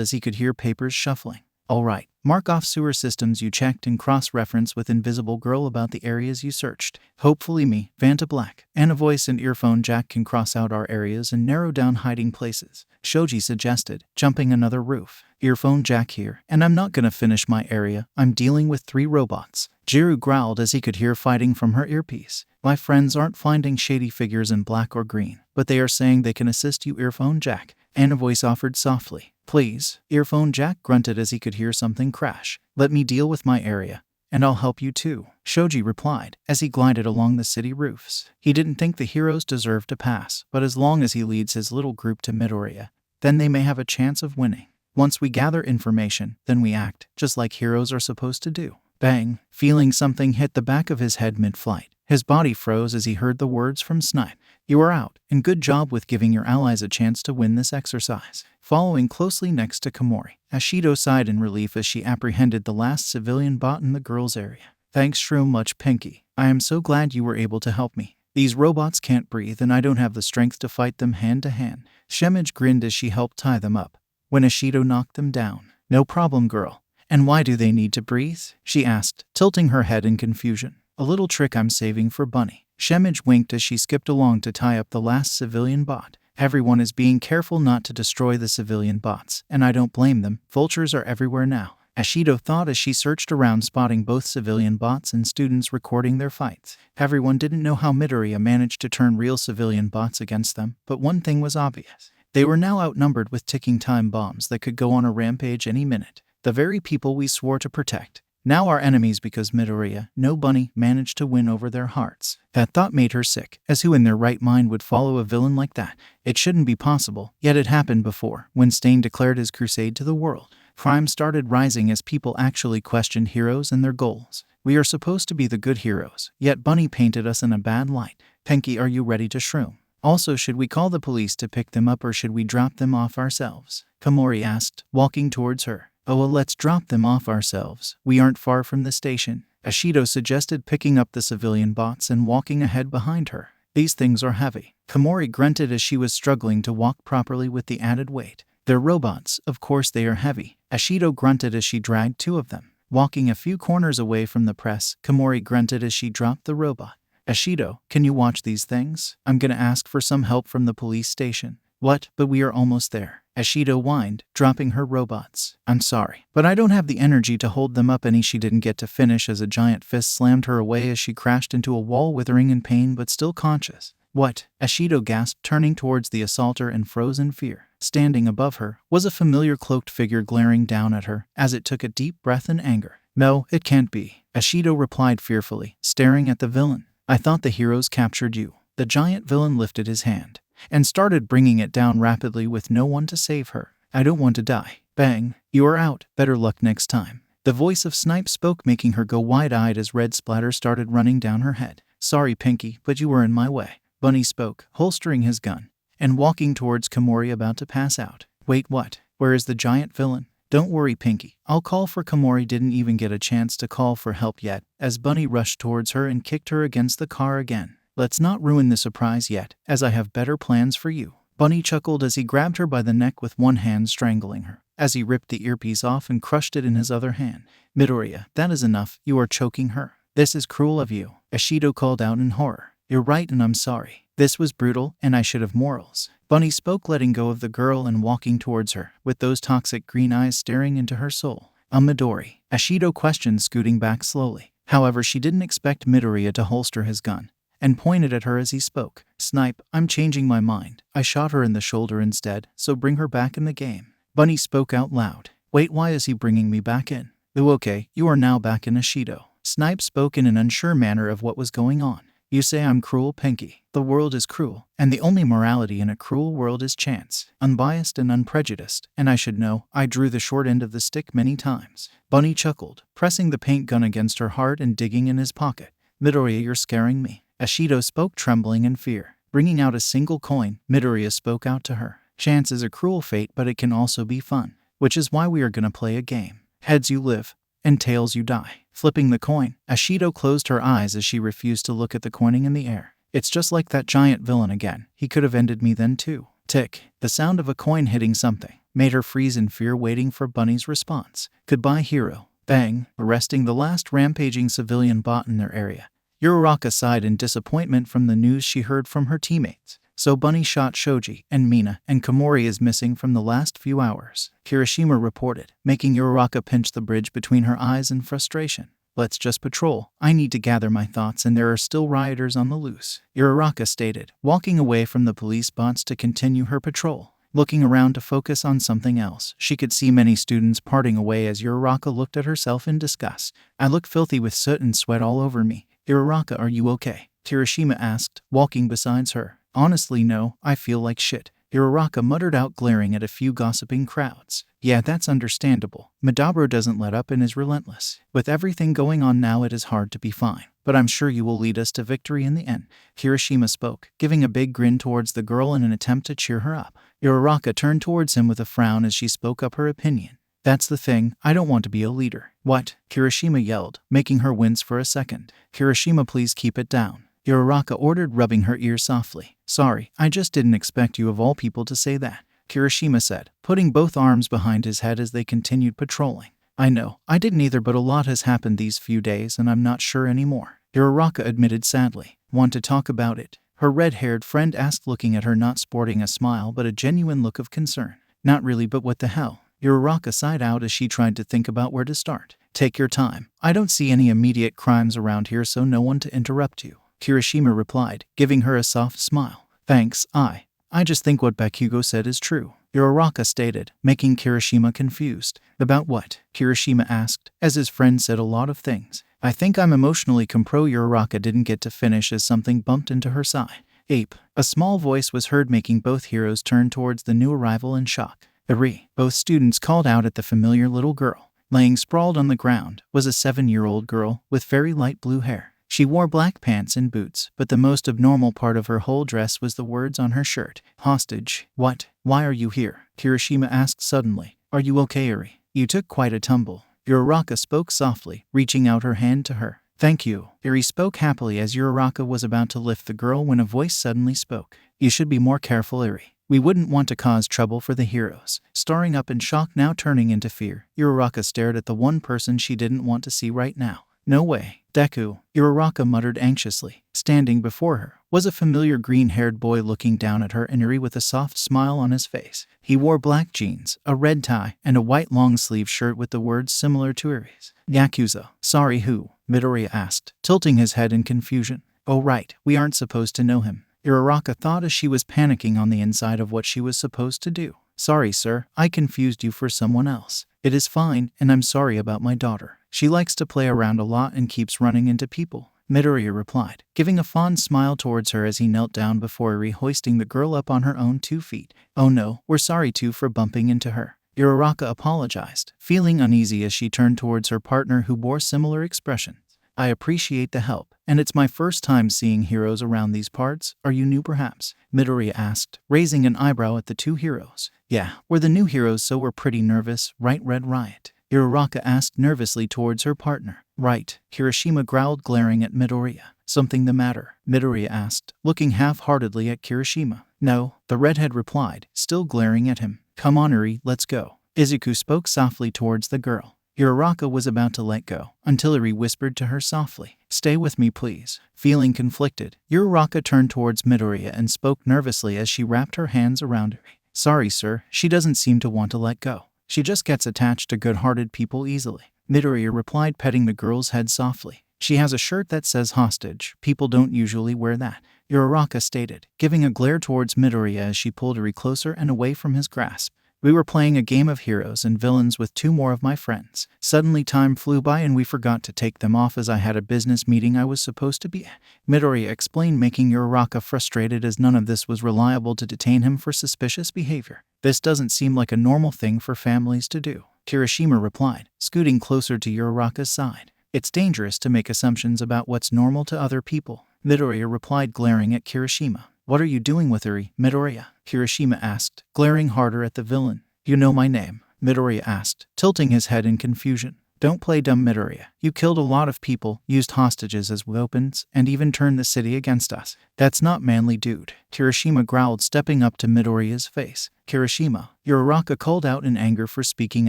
as he could hear papers shuffling. Alright, mark off sewer systems you checked and cross-reference with Invisible Girl about the areas you searched. Hopefully me, Vanta Black, and a voice and earphone jack can cross out our areas and narrow down hiding places, Shoji suggested, jumping another roof. Earphone jack here, and I'm not gonna finish my area, I'm dealing with 3 robots. Jiru growled as he could hear fighting from her earpiece. My friends aren't finding shady figures in black or green, but they are saying they can assist you, Earphone Jack, and a voice offered softly. Please, Earphone Jack grunted as he could hear something crash. Let me deal with my area, and I'll help you too, Shoji replied as he glided along the city roofs. He didn't think the heroes deserved to pass, but as long as he leads his little group to Midoriya, then they may have a chance of winning. Once we gather information, then we act, just like heroes are supposed to do. Bang! Feeling something hit the back of his head mid-flight. His body froze as he heard the words from Snipe. You are out, and good job with giving your allies a chance to win this exercise. Following closely next to Komori, Ashido sighed in relief as she apprehended the last civilian bot in the girls' area. Thanks so much, Pinky. I am so glad you were able to help me. These robots can't breathe and I don't have the strength to fight them hand to hand. Shemage grinned as she helped tie them up, when Ashido knocked them down. No problem, girl. And why do they need to breathe? She asked, tilting her head in confusion. A little trick I'm saving for Bunny. Shemage winked as she skipped along to tie up the last civilian bot. Everyone is being careful not to destroy the civilian bots, and I don't blame them. Vultures are everywhere now, Ashido thought as she searched around, spotting both civilian bots and students recording their fights. Everyone didn't know how Midoriya managed to turn real civilian bots against them, but one thing was obvious. They were now outnumbered with ticking time bombs that could go on a rampage any minute. The very people we swore to protect, now our enemies because Midoriya, no Bunny, managed to win over their hearts. That thought made her sick, as who in their right mind would follow a villain like that? It shouldn't be possible, yet it happened before, when Stain declared his crusade to the world. Crime started rising as people actually questioned heroes and their goals. We are supposed to be the good heroes, yet Bunny painted us in a bad light. Pinky, are you ready to shroom? Also, should we call the police to pick them up or should we drop them off ourselves? Komori asked, walking towards her. Oh well, let's drop them off ourselves. We aren't far from the station. Ashido suggested, picking up the civilian bots and walking ahead behind her. These things are heavy. Komori grunted as she was struggling to walk properly with the added weight. They're robots, of course they are heavy. Ashido grunted as she dragged 2 of them. Walking a few corners away from the press, Komori grunted as she dropped the robot. Ashido, can you watch these things? I'm gonna ask for some help from the police station. What? But we are almost there. Ashido whined, dropping her robots. I'm sorry, but I don't have the energy to hold them up any. She didn't get to finish as a giant fist slammed her away as she crashed into a wall, withering in pain but still conscious. What? Ashido gasped, turning towards the assaulter in frozen fear. Standing above her was a familiar cloaked figure glaring down at her as it took a deep breath in anger. No, it can't be, Ashido replied fearfully, staring at the villain. I thought the heroes captured you. The giant villain lifted his hand and started bringing it down rapidly with no one to save her. I don't want to die. Bang. You are out. Better luck next time. The voice of Snipe spoke, making her go wide-eyed as red splatter started running down her head. Sorry, Pinky, but you were in my way. Bunny spoke, holstering his gun and walking towards Komori, about to pass out. Wait, what? Where is the giant villain? Don't worry, Pinky. I'll call for Komori didn't even get a chance to call for help yet, as Bunny rushed towards her and kicked her against the car again. Let's not ruin the surprise yet, as I have better plans for you. Bunny chuckled as he grabbed her by the neck with one hand, strangling her, as he ripped the earpiece off and crushed it in his other hand. Midoriya, that is enough. You are choking her. This is cruel of you, Ashido called out in horror. You're right and I'm sorry. This was brutal and I should have morals. Bunny spoke, letting go of the girl and walking towards her, with those toxic green eyes staring into her soul. Midori, Ashido questioned, scooting back slowly. However, she didn't expect Midoriya to holster his gun and pointed at her as he spoke. Snipe, I'm changing my mind. I shot her in the shoulder instead, so bring her back in the game. Bunny spoke out loud. Wait, why is he bringing me back in? Oh, okay, you are now back in, Ashido. Snipe spoke in an unsure manner of what was going on. You say I'm cruel, Pinky. The world is cruel, and the only morality in a cruel world is chance. Unbiased and unprejudiced, and I should know, I drew the short end of the stick many times. Bunny chuckled, pressing the paint gun against her heart and digging in his pocket. Midoriya, you're scaring me. Ashido spoke, trembling in fear. Bringing out a single coin, Midoriya spoke out to her. Chance is a cruel fate, but it can also be fun. Which is why we are gonna play a game. Heads you live, and tails you die. Flipping the coin, Ashido closed her eyes as she refused to look at the coining in the air. It's just like that giant villain again. He could have ended me then too. Tick. The sound of a coin hitting something made her freeze in fear, waiting for Bunny's response. Goodbye, hero. Bang. Arresting the last rampaging civilian bot in their area. Uraraka sighed in disappointment from the news she heard from her teammates. So Bunny shot Shoji, and Mina, and Komori is missing from the last few hours, Kirishima reported, making Uraraka pinch the bridge between her eyes in frustration. Let's just patrol. I need to gather my thoughts, and there are still rioters on the loose, Uraraka stated, walking away from the police bots to continue her patrol. Looking around to focus on something else, she could see many students parting away as Uraraka looked at herself in disgust. I look filthy with soot and sweat all over me. Uraraka, are you okay? Kirishima asked, walking beside her. Honestly, no, I feel like shit, Uraraka muttered out, glaring at a few gossiping crowds. Yeah, that's understandable. Madabro doesn't let up and is relentless. With everything going on now, it is hard to be fine. But I'm sure you will lead us to victory in the end, Kirishima spoke, giving a big grin towards the girl in an attempt to cheer her up. Uraraka turned towards him with a frown as she spoke up her opinion. That's the thing, I don't want to be a leader. What? Kirishima yelled, making her wince for a second. Kirishima, please keep it down, Uraraka ordered, rubbing her ear softly. Sorry, I just didn't expect you of all people to say that, Kirishima said, putting both arms behind his head as they continued patrolling. I know, I didn't either, but a lot has happened these few days and I'm not sure anymore, Uraraka admitted sadly. Want to talk about it? Her red-haired friend asked, looking at her, not sporting a smile but a genuine look of concern. Not really, but what the hell? Uraraka sighed out as she tried to think about where to start. Take your time. I don't see any immediate crimes around here, so no one to interrupt you, Kirishima replied, giving her a soft smile. Thanks, I just think what Bakugo said is true, Uraraka stated, making Kirishima confused. About what? Kirishima asked, as his friend said a lot of things. I think I'm emotionally Uraraka didn't get to finish as something bumped into her side. Ape. A small voice was heard, making both heroes turn towards the new arrival in shock. Eri. Both students called out at the familiar little girl. Laying sprawled on the ground was a 7-year-old girl with very light blue hair. She wore black pants and boots, but the most abnormal part of her whole dress was the words on her shirt. Hostage. What? Why are you here? Kirishima asked suddenly. Are you okay, Eri? You took quite a tumble. Uraraka spoke softly, reaching out her hand to her. Thank you. Eri spoke happily as Uraraka was about to lift the girl when a voice suddenly spoke. You should be more careful, Eri. We wouldn't want to cause trouble for the heroes. Staring up in shock, now turning into fear, Uraraka stared at the one person she didn't want to see right now. No way. Deku, Uraraka muttered anxiously. Standing before her was a familiar green-haired boy looking down at her and Eri with a soft smile on his face. He wore black jeans, a red tie, and a white long-sleeve shirt with the words similar to Eri's. Yakuza. Sorry, who? Midoriya asked, tilting his head in confusion. Oh right, we aren't supposed to know him, Uraraka thought as she was panicking on the inside of what she was supposed to do. Sorry, sir, I confused you for someone else. It is fine, and I'm sorry about my daughter. She likes to play around a lot and keeps running into people, Midoriya replied, giving a fond smile towards her as he knelt down before Eri, hoisting the girl up on her own 2 feet. Oh no, we're sorry too for bumping into her, Uraraka apologized, feeling uneasy as she turned towards her partner who bore similar expressions. I appreciate the help, and it's my first time seeing heroes around these parts. Are you new perhaps? Midoriya asked, raising an eyebrow at the 2 heroes. Yeah, we're the new heroes, so we're pretty nervous, right, Red Riot? Uraraka asked nervously towards her partner. Right, Kirishima growled, glaring at Midoriya. Something the matter? Midoriya asked, looking half-heartedly at Kirishima. No, the redhead replied, still glaring at him. Come on, Eri, let's go. Izuku spoke softly towards the girl. Uraraka was about to let go, until Eri whispered to her softly, Stay with me, please. Feeling conflicted, Uraraka turned towards Midoriya and spoke nervously as she wrapped her hands around Eri. Sorry, sir, she doesn't seem to want to let go. She just gets attached to good-hearted people easily, Midoriya replied, petting the girl's head softly. She has a shirt that says hostage. People don't usually wear that, Uraraka stated, giving a glare towards Midoriya as she pulled Eri closer and away from his grasp. We were playing a game of heroes and villains with 2 more of my friends. Suddenly time flew by and we forgot to take them off as I had a business meeting I was supposed to be at, Midoriya explained, making Uraraka frustrated as none of this was reliable to detain him for suspicious behavior. This doesn't seem like a normal thing for families to do, Kirishima replied, scooting closer to Uraraka's side. It's dangerous to make assumptions about what's normal to other people. Midoriya replied, glaring at Kirishima. What are you doing with Eri, Midoriya? Kirishima asked, glaring harder at the villain. You know my name? Midoriya asked, tilting his head in confusion. Don't play dumb, Midoriya. You killed a lot of people, used hostages as weapons, and even turned the city against us. That's not manly, dude. Kirishima growled, stepping up to Midoriya's face. Kirishima, Uraraka called out in anger for speaking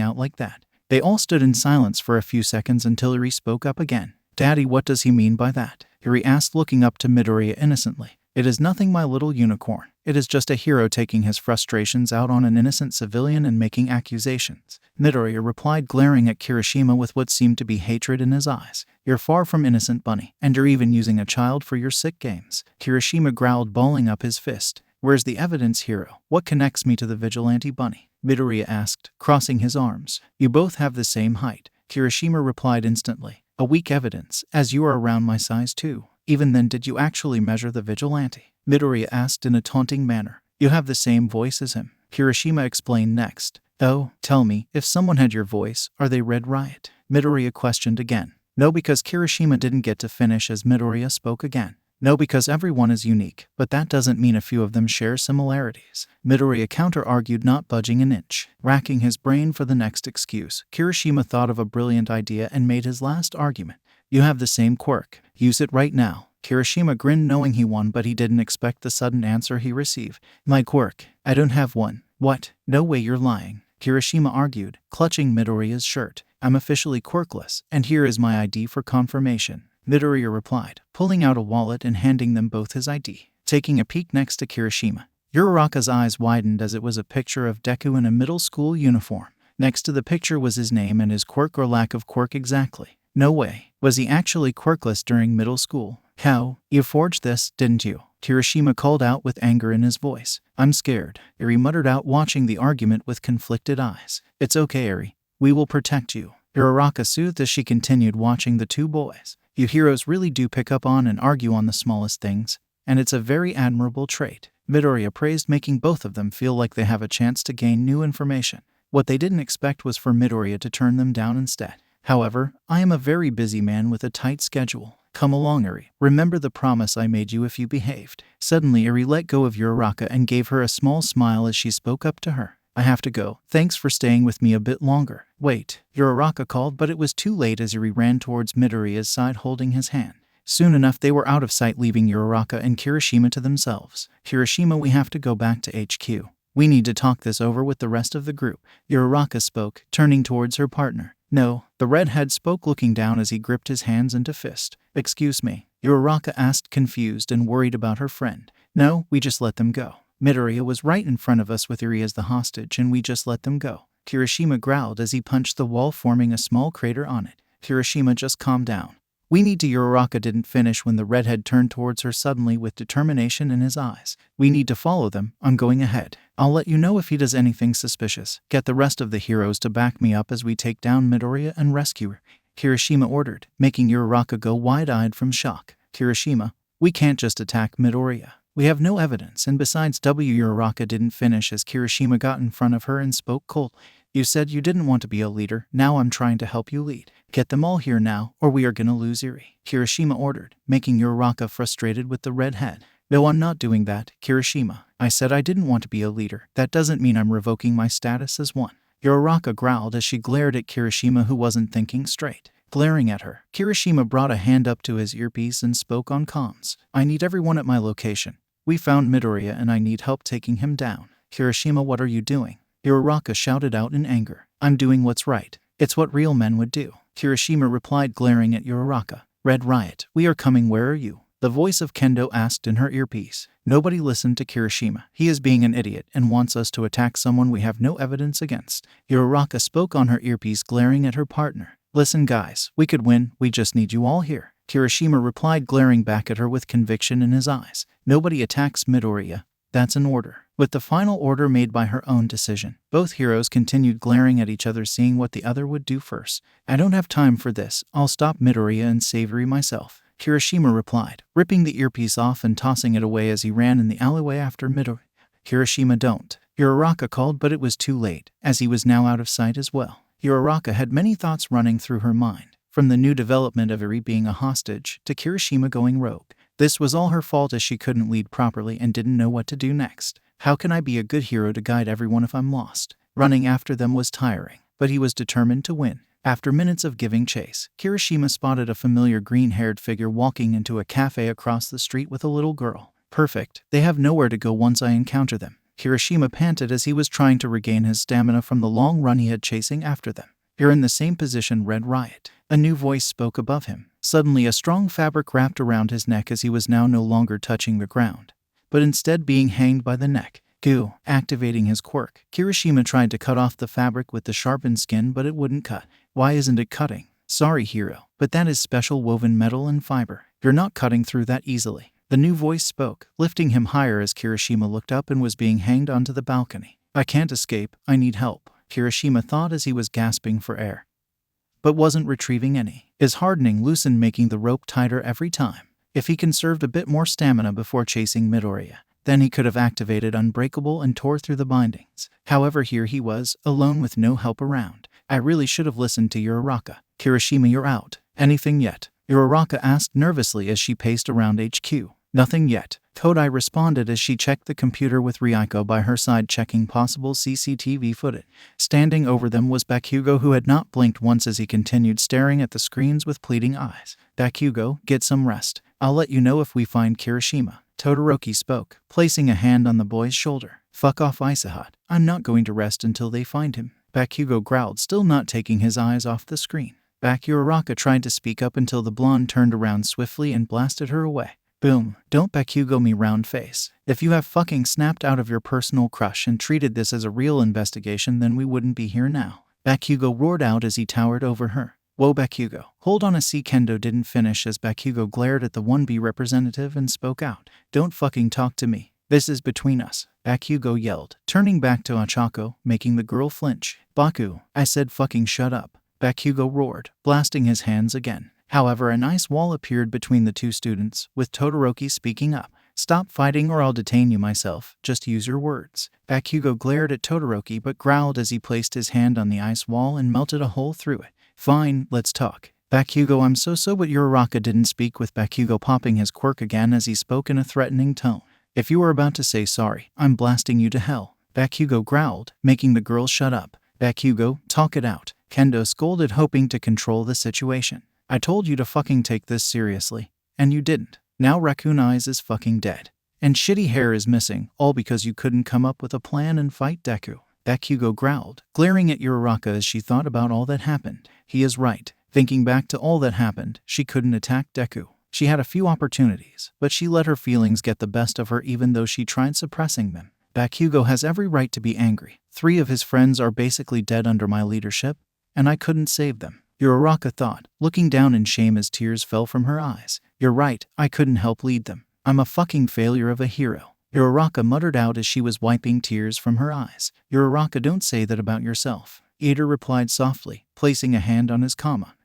out like that. They all stood in silence for a few seconds until Eri spoke up again. Daddy, what does he mean by that? Eri asked, looking up to Midoriya innocently. It is nothing, my little unicorn. It is just a hero taking his frustrations out on an innocent civilian and making accusations. Midoriya replied, glaring at Kirishima with what seemed to be hatred in his eyes. You're far from innocent, bunny, and you're even using a child for your sick games. Kirishima growled, balling up his fist. Where's the evidence, hero? What connects me to the vigilante bunny? Midoriya asked, crossing his arms. You both have the same height. Kirishima replied instantly. A weak evidence, as you are around my size too. Even then, did you actually measure the vigilante? Midoriya asked in a taunting manner. You have the same voice as him. Kirishima explained next. Oh, tell me, if someone had your voice, are they Red Riot? Midoriya questioned again. No, because Kirishima didn't get to finish as Midoriya spoke again. No, because everyone is unique, but that doesn't mean a few of them share similarities. Midoriya counter-argued, not budging an inch. Racking his brain for the next excuse, Kirishima thought of a brilliant idea and made his last argument. You have the same quirk. Use it right now. Kirishima grinned, knowing he won, but he didn't expect the sudden answer he received. My quirk? I don't have one. What? No way, you're lying. Kirishima argued, clutching Midoriya's shirt. I'm officially quirkless, and here is my ID for confirmation. Midoriya replied, pulling out a wallet and handing them both his ID. Taking a peek next to Kirishima, Uraraka's eyes widened as it was a picture of Deku in a middle school uniform. Next to the picture was his name and his quirk or lack of quirk exactly. No way. Was he actually quirkless during middle school? How? You forged this, didn't you? Kirishima called out with anger in his voice. I'm scared, Eri muttered out, watching the argument with conflicted eyes. It's okay, Eri. We will protect you. Uraraka soothed as she continued watching the two boys. You heroes really do pick up on and argue on the smallest things, and it's a very admirable trait. Midoriya praised, making both of them feel like they have a chance to gain new information. What they didn't expect was for Midoriya to turn them down instead. However, I am a very busy man with a tight schedule. Come along, Eri. Remember the promise I made you if you behaved. Suddenly, Eri let go of Uraraka and gave her a small smile as she spoke up to her. I have to go. Thanks for staying with me a bit longer. Wait, Uraraka called, but it was too late as Eri ran towards Midoriya's side, holding his hand. Soon enough, they were out of sight, leaving Uraraka and Kirishima to themselves. Kirishima, we have to go back to HQ. We need to talk this over with the rest of the group. Uraraka spoke, turning towards her partner. No, the redhead spoke, looking down as he gripped his hands into fist. Excuse me, Uraraka asked, confused and worried about her friend. No, we just let them go. Midoriya was right in front of us with Eri as the hostage, and we just let them go. Kirishima growled as he punched the wall, forming a small crater on it. Kirishima, just calm down. We need to. Uraraka didn't finish when the redhead turned towards her suddenly with determination in his eyes. We need to follow them. I'm going ahead. I'll let you know if he does anything suspicious. Get the rest of the heroes to back me up as we take down Midoriya and rescue her, Kirishima ordered, making Uraraka go wide-eyed from shock. Kirishima, we can't just attack Midoriya. We have no evidence, and besides, Uraraka didn't finish as Kirishima got in front of her and spoke coldly. You said you didn't want to be a leader. Now I'm trying to help you lead. Get them all here now, or we are gonna lose Eri, Kirishima ordered, making Uraraka frustrated with the redhead. No, I'm not doing that, Kirishima. I said I didn't want to be a leader. That doesn't mean I'm revoking my status as one. Uraraka growled as she glared at Kirishima, who wasn't thinking straight. Glaring at her, Kirishima brought a hand up to his earpiece and spoke on comms. I need everyone at my location. We found Midoriya and I need help taking him down. Kirishima, what are you doing? Uraraka shouted out in anger. I'm doing what's right. It's what real men would do. Kirishima replied, glaring at Uraraka. Red Riot, we are coming. Where are you? The voice of Kendo asked in her earpiece. Nobody listened to Kirishima. He is being an idiot and wants us to attack someone we have no evidence against. Uraraka spoke on her earpiece, glaring at her partner. Listen guys, we could win. We just need you all here. Kirishima replied, glaring back at her with conviction in his eyes. Nobody attacks Midoriya. That's an order. With the final order made by her own decision, both heroes continued glaring at each other, seeing what the other would do first. I don't have time for this. I'll stop Midoriya and save Eri myself, Kirishima replied, ripping the earpiece off and tossing it away as he ran in the alleyway after Midoriya. Kirishima, don't. Uraraka called, but it was too late, as he was now out of sight as well. Uraraka had many thoughts running through her mind. from the new development of Eri being a hostage to Kirishima going rogue. This was all her fault as she couldn't lead properly and didn't know what to do next. How can I be a good hero to guide everyone if I'm lost? Running after them was tiring, but he was determined to win. After minutes of giving chase, Kirishima spotted a familiar green-haired figure walking into a cafe across the street with a little girl. Perfect. They have nowhere to go once I encounter them. Kirishima panted as he was trying to regain his stamina from the long run he had chasing after them. You're in the same position, Red Riot. A new voice spoke above him. Suddenly a strong fabric wrapped around his neck as he was now no longer touching the ground, but instead being hanged by the neck. Goo. Activating his quirk, Kirishima tried to cut off the fabric with the sharpened skin, but it wouldn't cut. Why isn't it cutting? Sorry, hero, but that is special woven metal and fiber. You're not cutting through that easily. The new voice spoke, lifting him higher as Kirishima looked up and was being hanged onto the balcony. I can't escape, I need help, Kirishima thought as he was gasping for air, but wasn't retrieving any. His hardening loosened, making the rope tighter every time. If he conserved a bit more stamina before chasing Midoriya, then he could have activated Unbreakable and tore through the bindings. However, here he was, alone with no help around. I really should have listened to Uraraka. Kirishima, you're out. Anything yet? Uraraka asked nervously as she paced around HQ. Nothing yet, Kodai responded as she checked the computer with Ryuko by her side, checking possible CCTV footage. Standing over them was Bakugo, who had not blinked once as he continued staring at the screens with pleading eyes. Bakugo, get some rest. I'll let you know if we find Kirishima. Todoroki spoke, placing a hand on the boy's shoulder. Fuck off, Isahat. I'm not going to rest until they find him. Bakugo growled, still not taking his eyes off the screen. Uraraka tried to speak up until the blonde turned around swiftly and blasted her away. Boom. Don't Bakugo me, round face. If you have fucking snapped out of your personal crush and treated this as a real investigation, then we wouldn't be here now. Bakugo roared out as he towered over her. Whoa, Bakugo. Hold on a sec. Kendo didn't finish as Bakugo glared at the 1B representative and spoke out. Don't fucking talk to me. This is between us, Bakugo yelled, turning back to Ochako, making the girl flinch. Baku, I said fucking shut up, Bakugo roared, blasting his hands again. However, an ice wall appeared between the two students, with Todoroki speaking up. Stop fighting or I'll detain you myself, just use your words. Bakugo glared at Todoroki but growled as he placed his hand on the ice wall and melted a hole through it. Fine, let's talk. Bakugo, I'm so but Uraraka didn't speak, with Bakugo popping his quirk again as he spoke in a threatening tone. If you were about to say sorry, I'm blasting you to hell. Bakugo growled, making the girl shut up. Bakugo, talk it out, Kendo scolded, hoping to control the situation. I told you to fucking take this seriously, and you didn't. Now Raccoon Eyes is fucking dead, and Shitty Hair is missing, all because you couldn't come up with a plan and fight Deku. Bakugo growled, glaring at Uraraka as she thought about all that happened. He is right. Thinking back to all that happened, she couldn't attack Deku. She had a few opportunities, but she let her feelings get the best of her even though she tried suppressing them. Bakugo has every right to be angry. 3 of his friends are basically dead under my leadership, and I couldn't save them. Uraraka thought, looking down in shame as tears fell from her eyes. You're right, I couldn't help lead them. I'm a fucking failure of a hero. Uraraka muttered out as she was wiping tears from her eyes. Uraraka, don't say that about yourself. Ada replied softly, placing a hand on his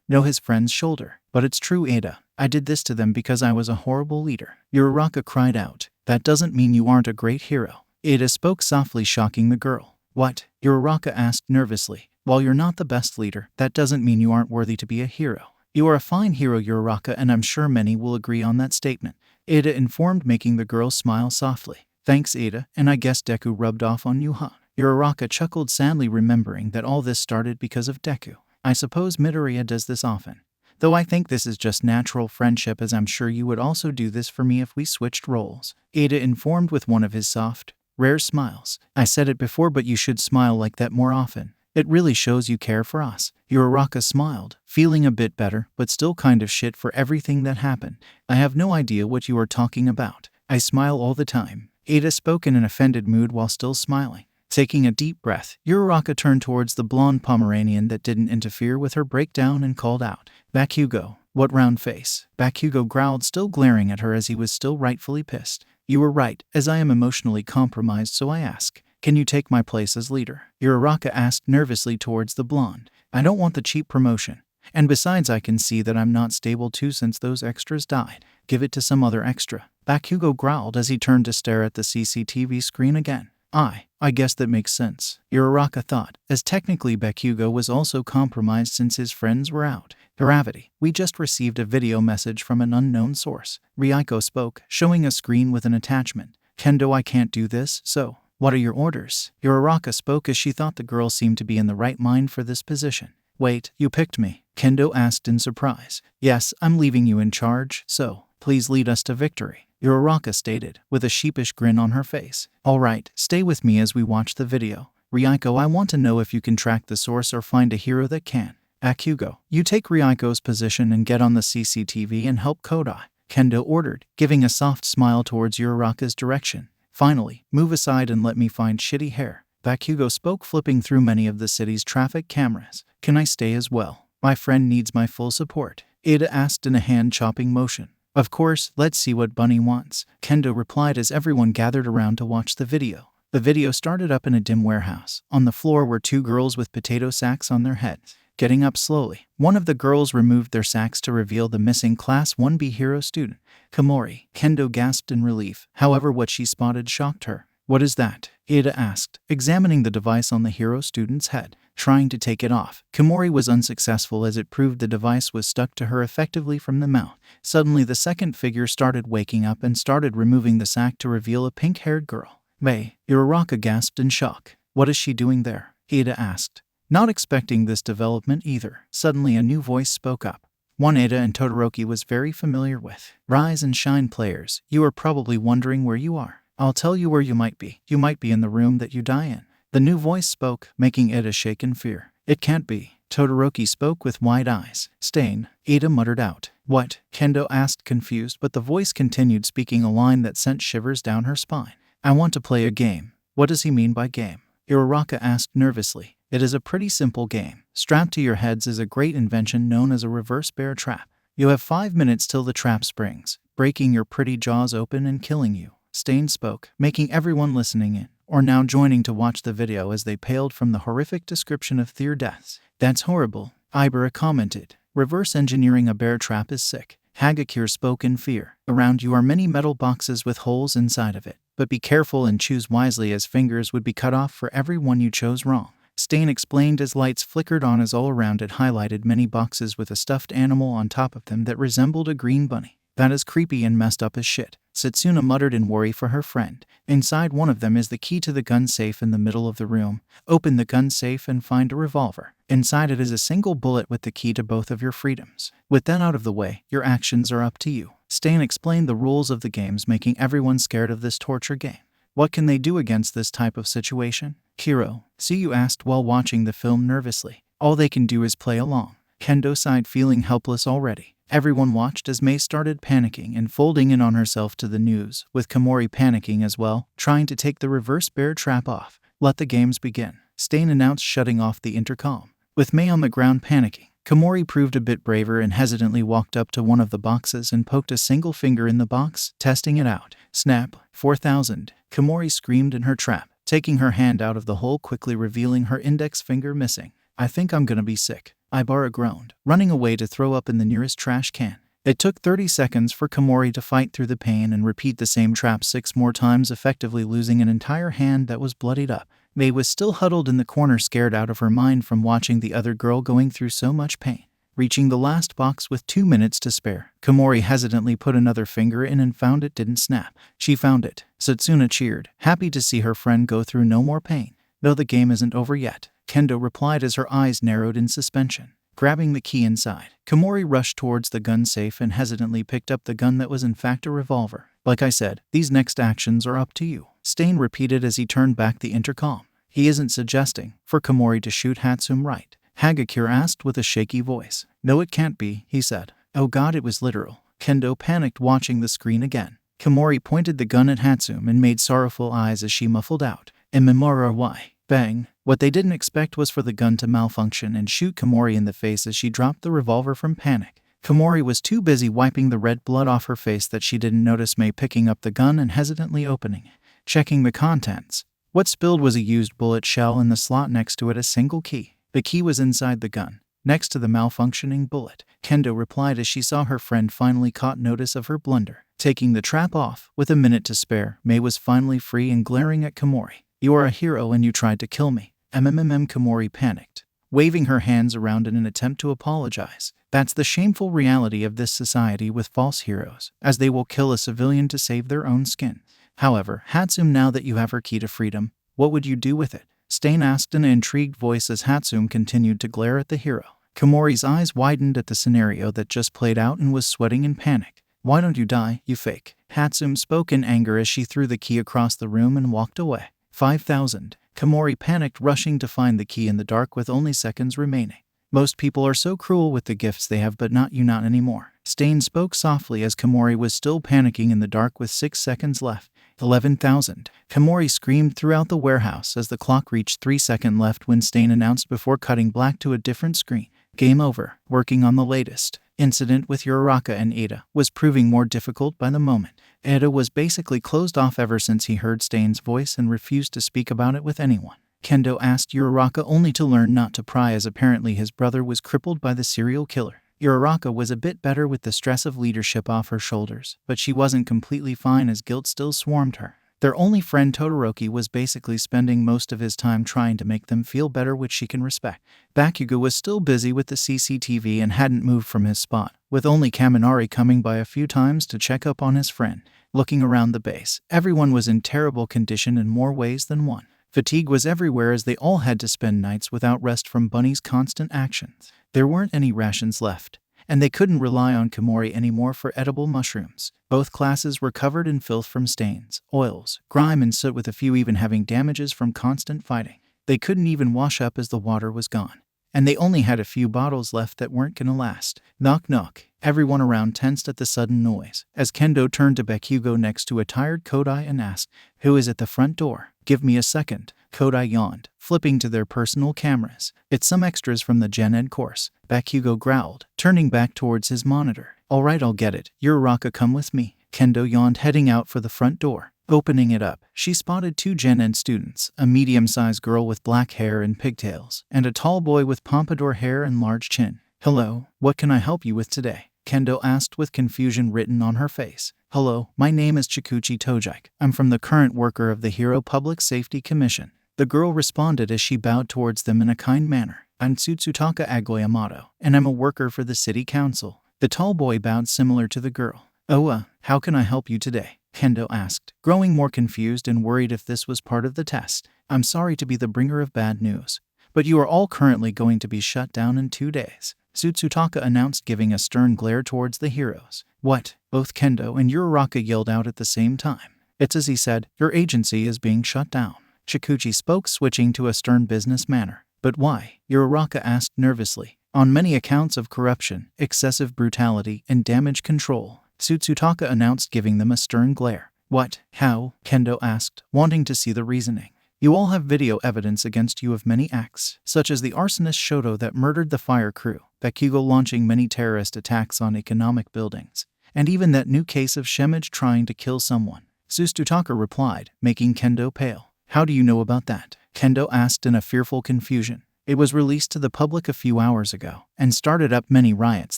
his friend's shoulder. But it's true, Ada. I did this to them because I was a horrible leader. Uraraka cried out. That doesn't mean you aren't a great hero. Ada spoke softly, shocking the girl. What? Uraraka asked nervously. While you're not the best leader, that doesn't mean you aren't worthy to be a hero. You are a fine hero, Uraraka, and I'm sure many will agree on that statement. Ada informed, making the girl smile softly. Thanks, Ada, and I guess Deku rubbed off on you, huh? Uraraka chuckled sadly, remembering that all this started because of Deku. I suppose Midoriya does this often. Though I think this is just natural friendship, as I'm sure you would also do this for me if we switched roles. Ada informed with one of his soft, rare smiles. I said it before, but you should smile like that more often. It really shows you care for us. Uraraka smiled, feeling a bit better, but still kind of shit for everything that happened. I have no idea what you are talking about. I smile all the time. Ada spoke in an offended mood while still smiling. Taking a deep breath, Uraraka turned towards the blonde Pomeranian that didn't interfere with her breakdown and called out, Bakugo, what round face? Bakugo growled, still glaring at her as he was still rightfully pissed. You were right, as I am emotionally compromised, so I ask, can you take my place as leader? Uraraka asked nervously towards the blonde. I don't want the cheap promotion. And besides, I can see that I'm not stable too since those extras died. Give it to some other extra. Bakugo growled as he turned to stare at the CCTV screen again. I guess that makes sense, Uraraka thought, as technically Bakugo was also compromised since his friends were out. Gravity. We just received a video message from an unknown source. Ryuko spoke, showing a screen with an attachment. Kendo, I can't do this, so what are your orders? Uraraka spoke as she thought the girl seemed to be in the right mind for this position. Wait, you picked me? Kendo asked in surprise. Yes, I'm leaving you in charge, so please lead us to victory, Uraraka stated, with a sheepish grin on her face. Alright, stay with me as we watch the video. Ryuko, I want to know if you can track the source or find a hero that can. Bakugo, you take Ryuko's position and get on the CCTV and help Kodai, Kendo ordered, giving a soft smile towards Uraraka's direction. Finally, move aside and let me find shitty hair. Bakugo spoke, flipping through many of the city's traffic cameras. Can I stay as well? My friend needs my full support, Ada asked in a hand-chopping motion. Of course, let's see what Bunny wants, Kendo replied as everyone gathered around to watch the video. The video started up in a dim warehouse. On the floor were two girls with potato sacks on their heads. Getting up slowly, one of the girls removed their sacks to reveal the missing Class 1B hero student, Komori. Kendo gasped in relief. However, what she spotted shocked her. What is that? Ada asked, examining the device on the hero student's head. Trying to take it off, Komori was unsuccessful as it proved the device was stuck to her effectively from the mouth. Suddenly, the second figure started waking up and started removing the sack to reveal a pink-haired girl. May, Uraraka gasped in shock. What is she doing there? Ada asked. Not expecting this development either. Suddenly, a new voice spoke up. One Ada and Todoroki was very familiar with. Rise and shine, players. You are probably wondering where you are. I'll tell you where you might be. You might be in the room that you die in. The new voice spoke, making Ada shake in fear. It can't be. Todoroki spoke with wide eyes. Stain, Ada muttered out. What? Kendo asked, confused, but the voice continued, speaking a line that sent shivers down her spine. I want to play a game. What does he mean by game? Uraraka asked nervously. It is a pretty simple game. Strapped to your heads is a great invention known as a reverse bear trap. You have 5 minutes till the trap springs, breaking your pretty jaws open and killing you. Stain spoke, making everyone listening in, or now joining to watch the video as they paled from the horrific description of their deaths. That's horrible, Ibera commented. Reverse engineering a bear trap is sick. Hagakure spoke in fear. Around you are many metal boxes with holes inside of it, but be careful and choose wisely as fingers would be cut off for every one you chose wrong. Stain explained as lights flickered on as all around it highlighted many boxes with a stuffed animal on top of them that resembled a green bunny. That is creepy and messed up as shit, Setsuna muttered in worry for her friend. Inside one of them is the key to the gun safe in the middle of the room. Open the gun safe and find a revolver. Inside it is a single bullet with the key to both of your freedoms. With that out of the way, your actions are up to you. Stain explained the rules of the games, making everyone scared of this torture game. What can they do against this type of situation? Kiro, Tsuyu asked while watching the film nervously. All they can do is play along. Kendo sighed, feeling helpless already. Everyone watched as Mei started panicking and folding in on herself to the news, with Komori panicking as well, trying to take the reverse bear trap off. Let the games begin, Stain announced, shutting off the intercom. With Mei on the ground panicking, Komori proved a bit braver and hesitantly walked up to one of the boxes and poked a single finger in the box, testing it out. Snap, 4000, Komori screamed in her trap, taking her hand out of the hole, quickly revealing her index finger missing. I think I'm gonna be sick, Ibara groaned, running away to throw up in the nearest trash can. It took 30 seconds for Komori to fight through the pain and repeat the same trap 6 more times, effectively losing an entire hand that was bloodied up. Mei was still huddled in the corner, scared out of her mind from watching the other girl going through so much pain. Reaching the last box with 2 minutes to spare, Komori hesitantly put another finger in and found it didn't snap. She found it. Setsuna cheered, happy to see her friend go through no more pain. Though the game isn't over yet, Kendo replied as her eyes narrowed in suspension. Grabbing the key inside, Komori rushed towards the gun safe and hesitantly picked up the gun that was in fact a revolver. Like I said, these next actions are up to you, Stain repeated as he turned back the intercom. He isn't suggesting for Komori to shoot Hatsum, right? Hagakure asked with a shaky voice. No, it can't be, he said. Oh god, it was literal. Kendo panicked, watching the screen again. Komori pointed the gun at Hatsum and made sorrowful eyes as she muffled out. Imimura, why? Bang. What they didn't expect was for the gun to malfunction and shoot Komori in the face as she dropped the revolver from panic. Komori was too busy wiping the red blood off her face that she didn't notice Mei picking up the gun and hesitantly opening it, checking the contents. What spilled was a used bullet shell, in the slot next to it a single key. The key was inside the gun, next to the malfunctioning bullet, Kendo replied as she saw her friend finally caught notice of her blunder. Taking the trap off, with a minute to spare, Mei was finally free and glaring at Komori. You are a hero and you tried to kill me. Komori panicked, waving her hands around in an attempt to apologize. That's the shameful reality of this society with false heroes, as they will kill a civilian to save their own skin. However, Hatsum, now that you have her key to freedom, what would you do with it? Stain asked in an intrigued voice as Hatsum continued to glare at the hero. Komori's eyes widened at the scenario that just played out and was sweating in panic. Why don't you die, you fake? Hatsum spoke in anger as she threw the key across the room and walked away. 5,000. Komori panicked, rushing to find the key in the dark with only seconds remaining. Most people are so cruel with the gifts they have, but not you, not anymore. Stain spoke softly as Komori was still panicking in the dark with 6 seconds left. 11,000. Komori screamed throughout the warehouse as the clock reached 3 seconds left when Stain announced before cutting black to a different screen. Game over. Working on the latest incident with Uraraka and Ada was proving more difficult by the moment. Ada was basically closed off ever since he heard Stain's voice and refused to speak about it with anyone. Kendo asked Uraraka only to learn not to pry, as apparently his brother was crippled by the serial killer. Uraraka was a bit better with the stress of leadership off her shoulders, but she wasn't completely fine as guilt still swarmed her. Their only friend Todoroki was basically spending most of his time trying to make them feel better, which she can respect. Bakugo was still busy with the CCTV and hadn't moved from his spot, with only Kaminari coming by a few times to check up on his friend. Looking around the base, everyone was in terrible condition in more ways than one. Fatigue was everywhere as they all had to spend nights without rest from Bunny's constant actions. There weren't any rations left, and they couldn't rely on Komori anymore for edible mushrooms. Both classes were covered in filth from stains, oils, grime and soot, with a few even having damages from constant fighting. They couldn't even wash up as the water was gone, and they only had a few bottles left that weren't gonna last. Knock knock. Everyone around tensed at the sudden noise, as Kendo turned to Bakugo next to a tired Kodai and asked, "Who is at the front door?" "Give me a second." Kodai yawned, flipping to their personal cameras. "It's some extras from the Gen Ed course," Bakugo growled, turning back towards his monitor. "All right, I'll get it. Uraraka, come with me." Kendo yawned, heading out for the front door. Opening it up, she spotted 2 Gen Ed students, a medium-sized girl with black hair and pigtails, and a tall boy with pompadour hair and large chin. "Hello, what can I help you with today?" Kendo asked with confusion written on her face. "Hello, my name is Chikuchi Tojike. I'm from the current worker of the Hero Public Safety Commission." The girl responded as she bowed towards them in a kind manner. "I'm Tsutsutaka Agoyamato, and I'm a worker for the city council." The tall boy bowed similar to the girl. "Oh, how can I help you today?" Kendo asked, growing more confused and worried if this was part of the test. "I'm sorry to be the bringer of bad news, but you are all currently going to be shut down in 2 days. Tsutsutaka announced, giving a stern glare towards the heroes. "What?" Both Kendo and Uraraka yelled out at the same time. "It's as he said, your agency is being shut down." Chikuchi spoke, switching to a stern business manner. "But why?" Uraraka asked nervously. "On many accounts of corruption, excessive brutality, and damage control," Tsutsutaka announced, giving them a stern glare. "What? How?" Kendo asked, wanting to see the reasoning. "You all have video evidence against you of many acts, such as the arsonist Shoto that murdered the fire crew, Bakugo launching many terrorist attacks on economic buildings, and even that new case of Shemage trying to kill someone." Tsutsutaka replied, making Kendo pale. "How do you know about that?" Kendo asked in a fearful confusion. "It was released to the public a few hours ago, and started up many riots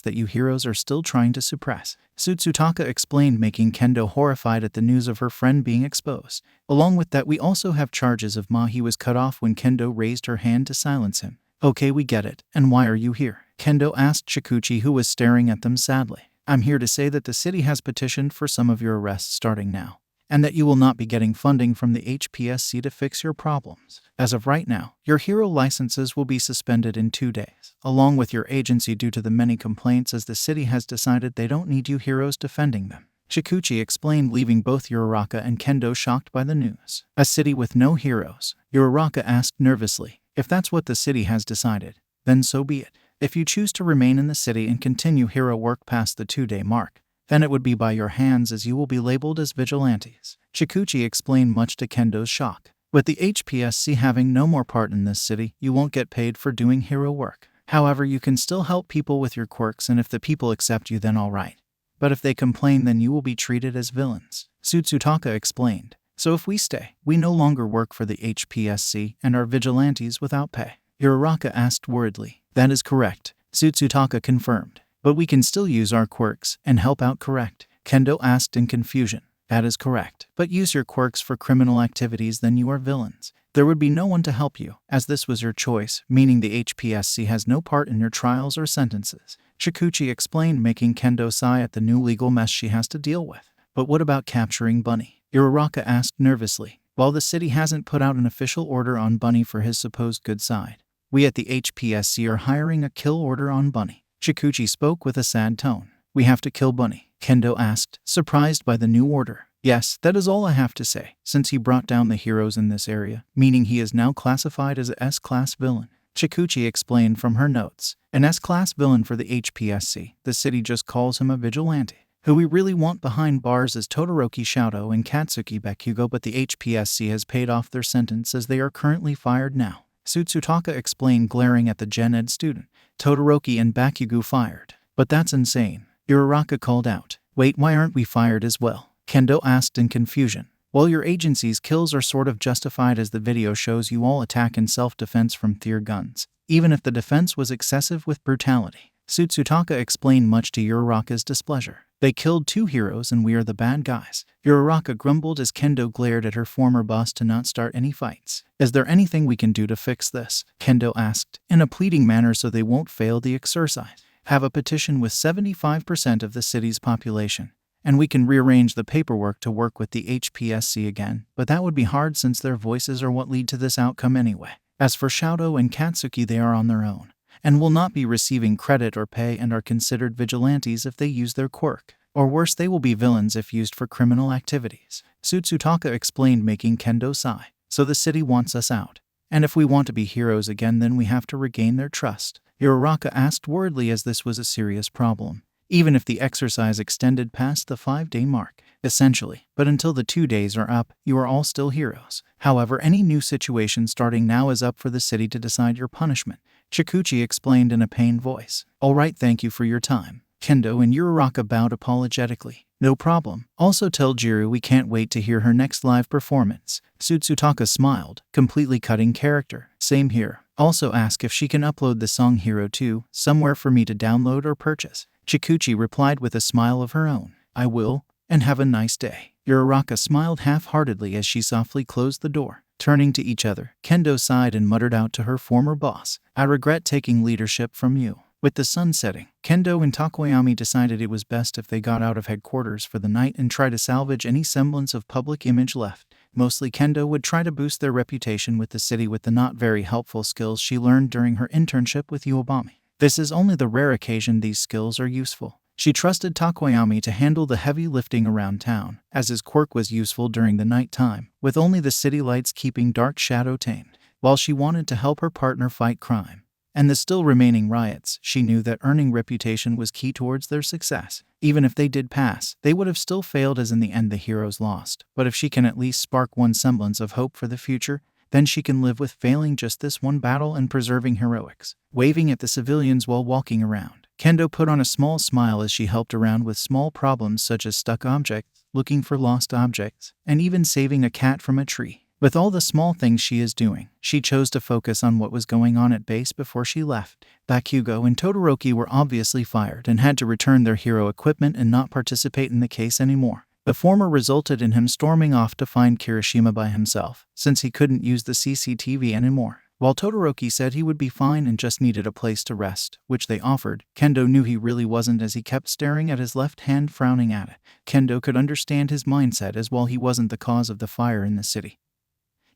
that you heroes are still trying to suppress." Tsutsutaka explained, making Kendo horrified at the news of her friend being exposed. "Along with that, we also have charges of Ma." He was cut off when Kendo raised her hand to silence him. "Okay, we get it. And why are you here?" Kendo asked Chikuchi, who was staring at them sadly. "I'm here to say that the city has petitioned for some of your arrests starting now, and that you will not be getting funding from the HPSC to fix your problems. As of right now, your hero licenses will be suspended in 2 days, along with your agency, due to the many complaints, as the city has decided they don't need you heroes defending them." Chikuchi explained, leaving both Uraraka and Kendo shocked by the news. "A city with no heroes?" Uraraka asked nervously. "If that's what the city has decided, then so be it. If you choose to remain in the city and continue hero work past the 2-day mark, then it would be by your hands, as you will be labeled as vigilantes." Chikuchi explained, much to Kendo's shock. "With the HPSC having no more part in this city, you won't get paid for doing hero work. However, you can still help people with your quirks, and if the people accept you, then all right. But if they complain, then you will be treated as villains," Tsutsutaka explained. "So if we stay, we no longer work for the HPSC and are vigilantes without pay?" Uraraka asked worriedly. "That is correct," Tsutsutaka confirmed. "But we can still use our quirks and help out, correct?" Kendo asked in confusion. That is correct. But use your quirks for criminal activities, then you are villains. There would be no one to help you, as this was your choice, meaning the HPSC has no part in your trials or sentences. Shikuchi explained, making Kendo sigh at the new legal mess she has to deal with. But what about capturing Bunny? Uraraka asked nervously. While the city hasn't put out an official order on Bunny for his supposed good side, we at the HPSC are hiring a kill order on Bunny. Shikuchi spoke with a sad tone. We have to kill Bunny? Kendo asked, surprised by the new order. Yes, that is all I have to say, since he brought down the heroes in this area, meaning he is now classified as a S-class villain. Shikuchi explained from her notes. An S-class villain for the HPSC. The city just calls him a vigilante. Who we really want behind bars is Todoroki Shoto and Katsuki Bakugo, but the HPSC has paid off their sentence as they are currently fired now. Sutsutaka explained, glaring at the Gen Ed student. Todoroki and Bakugo fired. But that's insane. Uraraka called out. Wait, why aren't we fired as well? Kendo asked in confusion. Well, your agency's kills are sort of justified, as the video shows you all attack in self-defense from tear guns, even if the defense was excessive with brutality. Sutsutaka explained, much to Uraraka's displeasure. They killed 2 heroes and we are the bad guys. Uraraka grumbled as Kendo glared at her former boss to not start any fights. Is there anything we can do to fix this? Kendo asked, in a pleading manner so they won't fail the exercise. Have a petition with 75% of the city's population, and we can rearrange the paperwork to work with the HPSC again, but that would be hard since their voices are what lead to this outcome anyway. As for Shoto and Katsuki, they are on their own, and will not be receiving credit or pay and are considered vigilantes if they use their quirk. Or worse, they will be villains if used for criminal activities. Sutsutaka explained, making Kendo sigh. So the city wants us out. And if we want to be heroes again, then we have to regain their trust. Uraraka asked worriedly, as this was a serious problem, even if the exercise extended past the 5-day mark. Essentially, but until the 2 days are up, you are all still heroes. However, any new situation starting now is up for the city to decide your punishment. Shikuchi explained in a pained voice. All right, thank you for your time. Kendo and Uraraka bowed apologetically. No problem. Also tell Jiru we can't wait to hear her next live performance. Sutsutaka smiled, completely cutting character. Same here. Also ask if she can upload the song Hero 2 somewhere for me to download or purchase. Shikuchi replied with a smile of her own. I will, and have a nice day. Uraraka smiled half-heartedly as she softly closed the door. Turning to each other, Kendo sighed and muttered out to her former boss, I regret taking leadership from you. With the sun setting, Kendo and Takoyami decided it was best if they got out of headquarters for the night and try to salvage any semblance of public image left. Mostly Kendo would try to boost their reputation with the city with the not very helpful skills she learned during her internship with Uobami. This is only the rare occasion these skills are useful. She trusted Takoyami to handle the heavy lifting around town, as his quirk was useful during the night time, with only the city lights keeping dark shadow tamed. While she wanted to help her partner fight crime and the still remaining riots, she knew that earning reputation was key towards their success. Even if they did pass, they would have still failed, as in the end the heroes lost. But if she can at least spark one semblance of hope for the future, then she can live with failing just this one battle and preserving heroics. Waving at the civilians while walking around, Kendo put on a small smile as she helped around with small problems such as stuck objects, looking for lost objects, and even saving a cat from a tree. With all the small things she is doing, she chose to focus on what was going on at base before she left. Bakugo and Todoroki were obviously fired and had to return their hero equipment and not participate in the case anymore. The former resulted in him storming off to find Kirishima by himself, since he couldn't use the CCTV anymore. While Todoroki said he would be fine and just needed a place to rest, which they offered, Kendo knew he really wasn't, as he kept staring at his left hand, frowning at it. Kendo could understand his mindset, as while he wasn't the cause of the fire in the city,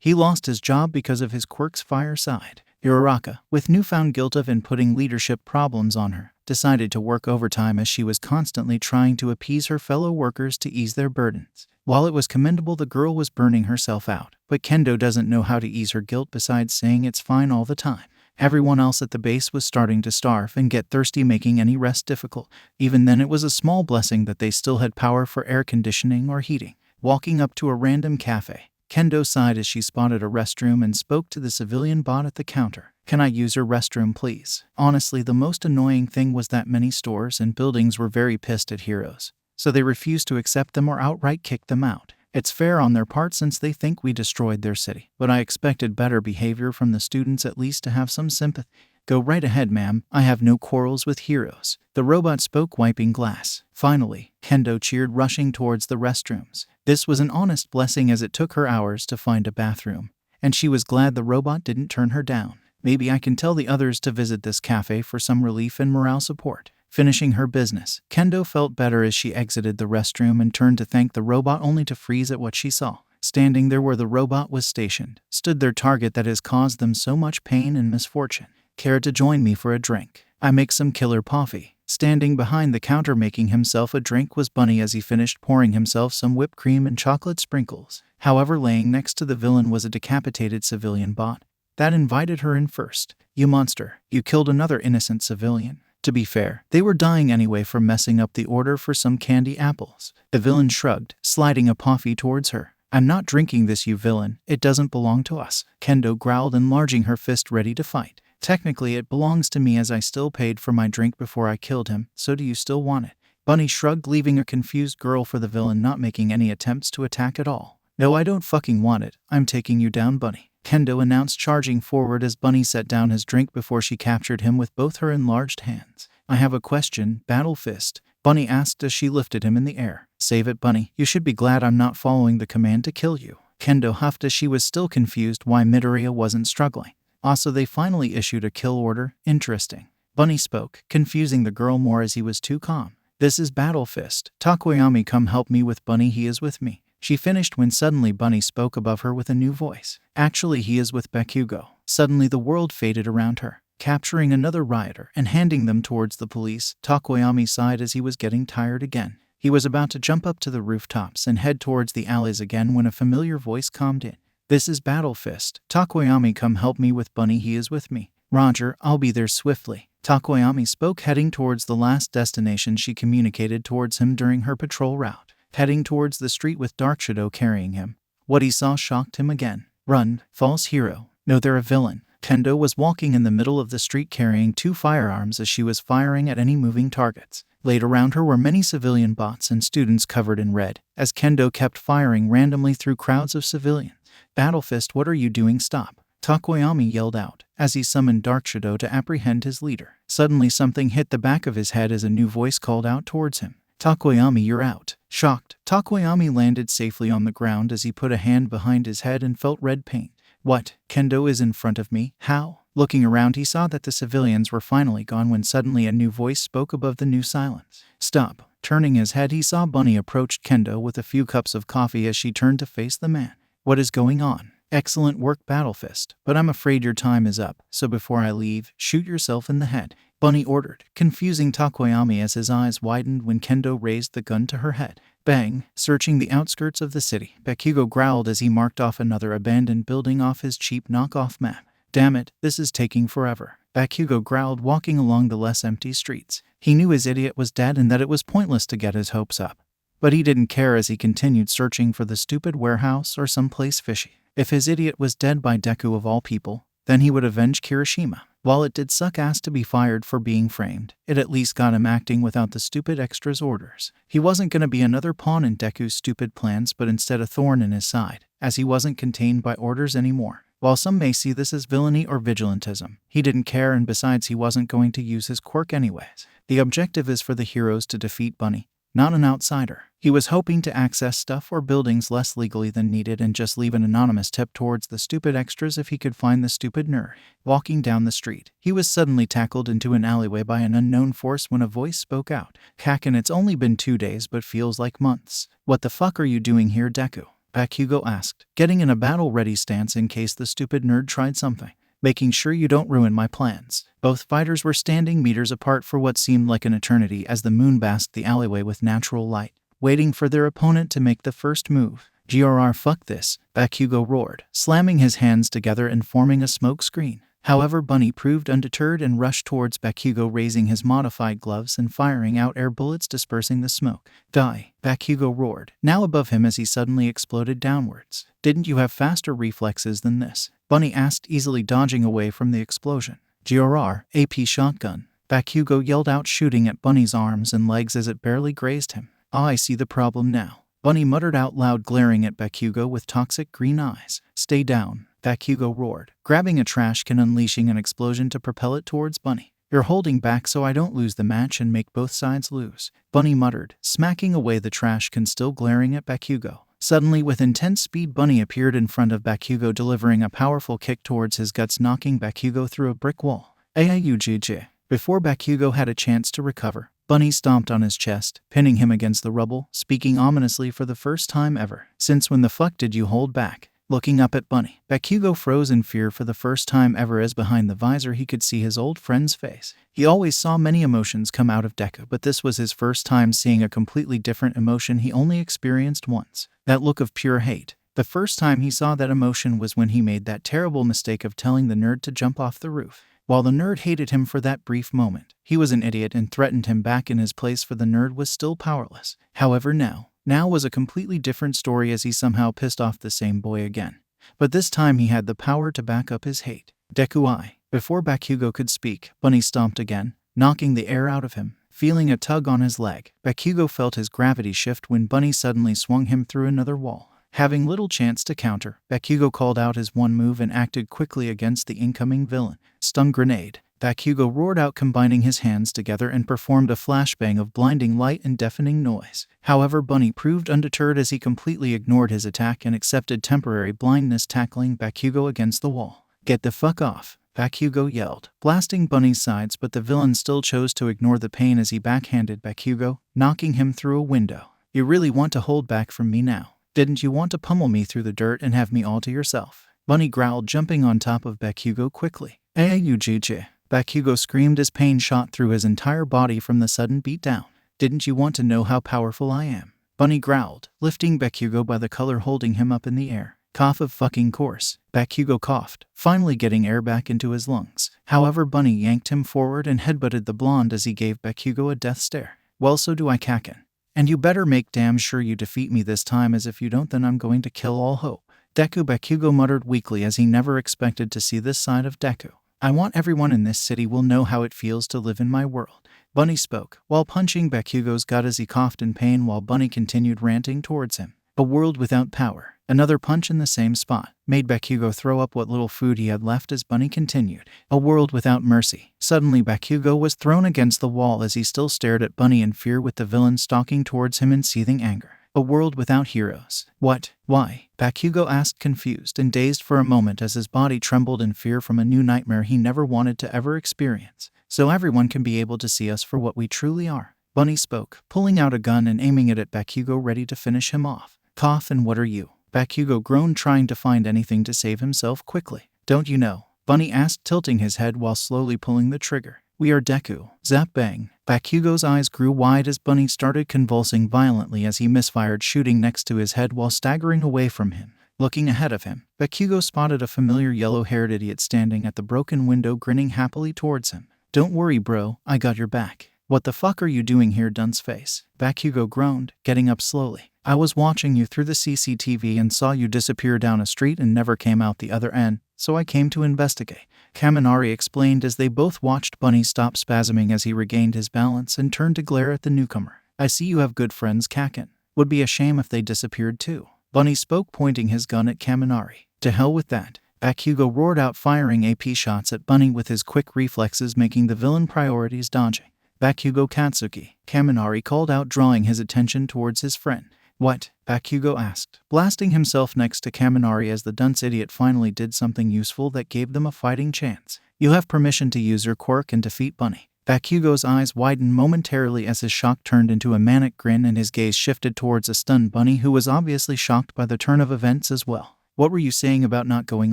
he lost his job because of his quirk's fire side. Uraraka, with newfound guilt of and putting leadership problems on her, decided to work overtime as she was constantly trying to appease her fellow workers to ease their burdens. While it was commendable, the girl was burning herself out, but Kendo doesn't know how to ease her guilt besides saying it's fine all the time. Everyone else at the base was starting to starve and get thirsty, making any rest difficult. Even then, it was a small blessing that they still had power for air conditioning or heating. Walking up to a random cafe, Kendo sighed as she spotted a restroom and spoke to the civilian bot at the counter. Can I use your restroom, please? Honestly, the most annoying thing was that many stores and buildings were very pissed at heroes, so they refused to accept them or outright kicked them out. It's fair on their part since they think we destroyed their city, but I expected better behavior from the students, at least to have some sympathy. Go right ahead, ma'am. I have no quarrels with heroes. The robot spoke, wiping glass. Finally, Kendo cheered, rushing towards the restrooms. This was an honest blessing as it took her hours to find a bathroom, and she was glad the robot didn't turn her down. Maybe I can tell the others to visit this cafe for some relief and morale support. Finishing her business, Kendo felt better as she exited the restroom and turned to thank the robot, only to freeze at what she saw. Standing there where the robot was stationed, stood their target that has caused them so much pain and misfortune. Care to join me for a drink? I make some killer coffee. Standing behind the counter making himself a drink was Bunny as he finished pouring himself some whipped cream and chocolate sprinkles. However, laying next to the villain was a decapitated civilian bot. That invited her in first. You monster, you killed another innocent civilian. To be fair, they were dying anyway from messing up the order for some candy apples. The villain shrugged, sliding a coffee towards her. I'm not drinking this, you villain. It doesn't belong to us. Kendo growled, enlarging her fist ready to fight. Technically, it belongs to me as I still paid for my drink before I killed him, so do you still want it? Bunny shrugged, leaving a confused girl for the villain, not making any attempts to attack at all. No, I don't fucking want it. I'm taking you down, Bunny, Kendo announced, charging forward as Bunny set down his drink before she captured him with both her enlarged hands. I have a question, Battle Fist, Bunny asked as she lifted him in the air. Save it, Bunny. You should be glad I'm not following the command to kill you, Kendo huffed as she was still confused why Midoriya wasn't struggling. Also, they finally issued a kill order. Interesting, Bunny spoke, confusing the girl more as he was too calm. This is Battle Fist. Takoyami, come help me with Bunny, he is with me. She finished when suddenly Bunny spoke above her with a new voice. Actually, he is with Bakugo. Suddenly the world faded around her, capturing another rioter and handing them towards the police. Takoyami sighed as he was getting tired again. He was about to jump up to the rooftops and head towards the alleys again when a familiar voice calmed in. This is Battle Fist. Takoyami, come help me with Bunny, he is with me. Roger, I'll be there swiftly, Takoyami spoke, heading towards the last destination she communicated towards him during her patrol route. Heading towards the street with Dark Shadow carrying him. What he saw shocked him again. Run, false hero. No, they're a villain. Kendo was walking in the middle of the street carrying two firearms as she was firing at any moving targets. Laid around her were many civilian bots and students covered in red, as Kendo kept firing randomly through crowds of civilians. Battle Fist, what are you doing? Stop, Takoyami yelled out, as he summoned Dark Shadow to apprehend his leader. Suddenly something hit the back of his head as a new voice called out towards him. Takoyami, you're out. Shocked, Takoyami landed safely on the ground as he put a hand behind his head and felt red pain. What? Kendo is in front of me? How? Looking around, he saw that the civilians were finally gone when suddenly a new voice spoke above the new silence. Stop. Turning his head, he saw Bunny approached Kendo with a few cups of coffee as she turned to face the man. What is going on? Excellent work, Battle Fist, but I'm afraid your time is up, so before I leave, shoot yourself in the head, Bunny ordered, confusing Takoyami as his eyes widened when Kendo raised the gun to her head. Bang! Searching the outskirts of the city, Bakugo growled as he marked off another abandoned building off his cheap knockoff map. Damn it, this is taking forever, Bakugo growled, walking along the less empty streets. He knew his idiot was dead and that it was pointless to get his hopes up. But he didn't care as he continued searching for the stupid warehouse or someplace fishy. If his idiot was dead by Deku of all people, then he would avenge Kirishima. While it did suck ass to be fired for being framed, it at least got him acting without the stupid extras orders. He wasn't gonna be another pawn in Deku's stupid plans, but instead a thorn in his side, as he wasn't contained by orders anymore. While some may see this as villainy or vigilantism, he didn't care, and besides he wasn't going to use his quirk anyways. The objective is for the heroes to defeat Bunny, not an outsider. He was hoping to access stuff or buildings less legally than needed and just leave an anonymous tip towards the stupid extras if he could find the stupid nerd. Walking down the street, he was suddenly tackled into an alleyway by an unknown force when a voice spoke out. Kaken, it's only been 2 days but feels like months. What the fuck are you doing here, Deku? Bakugo asked, getting in a battle-ready stance in case the stupid nerd tried something. Making sure you don't ruin my plans. Both fighters were standing meters apart for what seemed like an eternity as the moon basked the alleyway with natural light, waiting for their opponent to make the first move. GRR, fuck this, Bakugo roared, slamming his hands together and forming a smoke screen. However, Bunny proved undeterred and rushed towards Bakugo, raising his modified gloves and firing out air bullets, dispersing the smoke. Die, Bakugo roared, now above him as he suddenly exploded downwards. Didn't you have faster reflexes than this? Bunny asked, easily dodging away from the explosion. GRR, AP shotgun, Bakugo yelled out, shooting at Bunny's arms and legs as it barely grazed him. Ah, I see the problem now. Bunny muttered out loud, glaring at Bakugo with toxic green eyes. Stay down, Bakugo roared, grabbing a trash can, unleashing an explosion to propel it towards Bunny. You're holding back so I don't lose the match and make both sides lose, Bunny muttered, smacking away the trash can, still glaring at Bakugo. Suddenly, with intense speed, Bunny appeared in front of Bakugo, delivering a powerful kick towards his guts, knocking Bakugo through a brick wall. Ayayujj. Before Bakugo had a chance to recover, Bunny stomped on his chest, pinning him against the rubble, speaking ominously for the first time ever. Since when the fuck did you hold back? Looking up at Bunny, Bakugo froze in fear for the first time ever, as behind the visor he could see his old friend's face. He always saw many emotions come out of Deku, but this was his first time seeing a completely different emotion he only experienced once. That look of pure hate. The first time he saw that emotion was when he made that terrible mistake of telling the nerd to jump off the roof. While the nerd hated him for that brief moment, he was an idiot and threatened him back in his place, for the nerd was still powerless. However, now was a completely different story, as he somehow pissed off the same boy again. But this time he had the power to back up his hate. Deku. Before Bakugo could speak, Bunny stomped again, knocking the air out of him. Feeling a tug on his leg, Bakugo felt his gravity shift when Bunny suddenly swung him through another wall. Having little chance to counter, Bakugo called out his one move and acted quickly against the incoming villain. Stun grenade. Bakugo roared out, combining his hands together, and performed a flashbang of blinding light and deafening noise. However, Bunny proved undeterred as he completely ignored his attack and accepted temporary blindness, tackling Bakugo against the wall. Get the fuck off, Bakugo yelled, blasting Bunny's sides, but the villain still chose to ignore the pain as he backhanded Bakugo, knocking him through a window. You really want to hold back from me now? Didn't you want to pummel me through the dirt and have me all to yourself? Bunny growled, jumping on top of Bakugo quickly. Ayayujj. Bakugo screamed as pain shot through his entire body from the sudden beatdown. Didn't you want to know how powerful I am? Bunny growled, lifting Bakugo by the collar, holding him up in the air. Cough of fucking course. Bakugo coughed, finally getting air back into his lungs. However, Bunny yanked him forward and headbutted the blonde as he gave Bakugo a death stare. Well, so do I, Kaken. And you better make damn sure you defeat me this time, as if you don't, then I'm going to kill all hope. Deku, Bakugo muttered weakly, as he never expected to see this side of Deku. I want everyone in this city will know how it feels to live in my world. Bunny spoke, while punching Bakugo's gut as he coughed in pain, while Bunny continued ranting towards him. A world without power. Another punch in the same spot made Bakugo throw up what little food he had left as Bunny continued. A world without mercy. Suddenly, Bakugo was thrown against the wall as he still stared at Bunny in fear, with the villain stalking towards him in seething anger. A world without heroes. What? Why? Bakugo asked, confused and dazed for a moment, as his body trembled in fear from a new nightmare he never wanted to ever experience. So everyone can be able to see us for what we truly are. Bunny spoke, pulling out a gun and aiming it at Bakugo, ready to finish him off. Cough, and what are you? Bakugo groaned, trying to find anything to save himself quickly. Don't you know? Bunny asked, tilting his head while slowly pulling the trigger. We are Deku. Zap bang. Bakugo's eyes grew wide as Bunny started convulsing violently as he misfired, shooting next to his head while staggering away from him. Looking ahead of him, Bakugo spotted a familiar yellow-haired idiot standing at the broken window, grinning happily towards him. Don't worry, bro, I got your back. What the fuck are you doing here, dunce face? Bakugo groaned, getting up slowly. I was watching you through the CCTV and saw you disappear down a street and never came out the other end, so I came to investigate. Kaminari explained as they both watched Bunny stop spasming as he regained his balance and turned to glare at the newcomer. I see you have good friends, Kaken. Would be a shame if they disappeared too. Bunny spoke, pointing his gun at Kaminari. To hell with that. Bakugo roared out, firing AP shots at Bunny with his quick reflexes, making the villain priorities dodging. Bakugo Katsuki, Kaminari called out, drawing his attention towards his friend. What? Bakugo asked, blasting himself next to Kaminari as the dunce idiot finally did something useful that gave them a fighting chance. You have permission to use your quirk and defeat Bunny. Bakugo's eyes widened momentarily as his shock turned into a manic grin and his gaze shifted towards a stunned Bunny who was obviously shocked by the turn of events as well. What were you saying about not going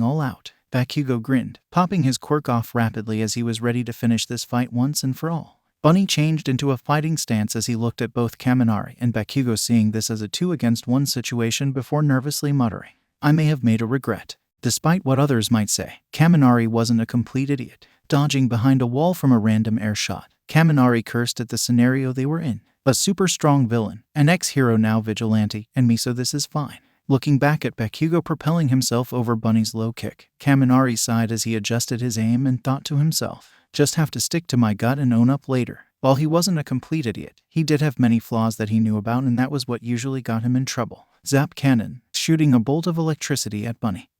all out? Bakugo grinned, popping his quirk off rapidly as he was ready to finish this fight once and for all. Bunny changed into a fighting stance as he looked at both Kaminari and Bakugo, seeing this as a 2-against-1 situation before nervously muttering, I may have made a regret. Despite what others might say, Kaminari wasn't a complete idiot. Dodging behind a wall from a random air shot, Kaminari cursed at the scenario they were in. A super strong villain, an ex-hero now vigilante, and me, so this is fine. Looking back at Bakugo propelling himself over Bunny's low kick, Kaminari sighed as he adjusted his aim and thought to himself, just have to stick to my gut and own up later. While he wasn't a complete idiot, he did have many flaws that he knew about, and that was what usually got him in trouble. Zap cannon, shooting a bolt of electricity at Bunny.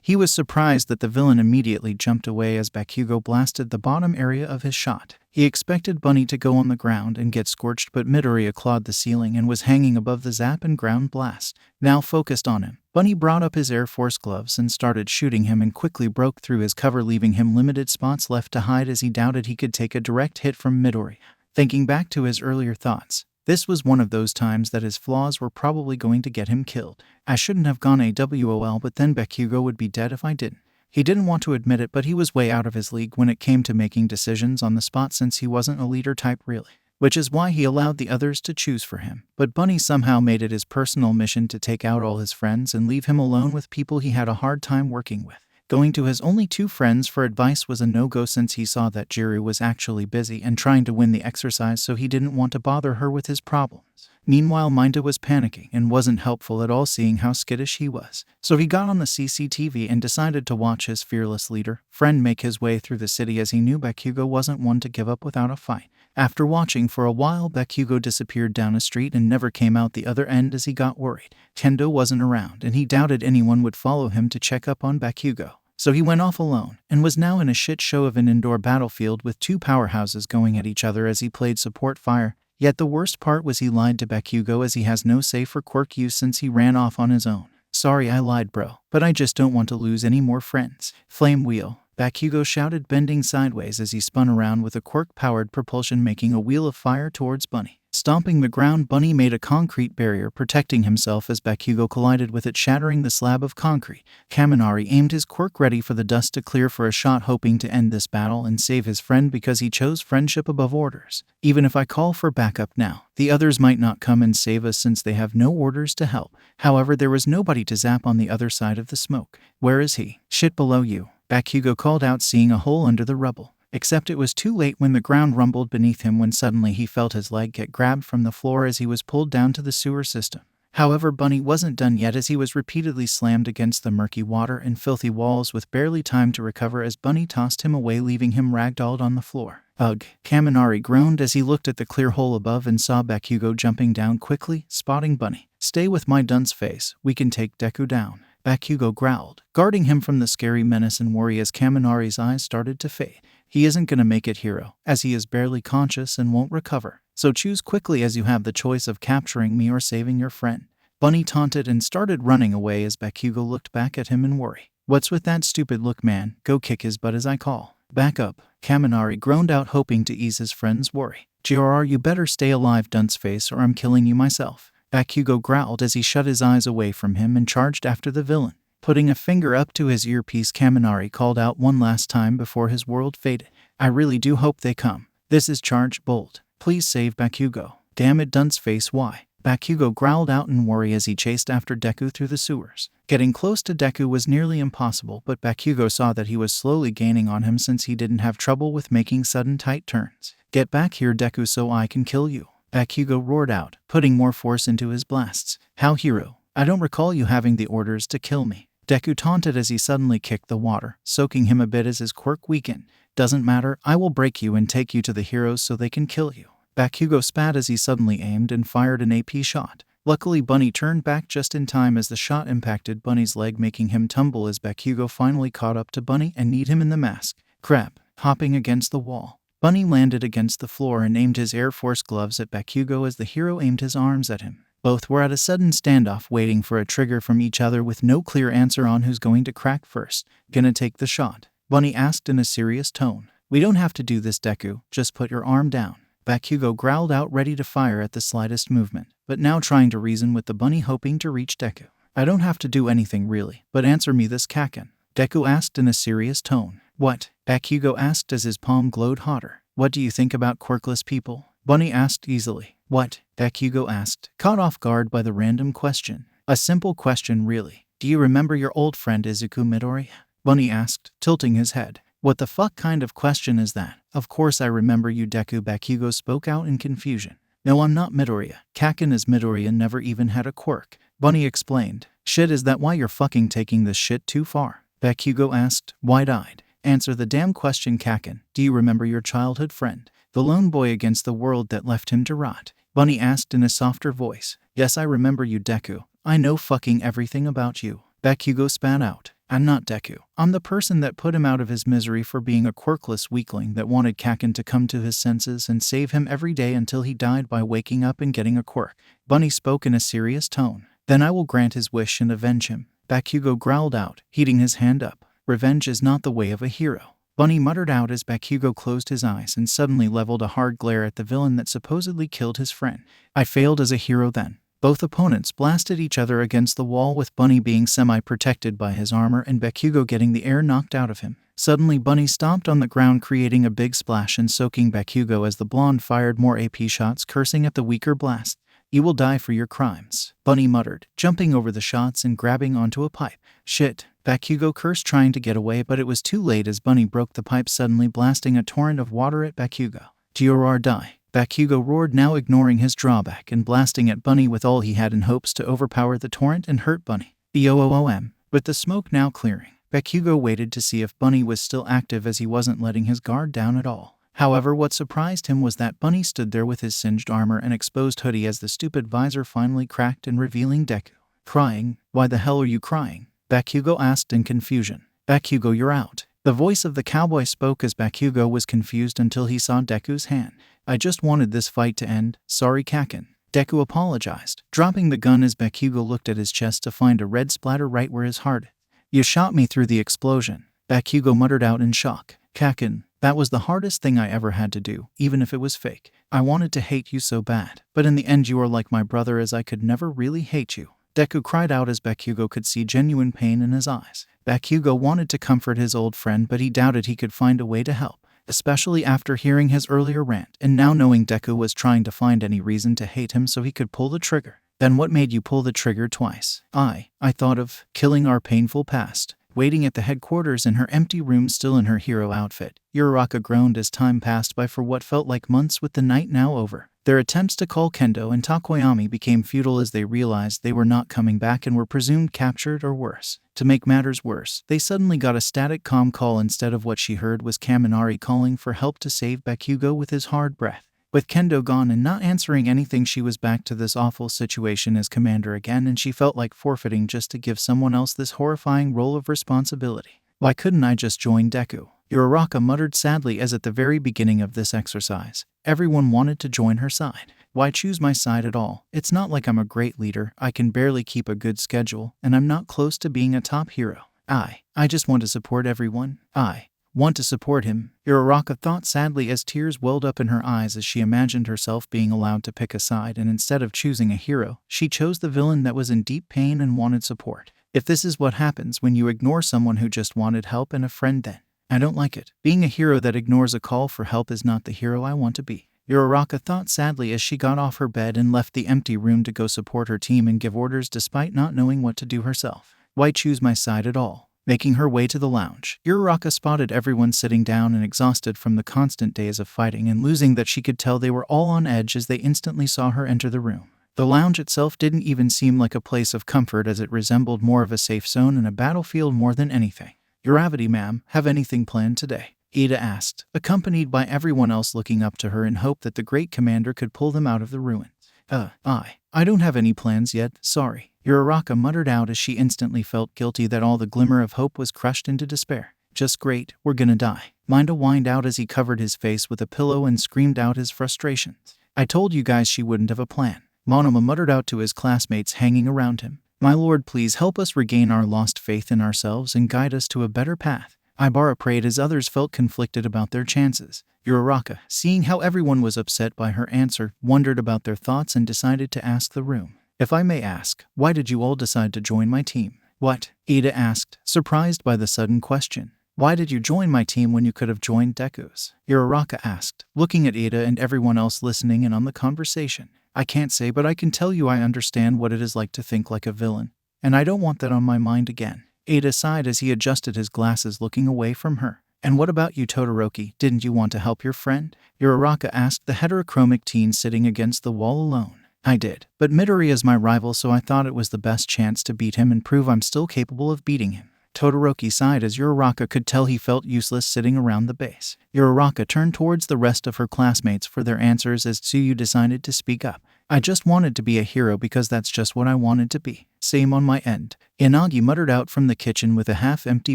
He was surprised that the villain immediately jumped away as Bakugo blasted the bottom area of his shot. He expected Bunny to go on the ground and get scorched, but Midoriya clawed the ceiling and was hanging above the zap and ground blast. Now focused on him, Bunny brought up his Air Force gloves and started shooting him and quickly broke through his cover, leaving him limited spots left to hide as he doubted he could take a direct hit from Midoriya. Thinking back to his earlier thoughts, this was one of those times that his flaws were probably going to get him killed. I shouldn't have gone AWOL, but then Bakugo would be dead if I didn't. He didn't want to admit it, but he was way out of his league when it came to making decisions on the spot, since he wasn't a leader type really, which is why he allowed the others to choose for him. But Bunny somehow made it his personal mission to take out all his friends and leave him alone with people he had a hard time working with. Going to his only two friends for advice was a no-go, since he saw that Jiru was actually busy and trying to win the exercise, so he didn't want to bother her with his problems. Meanwhile, Minda was panicking and wasn't helpful at all, seeing how skittish he was. So he got on the CCTV and decided to watch his fearless leader, friend, make his way through the city, as he knew Bakugo wasn't one to give up without a fight. After watching for a while, Bakugo disappeared down a street and never came out the other end as he got worried. Kendo wasn't around, and he doubted anyone would follow him to check up on Bakugo. So he went off alone, and was now in a shit show of an indoor battlefield with two powerhouses going at each other as he played support fire. Yet the worst part was he lied to Bakugo, as he has no safe or quirk use since he ran off on his own. Sorry I lied, bro, but I just don't want to lose any more friends. Flame wheel, Bakugo shouted, bending sideways as he spun around with a quirk-powered propulsion, making a wheel of fire towards Bunny. Stomping the ground, Bunny made a concrete barrier protecting himself as Bakugo collided with it, shattering the slab of concrete. Kaminari aimed his quirk ready for the dust to clear for a shot, hoping to end this battle and save his friend, because he chose friendship above orders. Even if I call for backup now, the others might not come and save us since they have no orders to help. However, there was nobody to zap on the other side of the smoke. Where is he? Shit below you, Bakugo called out, seeing a hole under the rubble. Except it was too late when the ground rumbled beneath him, when suddenly he felt his leg get grabbed from the floor as he was pulled down to the sewer system. However, Bunny wasn't done yet, as he was repeatedly slammed against the murky water and filthy walls with barely time to recover as Bunny tossed him away, leaving him ragdolled on the floor. Ugh, Kaminari groaned as he looked at the clear hole above and saw Bakugo jumping down quickly, spotting Bunny. Stay with my dunce face, we can take Deku down, Bakugo growled, guarding him from the scary menace and worry as Kaminari's eyes started to fade. He isn't gonna make it, hero, as he is barely conscious and won't recover. So choose quickly, as you have the choice of capturing me or saving your friend. Bunny taunted and started running away as Bakugo looked back at him in worry. What's with that stupid look, man? Go kick his butt as I call. Back up, Kaminari groaned out, hoping to ease his friend's worry. GRR, you better stay alive, dunceface, or I'm killing you myself, Bakugo growled as he shut his eyes away from him and charged after the villain. Putting a finger up to his earpiece, Kaminari called out one last time before his world faded. I really do hope they come. This is Charged Bolt. Please save Bakugo. Damn it, dunceface, why? Bakugo growled out in worry as he chased after Deku through the sewers. Getting close to Deku was nearly impossible, but Bakugo saw that he was slowly gaining on him since he didn't have trouble with making sudden tight turns. Get back here, Deku, so I can kill you, Bakugo roared out, putting more force into his blasts. How, hero? I don't recall you having the orders to kill me, Deku taunted as he suddenly kicked the water, soaking him a bit as his quirk weakened. Doesn't matter, I will break you and take you to the heroes so they can kill you, Bakugo spat as he suddenly aimed and fired an AP shot. Luckily, Bunny turned back just in time as the shot impacted Bunny's leg, making him tumble as Bakugo finally caught up to Bunny and kneed him in the mask. Crap, hopping against the wall. Bunny landed against the floor and aimed his Air Force gloves at Bakugo as the hero aimed his arms at him. Both were at a sudden standoff, waiting for a trigger from each other with no clear answer on who's going to crack first. Gonna take the shot? Bunny asked in a serious tone. We don't have to do this, Deku, just put your arm down, Bakugo growled out, ready to fire at the slightest movement, but now trying to reason with the bunny, hoping to reach Deku. I don't have to do anything really, but answer me this, Kaken, Deku asked in a serious tone. What? Bakugo asked as his palm glowed hotter. What do you think about quirkless people? Bunny asked easily. What? Bakugo asked, caught off guard by the random question. A simple question, really. Do you remember your old friend Izuku Midoriya? Bunny asked, tilting his head. What the fuck kind of question is that? Of course I remember you, Deku, Bakugo spoke out in confusion. No, I'm not Midoriya. Kaken is Midoriya, never even had a quirk, Bunny explained. Shit, is that why you're fucking taking this shit too far? Bakugo asked, wide-eyed. Answer the damn question, Kaken. Do you remember your childhood friend? The lone boy against the world that left him to rot. Bunny asked in a softer voice. Yes, I remember you, Deku. I know fucking everything about you. Bakugo spat out. I'm not Deku. I'm the person that put him out of his misery for being a quirkless weakling that wanted Kakin to come to his senses and save him every day until he died by waking up and getting a quirk. Bunny spoke in a serious tone. Then I will grant his wish and avenge him. Bakugo growled out, heating his hand up. Revenge is not the way of a hero. Bunny muttered out as Bakugo closed his eyes and suddenly leveled a hard glare at the villain that supposedly killed his friend. I failed as a hero then. Both opponents blasted each other against the wall, with Bunny being semi-protected by his armor and Bakugo getting the air knocked out of him. Suddenly Bunny stomped on the ground, creating a big splash and soaking Bakugo as the blonde fired more AP shots, cursing at the weaker blast. You will die for your crimes, Bunny muttered, jumping over the shots and grabbing onto a pipe. Shit, Bakugo cursed, trying to get away, but it was too late as Bunny broke the pipe, suddenly blasting a torrent of water at Bakugo. Do or die, Bakugo roared, now ignoring his drawback and blasting at Bunny with all he had in hopes to overpower the torrent and hurt Bunny. BOOM. With the smoke now clearing, Bakugo waited to see if Bunny was still active, as he wasn't letting his guard down at all. However, what surprised him was that Bunny stood there with his singed armor and exposed hoodie as the stupid visor finally cracked and revealing Deku. Crying? Why the hell are you crying? Bakugo asked in confusion. Bakugo, you're out. The voice of the cowboy spoke as Bakugo was confused until he saw Deku's hand. I just wanted this fight to end. Sorry, Kakin. Deku apologized, dropping the gun as Bakugo looked at his chest to find a red splatter right where his heart. You shot me through the explosion, Bakugo muttered out in shock. Kakin, that was the hardest thing I ever had to do, even if it was fake. I wanted to hate you so bad, but in the end you are like my brother, as I could never really hate you. Deku cried out as Bakugo could see genuine pain in his eyes. Bakugo wanted to comfort his old friend, but he doubted he could find a way to help, especially after hearing his earlier rant and now knowing Deku was trying to find any reason to hate him so he could pull the trigger. Then what made you pull the trigger twice? I thought of killing our painful past. Waiting at the headquarters in her empty room, still in her hero outfit, Uraraka groaned as time passed by for what felt like months, with the night now over. Their attempts to call Kendo and Takoyami became futile as they realized they were not coming back and were presumed captured or worse. To make matters worse, they suddenly got a static comm call. Instead of what she heard was Kaminari calling for help to save Bakugo with his hard breath. With Kendo gone and not answering anything, she was back to this awful situation as commander again, and she felt like forfeiting just to give someone else this horrifying role of responsibility. Why couldn't I just join Deku? Uraraka muttered sadly, as at the very beginning of this exercise, everyone wanted to join her side. Why choose my side at all? It's not like I'm a great leader, I can barely keep a good schedule, and I'm not close to being a top hero. I just want to support everyone. I want to support him, Uraraka thought sadly as tears welled up in her eyes as she imagined herself being allowed to pick a side, and instead of choosing a hero, she chose the villain that was in deep pain and wanted support. If this is what happens when you ignore someone who just wanted help and a friend, then I don't like it. Being a hero that ignores a call for help is not the hero I want to be, Uraraka thought sadly as she got off her bed and left the empty room to go support her team and give orders despite not knowing what to do herself. Why choose my side at all? Making her way to the lounge, Uraraka spotted everyone sitting down and exhausted from the constant days of fighting and losing that she could tell they were all on edge as they instantly saw her enter the room. The lounge itself didn't even seem like a place of comfort, as it resembled more of a safe zone and a battlefield more than anything. Gravity, ma'am, have anything planned today? Ida asked, accompanied by everyone else looking up to her in hope that the great commander could pull them out of the ruins. I don't have any plans yet, sorry, Uraraka muttered out as she instantly felt guilty that all the glimmer of hope was crushed into despair. Just great, we're gonna die. Minda whined out as he covered his face with a pillow and screamed out his frustrations. I told you guys she wouldn't have a plan, Monoma muttered out to his classmates hanging around him. My lord, please help us regain our lost faith in ourselves and guide us to a better path. Ibara prayed as others felt conflicted about their chances. Uraraka, seeing how everyone was upset by her answer, wondered about their thoughts and decided to ask the room. If I may ask, why did you all decide to join my team? What? Ida asked, surprised by the sudden question. Why did you join my team when you could have joined Deku's? Uraraka asked, looking at Ida and everyone else listening in on the conversation. I can't say, but I can tell you I understand what it is like to think like a villain, and I don't want that on my mind again. Ida sighed as he adjusted his glasses, looking away from her. And what about you, Todoroki? Didn't you want to help your friend? Uraraka asked the heterochromic teen sitting against the wall alone. I did, but Midori is my rival, so I thought it was the best chance to beat him and prove I'm still capable of beating him. Todoroki sighed as Uraraka could tell he felt useless sitting around the base. Uraraka turned towards the rest of her classmates for their answers as Tsuyu decided to speak up. I just wanted to be a hero because that's just what I wanted to be. Same on my end. Inagi muttered out from the kitchen with a half-empty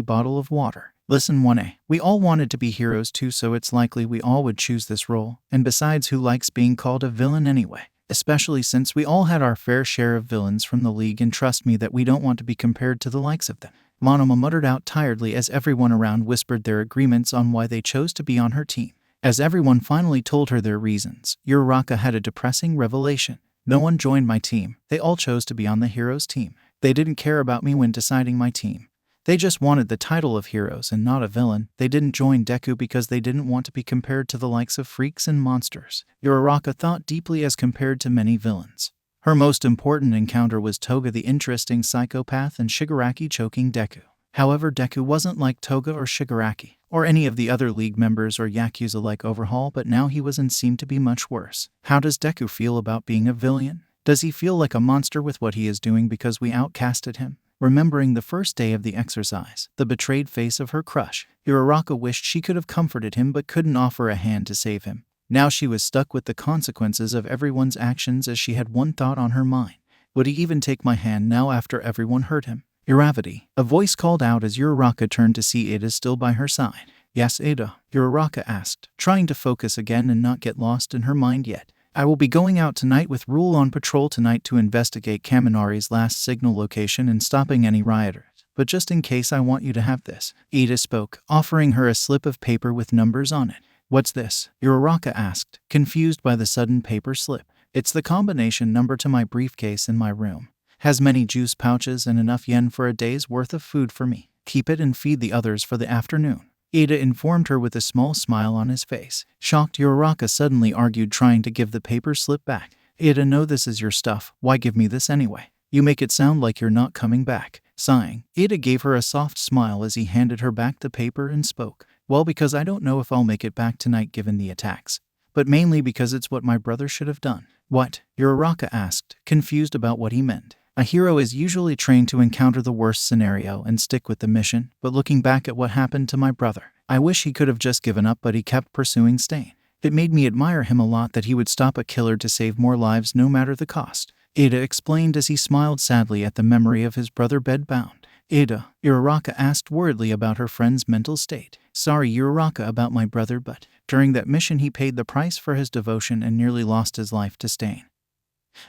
bottle of water. Listen 1A, we all wanted to be heroes too, so it's likely we all would choose this role. And besides, who likes being called a villain anyway? Especially since we all had our fair share of villains from the league, and trust me that we don't want to be compared to the likes of them. Monoma muttered out tiredly as everyone around whispered their agreements on why they chose to be on her team. As everyone finally told her their reasons, Uraraka had a depressing revelation. No one joined my team. They all chose to be on the heroes team. They didn't care about me when deciding my team. They just wanted the title of heroes and not a villain. They didn't join Deku because they didn't want to be compared to the likes of freaks and monsters. Uraraka thought deeply as compared to many villains. Her most important encounter was Toga the interesting psychopath and Shigaraki choking Deku. However, Deku wasn't like Toga or Shigaraki, or any of the other league members or Yakuza like Overhaul, but now he was and seemed to be much worse. How does Deku feel about being a villain? Does he feel like a monster with what he is doing because we outcasted him? Remembering the first day of the exercise, the betrayed face of her crush, Uraraka wished she could have comforted him but couldn't offer a hand to save him. Now she was stuck with the consequences of everyone's actions, as she had one thought on her mind. Would he even take my hand now after everyone hurt him? Iravati, a voice called out as Uraraka turned to see Ada still by her side. Yes, Ada, Uraraka asked, trying to focus again and not get lost in her mind yet. I will be going out tonight with Rule on patrol tonight to investigate Kaminari's last signal location and stopping any rioters. But just in case, I want you to have this. Ada spoke, offering her a slip of paper with numbers on it. What's this? Uraraka asked, confused by the sudden paper slip. It's the combination number to my briefcase in my room. Has many juice pouches and enough yen for a day's worth of food for me. Keep it and feed the others for the afternoon. Ada informed her with a small smile on his face. Shocked, Uraraka suddenly argued, trying to give the paper slip back. Ada, no, this is your stuff. Why give me this anyway? You make it sound like you're not coming back. Sighing, Ada gave her a soft smile as he handed her back the paper and spoke. Well, because I don't know if I'll make it back tonight given the attacks. But mainly because it's what my brother should have done. What? Uraraka asked, confused about what he meant. A hero is usually trained to encounter the worst scenario and stick with the mission, but looking back at what happened to my brother, I wish he could have just given up, but he kept pursuing Stain. It made me admire him a lot that he would stop a killer to save more lives no matter the cost. Ada explained as he smiled sadly at the memory of his brother bedbound. Ada, Uraraka asked worriedly about her friend's mental state. Sorry, Uraraka, about my brother, but during that mission he paid the price for his devotion and nearly lost his life to Stain,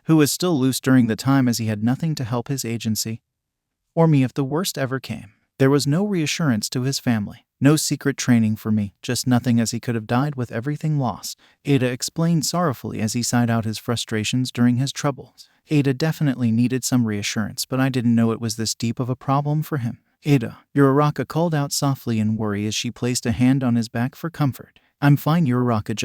who was still loose during the time, as he had nothing to help his agency or me if the worst ever came. There was no reassurance to his family, no secret training for me, just nothing, as he could have died with everything lost. Ada explained sorrowfully as he sighed out his frustrations during his troubles. Ada definitely needed some reassurance, but I didn't know it was this deep of a problem for him. Ada, Uraraka called out softly in worry as she placed a hand on his back for comfort. I'm fine, Uraraka,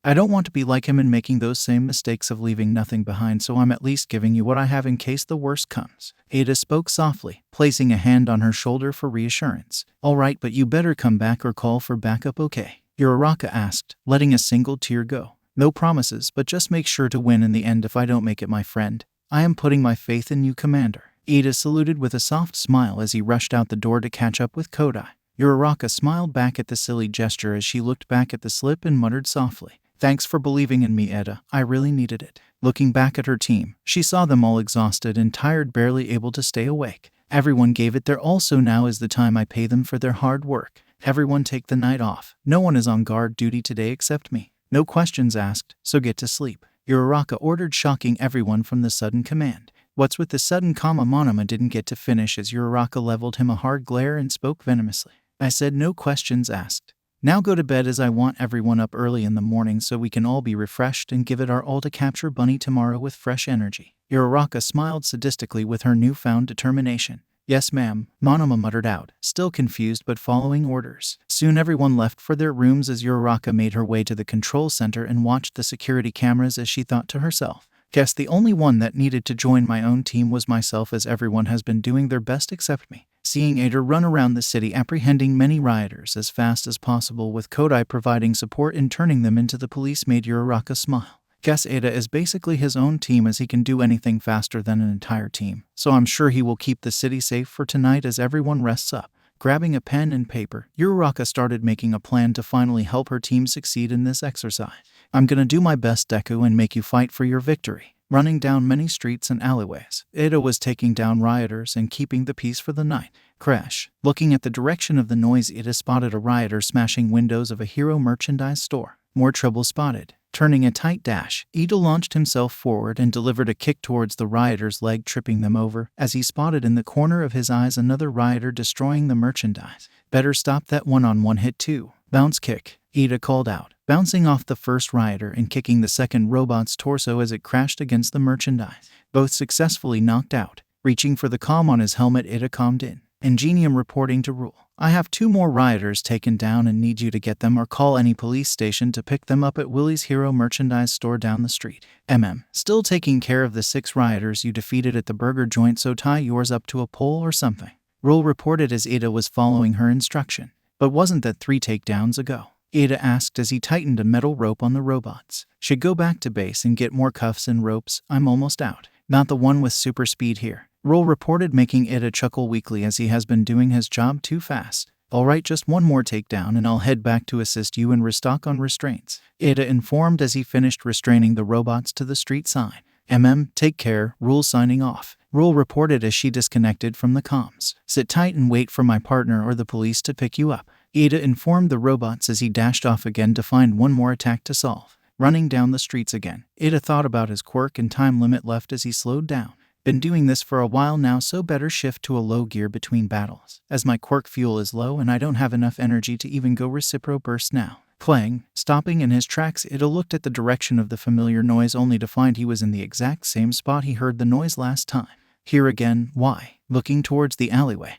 I don't want to be like him in making those same mistakes of leaving nothing behind, so I'm at least giving you what I have in case the worst comes. Ada spoke softly, placing a hand on her shoulder for reassurance. All right, but you better come back or call for backup, okay? Uraraka asked, letting a single tear go. No promises, but just make sure to win in the end if I don't make it, my friend. I am putting my faith in you, Commander. Ada saluted with a soft smile as he rushed out the door to catch up with Kodai. Uraraka smiled back at the silly gesture as she looked back at the slip and muttered softly, Thanks for believing in me, Eda. I really needed it. Looking back at her team, she saw them all exhausted and tired, barely able to stay awake. Everyone gave it their all, so now is the time I pay them for their hard work. Everyone take the night off. No one is on guard duty today except me. No questions asked, so get to sleep. Uraraka ordered, shocking everyone from the sudden command. What's with the sudden comma? Monoma didn't get to finish as Uraraka leveled him a hard glare and spoke venomously. I said no questions asked. Now go to bed, as I want everyone up early in the morning so we can all be refreshed and give it our all to capture Bunny tomorrow with fresh energy. Uraraka smiled sadistically with her newfound determination. Yes, ma'am, Monoma muttered out, still confused but following orders. Soon everyone left for their rooms as Uraraka made her way to the control center and watched the security cameras as she thought to herself. Guess the only one that needed to join my own team was myself, as everyone has been doing their best except me. Seeing Ada run around the city apprehending many rioters as fast as possible, with Kodai providing support and turning them into the police, made Uraraka smile. Guess Ada is basically his own team as he can do anything faster than an entire team, so I'm sure he will keep the city safe for tonight as everyone rests up. Grabbing a pen and paper, Uraraka started making a plan to finally help her team succeed in this exercise. I'm gonna do my best, Deku, and make you fight for your victory. Running down many streets and alleyways, Ada was taking down rioters and keeping the peace for the night. Crash. Looking at the direction of the noise, Ada spotted a rioter smashing windows of a hero merchandise store. More trouble spotted. Turning a tight dash, Ada launched himself forward and delivered a kick towards the rioter's leg, tripping them over, as he spotted in the corner of his eyes another rioter destroying the merchandise. Better stop that one-on-one hit too. Bounce kick, Ada called out, bouncing off the first rioter and kicking the second robot's torso as it crashed against the merchandise. Both successfully knocked out. Reaching for the comm on his helmet, Ada calmed in. Ingenium reporting to Rule. I have 2 more rioters taken down and need you to get them or call any police station to pick them up at Willie's Hero merchandise store down the street. Still taking care of the 6 rioters you defeated at the burger joint, so tie yours up to a pole or something. Rule reported as Ada was following her instruction. But wasn't that 3 takedowns ago? Ada asked as he tightened a metal rope on the robots. Should go back to base and get more cuffs and ropes. I'm almost out. Not the one with super speed here. Rule reported, making Ada chuckle weakly as he has been doing his job too fast. Alright, just 1 more takedown and I'll head back to assist you and restock on restraints. Ada informed as he finished restraining the robots to the street sign. Take care, Rule signing off. Rule reported as she disconnected from the comms. Sit tight and wait for my partner or the police to pick you up. Ada informed the robots as he dashed off again to find 1 more attack to solve. Running down the streets again, Ada thought about his quirk and time limit left as he slowed down. Been doing this for a while now, so better shift to a low gear between battles, as my quirk fuel is low and I don't have enough energy to even go recipro burst now. Stopping in his tracks, Ada looked at the direction of the familiar noise only to find he was in the exact same spot he heard the noise last time. Here again, why? Looking towards the alleyway,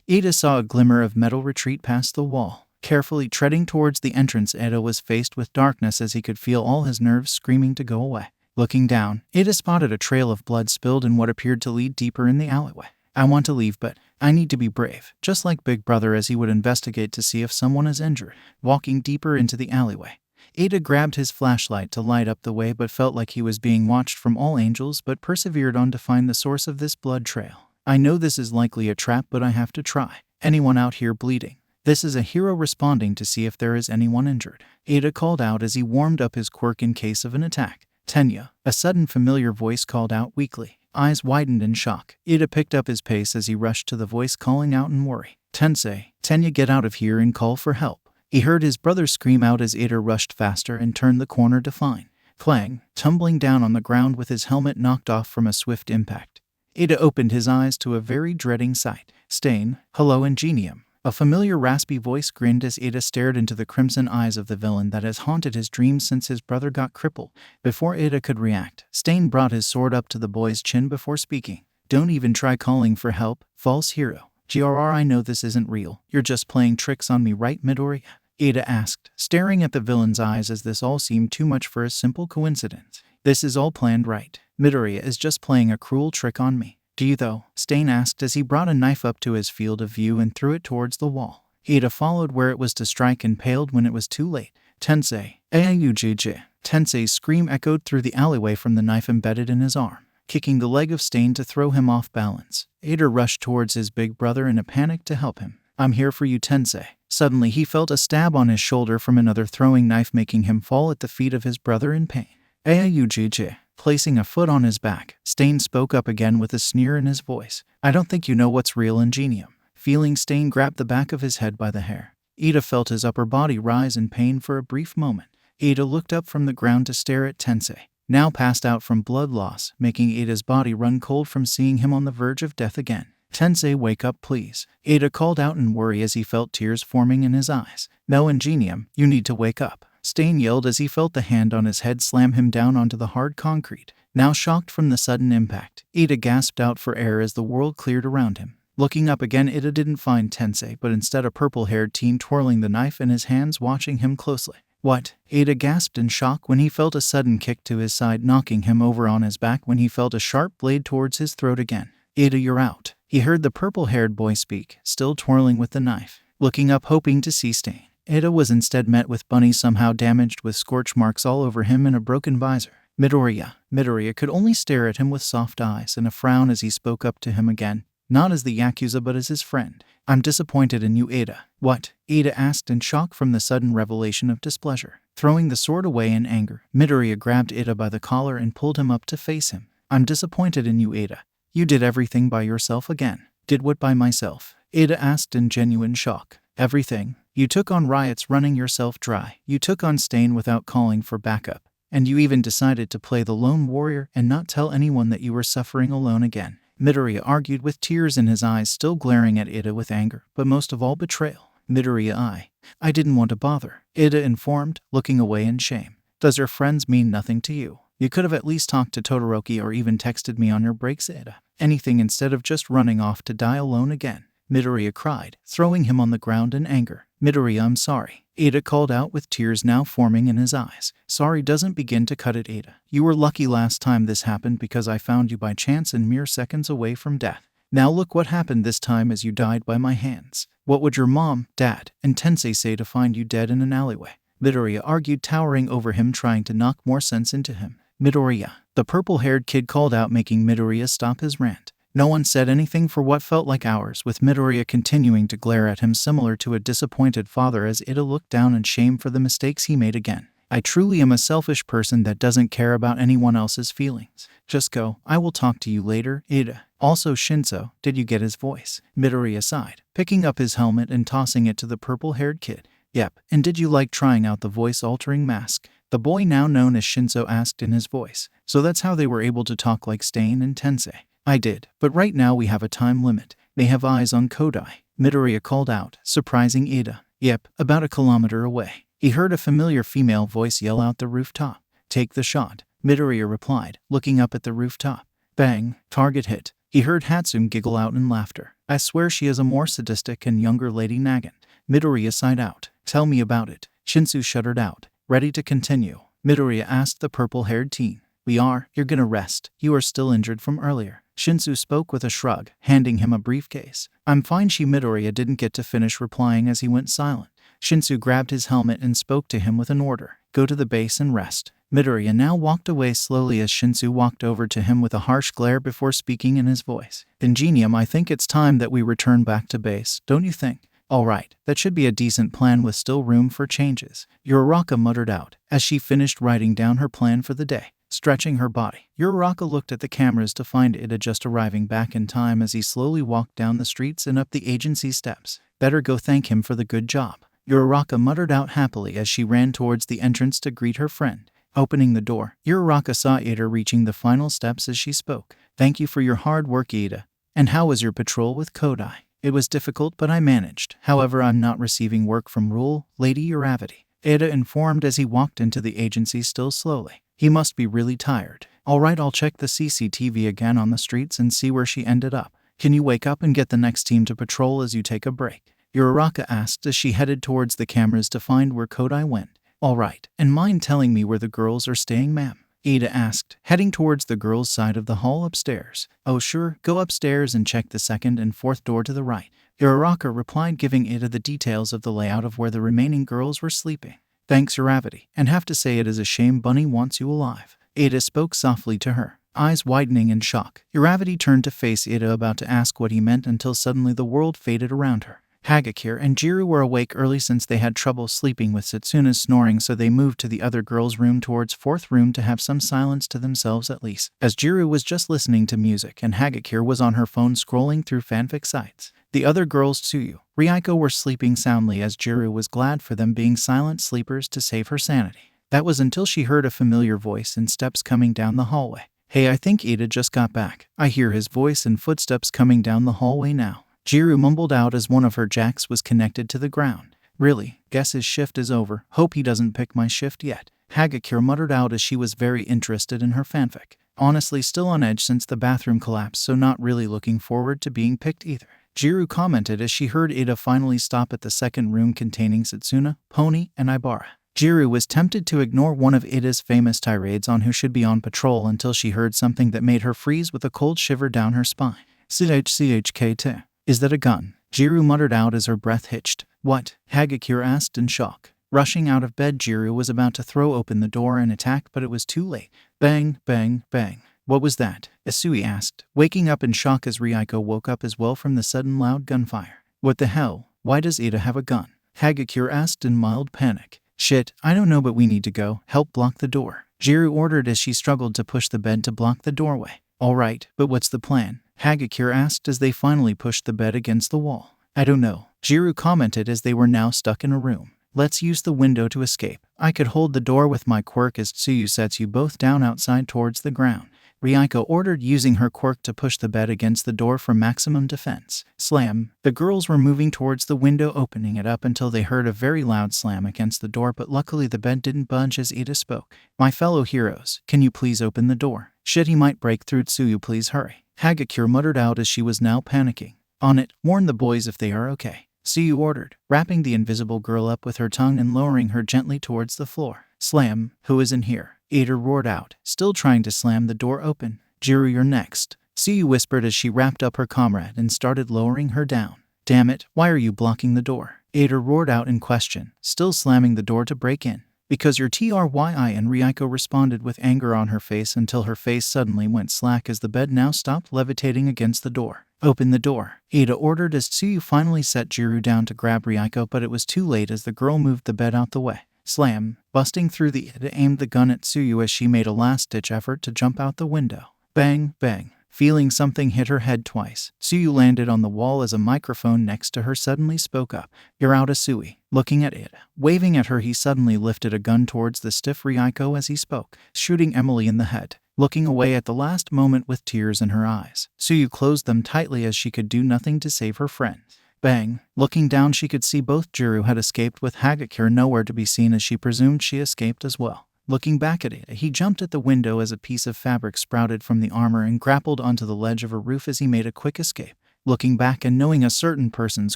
Ada saw a glimmer of metal retreat past the wall. Carefully treading towards the entrance, Ada was faced with darkness as he could feel all his nerves screaming to go away. Looking down, Ada spotted a trail of blood spilled in what appeared to lead deeper in the alleyway. I want to leave, but I need to be brave, just like Big Brother, as he would investigate to see if someone is injured. Walking deeper into the alleyway, Ada grabbed his flashlight to light up the way but felt like he was being watched from all angles, but persevered on to find the source of this blood trail. I know this is likely a trap, but I have to try. Anyone out here bleeding? This is a hero responding to see if there is anyone injured. Ada called out as he warmed up his quirk in case of an attack. Tenya, a sudden familiar voice called out weakly. Eyes widened in shock. Ada picked up his pace as he rushed to the voice, calling out in worry. Tenya, get out of here and call for help. He heard his brother scream out as Ada rushed faster and turned the corner to find Clang, tumbling down on the ground with his helmet knocked off from a swift impact. Ada opened his eyes to a very dreading sight. Stain, hello Ingenium. A familiar raspy voice grinned as Ada stared into the crimson eyes of the villain that has haunted his dreams since his brother got crippled. Before Ada could react, Stain brought his sword up to the boy's chin before speaking. Don't even try calling for help, false hero. I know this isn't real. You're just playing tricks on me, right, Midoriya? Ada asked, staring at the villain's eyes as this all seemed too much for a simple coincidence. This is all planned, right? Midoriya is just playing a cruel trick on me. Do you though? Stain asked as he brought a knife up to his field of view and threw it towards the wall. Ada followed where it was to strike and paled when it was too late. Tensei, Aayujj. Tensei's scream echoed through the alleyway from the knife embedded in his arm, kicking the leg of Stain to throw him off balance. Ada rushed towards his big brother in a panic to help him. I'm here for you, Tensei. Suddenly he felt a stab on his shoulder from another throwing knife, making him fall at the feet of his brother in pain. Aayujj. Placing a foot on his back, Stain spoke up again with a sneer in his voice. I don't think you know what's real, Ingenium. Feeling Stain grabbed the back of his head by the hair. Ada felt his upper body rise in pain for a brief moment. Ada looked up from the ground to stare at Tensei, now passed out from blood loss, making Ada's body run cold from seeing him on the verge of death again. Tensei, wake up please. Ada called out in worry as he felt tears forming in his eyes. No, Ingenium, you need to wake up. Stain yelled as he felt the hand on his head slam him down onto the hard concrete. Now shocked from the sudden impact, Ada gasped out for air as the world cleared around him. Looking up again, Ada didn't find Tensei, but instead a purple-haired teen twirling the knife in his hands, watching him closely. What? Ada gasped in shock when he felt a sudden kick to his side, knocking him over on his back when he felt a sharp blade towards his throat again. Ada, you're out. He heard the purple-haired boy speak, still twirling with the knife. Looking up, hoping to see Stain, Ada was instead met with Bunny, somehow damaged with scorch marks all over him and a broken visor. Midoriya could only stare at him with soft eyes and a frown as he spoke up to him again, not as the Yakuza but as his friend. I'm disappointed in you, Ada. What? Ada asked in shock from the sudden revelation of displeasure. Throwing the sword away in anger, Midoriya grabbed Ada by the collar and pulled him up to face him. I'm disappointed in you, Ada. You did everything by yourself again. Did what by myself? Ada asked in genuine shock. Everything. You took on riots running yourself dry. You took on Stain without calling for backup. And you even decided to play the lone warrior and not tell anyone that you were suffering alone again. Midoriya argued with tears in his eyes, still glaring at Ada with anger, but most of all betrayal. Midoriya, I didn't want to bother, Ada informed, looking away in shame. Does your friends mean nothing to you? You could have at least talked to Todoroki or even texted me on your breaks, Ada. Anything instead of just running off to die alone again. Midoriya cried, throwing him on the ground in anger. Midoriya, I'm sorry, Ada called out with tears now forming in his eyes. Sorry doesn't begin to cut it, Ada. You were lucky last time this happened because I found you by chance and mere seconds away from death. Now look what happened this time as you died by my hands. What would your mom, dad, and Tensei say to find you dead in an alleyway? Midoriya argued, towering over him, trying to knock more sense into him. Midoriya, the purple-haired kid called out, making Midoriya stop his rant. No one said anything for what felt like hours, with Midoriya continuing to glare at him similar to a disappointed father as Ada looked down in shame for the mistakes he made again. I truly am a selfish person that doesn't care about anyone else's feelings. Just go. I will talk to you later, Ada. Also, Shinso, did you get his voice? Midoriya sighed, picking up his helmet and tossing it to the purple-haired kid. Yep, and did you like trying out the voice-altering mask? The boy now known as Shinso asked in his voice. So that's how they were able to talk like Stain and Tensei. I did, but right now we have a time limit. They have eyes on Kodai, Midoriya called out, surprising Ada. Yep, about a kilometer away. He heard a familiar female voice yell out the rooftop. Take the shot, Midoriya replied, looking up at the rooftop. Bang, target hit. He heard Hatsune giggle out in laughter. I swear she is a more sadistic and younger lady Nagin. Midoriya sighed out. Tell me about it. Shinsu shuddered out. Ready to continue? Midoriya asked the purple-haired teen. We are. You're gonna rest. You are still injured from earlier. Shinsu spoke with a shrug, handing him a briefcase. I'm fine. Midoriya didn't get to finish replying as he went silent. Shinsu grabbed his helmet and spoke to him with an order. Go to the base and rest. Midoriya now walked away slowly as Shinsu walked over to him with a harsh glare before speaking in his voice. Ingenium, I think it's time that we return back to base, don't you think? Alright, that should be a decent plan with still room for changes, Uraraka muttered out, as she finished writing down her plan for the day. Stretching her body, Uraraka looked at the cameras to find Ida just arriving back in time as he slowly walked down the streets and up the agency steps. Better go thank him for the good job, Uraraka muttered out happily as she ran towards the entrance to greet her friend. Opening the door, Uraraka saw Ida reaching the final steps as she spoke. Thank you for your hard work, Ida. And how was your patrol with Kodai? It was difficult, but I managed. However, I'm not receiving work from Rule, Lady Uravity, Ida informed as he walked into the agency still slowly. He must be really tired. Alright, I'll check the CCTV again on the streets and see where she ended up. Can you wake up and get the next team to patrol as you take a break? Uraraka asked as she headed towards the cameras to find where Kodai went. Alright, and mind telling me where the girls are staying, ma'am? Ida asked, heading towards the girls' side of the hall upstairs. Oh sure, go upstairs and check the second and fourth door to the right. Uraraka replied, giving Ida the details of the layout of where the remaining girls were sleeping. Thanks, Uravity, and have to say it is a shame Bunny wants you alive. Ada spoke softly to her, eyes widening in shock. Uravity turned to face Ada, about to ask what he meant, until suddenly the world faded around her. Hagakure and Jiru were awake early since they had trouble sleeping with Satsuna's snoring, so they moved to the other girls' room towards fourth room to have some silence to themselves at least, as Jiru was just listening to music and Hagakure was on her phone scrolling through fanfic sites. The other girls, Tsuyu, Ryuko, were sleeping soundly as Jiru was glad for them being silent sleepers to save her sanity. That was until she heard a familiar voice and steps coming down the hallway. Hey, I think Ida just got back. I hear his voice and footsteps coming down the hallway now. Jiru mumbled out as one of her jacks was connected to the ground. Really? Guess his shift is over. Hope he doesn't pick my shift yet. Hagakure muttered out as she was very interested in her fanfic. Honestly, still on edge since the bathroom collapse, so not really looking forward to being picked either. Jiru commented as she heard Ida finally stop at the second room containing Satsuna, Pony, and Ibara. Jiru was tempted to ignore one of Ida's famous tirades on who should be on patrol until she heard something that made her freeze with a cold shiver down her spine. CHCHKT. Is that a gun? Jiru muttered out as her breath hitched. What? Hagakure asked in shock. Rushing out of bed, Jiru was about to throw open the door and attack, but it was too late. Bang, bang, bang. What was that? Asui asked, waking up in shock as Ryuko woke up as well from the sudden loud gunfire. What the hell? Why does Ida have a gun? Hagakure asked in mild panic. Shit, I don't know, but we need to go help block the door, Jiru ordered as she struggled to push the bed to block the doorway. Alright, but what's the plan? Hagakure asked as they finally pushed the bed against the wall. I don't know, Jiru commented as they were now stuck in a room. Let's use the window to escape. I could hold the door with my quirk as Tsuyu sets you both down outside towards the ground, Ryuko ordered, using her quirk to push the bed against the door for maximum defense. Slam. The girls were moving towards the window, opening it up until they heard a very loud slam against the door, but luckily the bed didn't budge as Ida spoke. My fellow heroes, can you please open the door? Shit, he might break through. Tsuyu, please hurry, Hagakure muttered out as she was now panicking. On it, warn the boys if they are okay, Tsuyu ordered, wrapping the invisible girl up with her tongue and lowering her gently towards the floor. Slam. Who is in here? Ada roared out, still trying to slam the door open. Jiru, you're next, Tsuyu whispered as she wrapped up her comrade and started lowering her down. Damn it, why are you blocking the door? Ada roared out in question, still slamming the door to break in. Because your TRYI, and Ryuko responded with anger on her face until her face suddenly went slack as the bed now stopped levitating against the door. Open the door, Ada ordered as Tsuyu finally set Jiru down to grab Ryuko, but it was too late as the girl moved the bed out the way. Slam. Busting through, the Ida aimed the gun at Tsuyu as she made a last-ditch effort to jump out the window. Bang, bang. Feeling something hit her head twice, Tsuyu landed on the wall as a microphone next to her suddenly spoke up. You're out, Asui. Looking at Ida, waving at her, he suddenly lifted a gun towards the stiff Ryuko as he spoke, shooting Emily in the head. Looking away at the last moment with tears in her eyes, Tsuyu closed them tightly as she could do nothing to save her friend. Bang. Looking down, she could see both Jiru had escaped, with Hagakure nowhere to be seen as she presumed she escaped as well. Looking back at it, he jumped at the window as a piece of fabric sprouted from the armor and grappled onto the ledge of a roof as he made a quick escape. Looking back and knowing a certain person's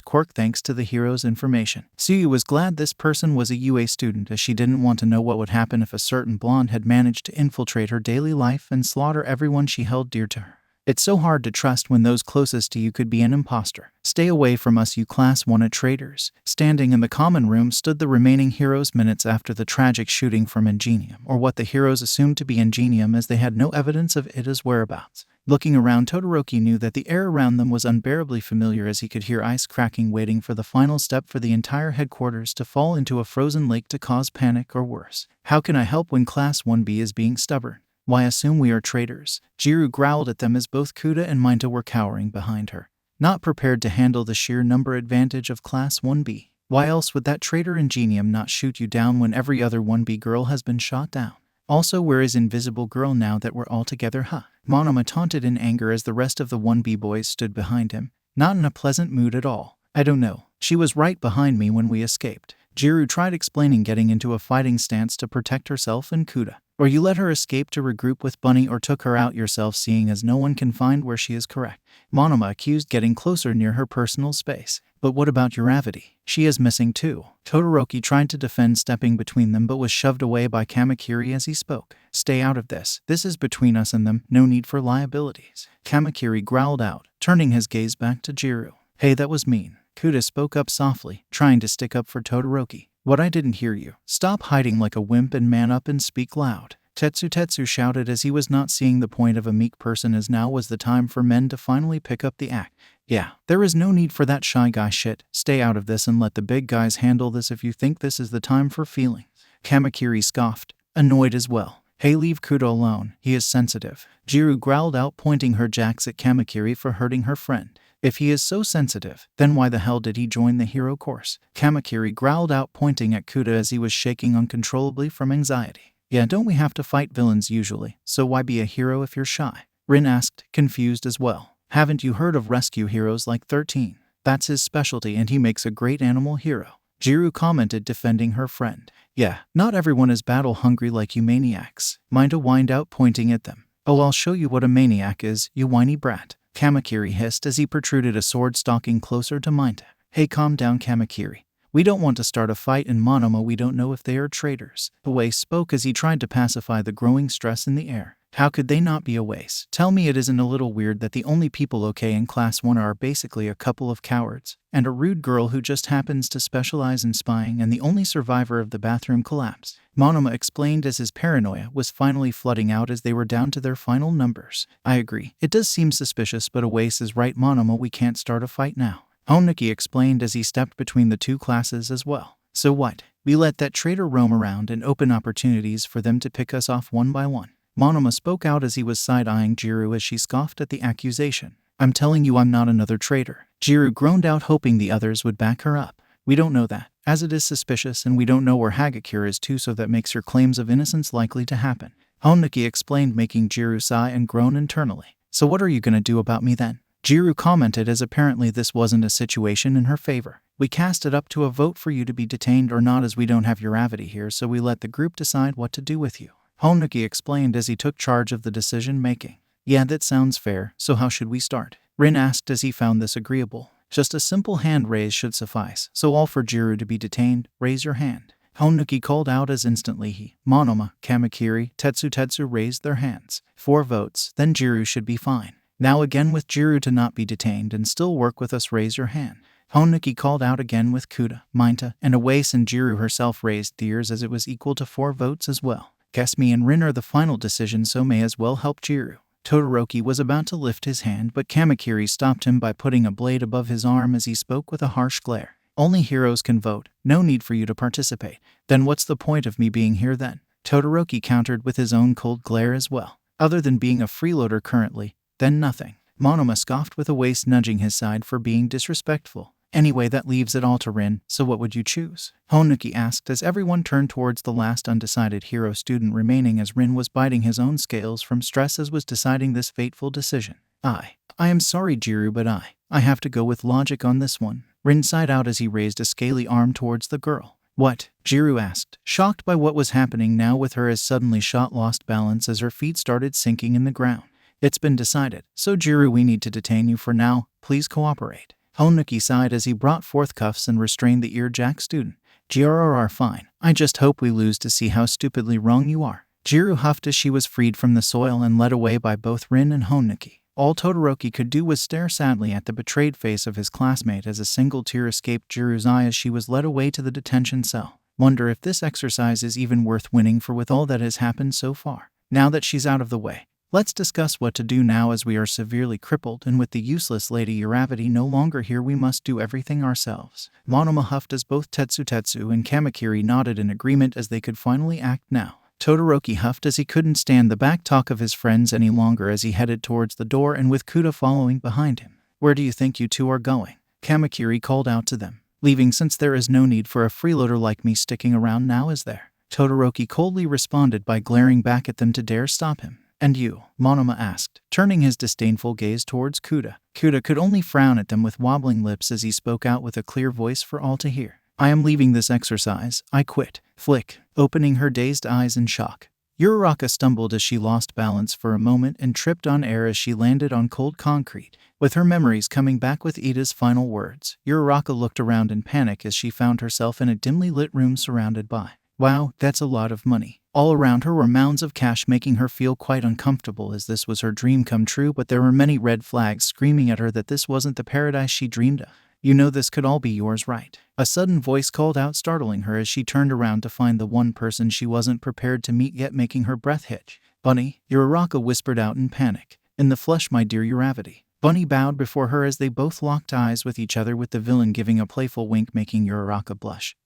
quirk thanks to the hero's information, Tsuyu was glad this person was a UA student, as she didn't want to know what would happen if a certain blonde had managed to infiltrate her daily life and slaughter everyone she held dear to her. It's so hard to trust when those closest to you could be an imposter. Stay away from us, you Class 1 traitors. Standing in the common room stood the remaining heroes minutes after the tragic shooting from Ingenium, or what the heroes assumed to be Ingenium, as they had no evidence of Ida's whereabouts. Looking around, Todoroki knew that the air around them was unbearably familiar as he could hear ice cracking, waiting for the final step for the entire headquarters to fall into a frozen lake to cause panic or worse. How can I help when Class 1B is being stubborn? Why assume we are traitors? Jiru growled at them as both Kuda and Minta were cowering behind her, not prepared to handle the sheer number advantage of Class 1B. Why else would that traitor Ingenium not shoot you down when every other 1B girl has been shot down? Also, where is Invisible Girl now that we're all together, huh? Monoma taunted in anger as the rest of the 1B boys stood behind him, not in a pleasant mood at all. I don't know. She was right behind me when we escaped. Jiru tried explaining, getting into a fighting stance to protect herself and Kuda. Or you let her escape to regroup with Bunny, or took her out yourself, seeing as no one can find where she is, correct? Monoma accused, getting closer near her personal space. But what about Uravity? She is missing too. Todoroki tried to defend, stepping between them, but was shoved away by Kamakiri as he spoke. Stay out of this. This is between us and them. No need for liabilities, Kamakiri growled out, turning his gaze back to Jiru. Hey, that was mean, Kuda spoke up softly, trying to stick up for Todoroki. What, I didn't hear you. Stop hiding like a wimp and man up and speak loud, Tetsu shouted as he was not seeing the point of a meek person, as now was the time for men to finally pick up the act. Yeah, there is no need for that shy guy shit. Stay out of this and let the big guys handle this if you think this is the time for feelings, Kamakiri scoffed, annoyed as well. Hey, leave Kuda alone, he is sensitive, Jiru growled out, pointing her jacks at Kamakiri for hurting her friend. If he is so sensitive, then why the hell did he join the hero course? Kamakiri growled out, pointing at Kuda as he was shaking uncontrollably from anxiety. Yeah, don't we have to fight villains usually, so why be a hero if you're shy? Rin asked, confused as well. Haven't you heard of rescue heroes like 13? That's his specialty and he makes a great animal hero, Jiru commented, defending her friend. Yeah, not everyone is battle hungry like you maniacs, Minta whined out, pointing at them. Oh, I'll show you what a maniac is, you whiny brat, Kamakiri hissed as he protruded a sword, stalking closer to Minta. Hey, calm down, Kamakiri. We don't want to start a fight, and Monoma, we don't know if they are traitors, Huey spoke as he tried to pacify the growing stress in the air. How could they not be a waste? Tell me it isn't a little weird that the only people okay in Class 1 are basically a couple of cowards, and a rude girl who just happens to specialize in spying and the only survivor of the bathroom collapse. Monoma explained as his paranoia was finally flooding out as they were down to their final numbers. I agree. It does seem suspicious, but Oase is right, Monoma, we can't start a fight now. Honuki explained as he stepped between the two classes as well. So what? We let that traitor roam around and open opportunities for them to pick us off one by one. Monoma spoke out as he was side-eyeing Jiru as she scoffed at the accusation. I'm telling you I'm not another traitor. Jiru groaned out, hoping the others would back her up. We don't know that, as it is suspicious, and we don't know where Hagakure is too, so that makes her claims of innocence likely to happen. Honuki explained, making Jiru sigh and groan internally. So what are you gonna do about me then? Jiru commented, as apparently this wasn't a situation in her favor. We cast it up to a vote for you to be detained or not, as we don't have your Avity here, so we let the group decide what to do with you. Honuki explained as he took charge of the decision-making. Yeah, that sounds fair, so how should we start? Rin asked as he found this agreeable. Just a simple hand raise should suffice, so all for Jiru to be detained, raise your hand. Honuki called out as instantly he, Monoma, Kamakiri, Tetsu raised their hands. 4 votes, then Jiru should be fine. Now again with Jiru to not be detained and still work with us, raise your hand. Honuki called out again with Kuda, Mainta, and Oase, and Jiru herself raised theirs as it was equal to 4 votes as well. Guess me and Rin are the final decision, so may as well help Jiru. Todoroki was about to lift his hand, but Kamakiri stopped him by putting a blade above his arm as he spoke with a harsh glare. Only heroes can vote, no need for you to participate. Then what's the point of me being here then? Todoroki countered with his own cold glare as well. Other than being a freeloader currently, then nothing. Monoma scoffed with Oase nudging his side for being disrespectful. Anyway, that leaves it all to Rin, so what would you choose? Honuki asked as everyone turned towards the last undecided hero student remaining, as Rin was biting his own scales from stress as was deciding this fateful decision. I am sorry, Jiru, but I have to go with logic on this one. Rin sighed out as he raised a scaly arm towards the girl. What? Jiru asked, shocked by what was happening now with her, as suddenly Shot lost balance as her feet started sinking in the ground. It's been decided, so Jiru, we need to detain you for now, please cooperate. Honuki sighed as he brought forth cuffs and restrained the earjack student. GRR, fine. I just hope we lose to see how stupidly wrong you are. Jiru huffed as she was freed from the soil and led away by both Rin and Honuki. All Todoroki could do was stare sadly at the betrayed face of his classmate as a single tear escaped Jiru's eye as she was led away to the detention cell. Wonder if this exercise is even worth winning for with all that has happened so far. Now that she's out of the way, let's discuss what to do now, as we are severely crippled, and with the useless Lady Uravity no longer here, we must do everything ourselves. Monoma huffed as both Tetsu and Kamakiri nodded in agreement as they could finally act now. Todoroki huffed as he couldn't stand the back talk of his friends any longer as he headed towards the door, and with Kuda following behind him. Where do you think you two are going? Kamakiri called out to them. Leaving, since there is no need for a freeloader like me sticking around now, is there? Todoroki coldly responded by glaring back at them to dare stop him. And you? Monoma asked, turning his disdainful gaze towards Kuda. Kuda could only frown at them with wobbling lips as he spoke out with a clear voice for all to hear. I am leaving this exercise. I quit. Flick, opening her dazed eyes in shock. Uraraka stumbled as she lost balance for a moment and tripped on air as she landed on cold concrete. With her memories coming back with Ida's final words, Uraraka looked around in panic as she found herself in a dimly lit room surrounded by, wow, that's a lot of money. All around her were mounds of cash, making her feel quite uncomfortable as this was her dream come true, but there were many red flags screaming at her that this wasn't the paradise she dreamed of. You know this could all be yours, right? A sudden voice called out, startling her as she turned around to find the one person she wasn't prepared to meet yet, making her breath hitch. Bunny, Uraraka whispered out in panic. In the flesh, my dear Uravity. Bunny bowed before her as they both locked eyes with each other, with the villain giving a playful wink making Uraraka blush.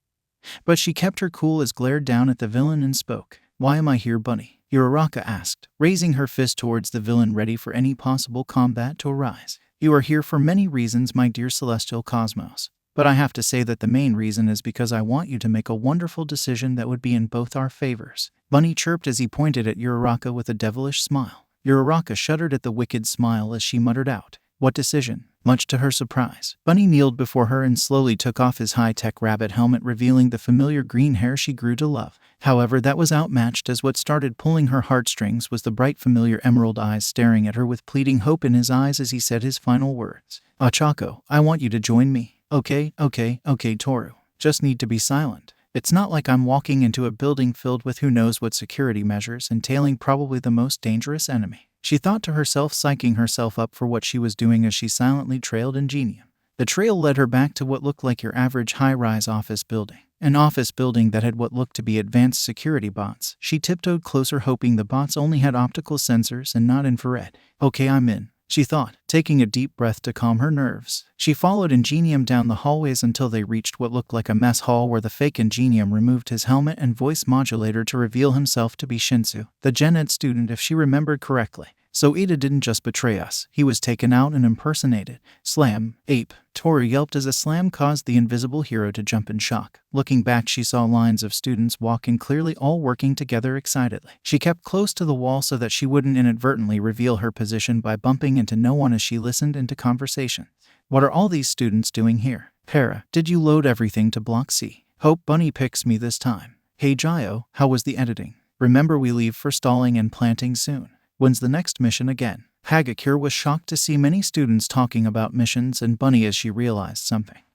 But she kept her cool as glared down at the villain and spoke. Why am I here, Bunny? Uraraka asked, raising her fist towards the villain ready for any possible combat to arise. You are here for many reasons, my dear Celestial Cosmos. But I have to say that the main reason is because I want you to make a wonderful decision that would be in both our favors. Bunny chirped as he pointed at Uraraka with a devilish smile. Uraraka shuddered at the wicked smile as she muttered out, what decision? Much to her surprise, Bunny kneeled before her and slowly took off his high-tech rabbit helmet, revealing the familiar green hair she grew to love. However, that was outmatched, as what started pulling her heartstrings was the bright familiar emerald eyes staring at her with pleading hope in his eyes as he said his final words. Ochako, I want you to join me. Okay, Toru. Just need to be silent. It's not like I'm walking into a building filled with who knows what security measures and tailing probably the most dangerous enemy. She thought to herself, psyching herself up for what she was doing as she silently trailed Ingenium. The trail led her back to what looked like your average high-rise office building. An office building that had what looked to be advanced security bots. She tiptoed closer, hoping the bots only had optical sensors and not infrared. Okay, I'm in, she thought, taking a deep breath to calm her nerves. She followed Ingenium down the hallways until they reached what looked like a mess hall where the fake Ingenium removed his helmet and voice modulator to reveal himself to be Shinsu, the Gen Ed student if she remembered correctly. So Ida didn't just betray us, he was taken out and impersonated. Slam, ape. Tori yelped as a slam caused the invisible hero to jump in shock. Looking back, she saw lines of students walking, clearly all working together excitedly. She kept close to the wall so that she wouldn't inadvertently reveal her position by bumping into no one as she listened into conversation. What are all these students doing here? Para, did you load everything to Block C? Hope Bunny picks me this time. Hey Gio, how was the editing? Remember we leave for stalling and planting soon. When's the next mission again? Hagakure was shocked to see many students talking about missions and Bunny as she realized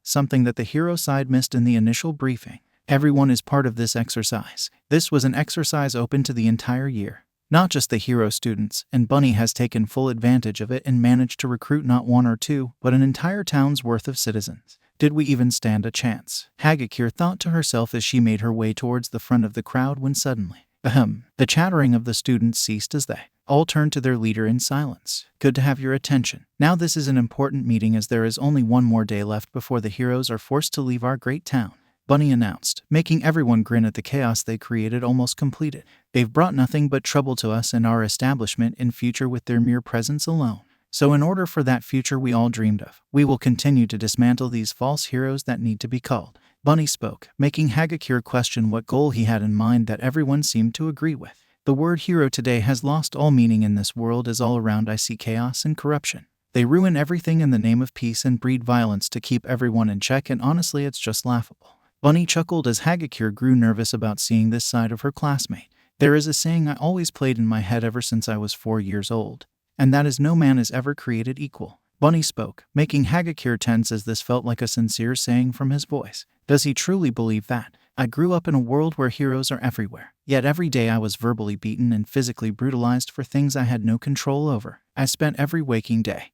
something that the hero side missed in the initial briefing. Everyone is part of this exercise. This was an exercise open to the entire year. Not just the hero students, and Bunny has taken full advantage of it and managed to recruit not one or two, but an entire town's worth of citizens. Did we even stand a chance? Hagakure thought to herself as she made her way towards the front of the crowd when suddenly, the chattering of the students ceased as they all turned to their leader in silence. Good to have your attention. Now this is an important meeting as there is only one more day left before the heroes are forced to leave our great town, Bunny announced, making everyone grin at the chaos they created almost completed. They've brought nothing but trouble to us and our establishment in future with their mere presence alone. So in order for that future we all dreamed of, we will continue to dismantle these false heroes that need to be called. Bunny spoke, making Hagakure question what goal he had in mind that everyone seemed to agree with. The word hero today has lost all meaning in this world as all around I see chaos and corruption. They ruin everything in the name of peace and breed violence to keep everyone in check, and honestly it's just laughable. Bunny chuckled as Hagakure grew nervous about seeing this side of her classmate. There is a saying I always played in my head ever since I was 4 years old, and that is no man is ever created equal. Bunny spoke, making Hagakure tense as this felt like a sincere saying from his voice. Does he truly believe that? I grew up in a world where heroes are everywhere, yet every day I was verbally beaten and physically brutalized for things I had no control over. I spent every waking day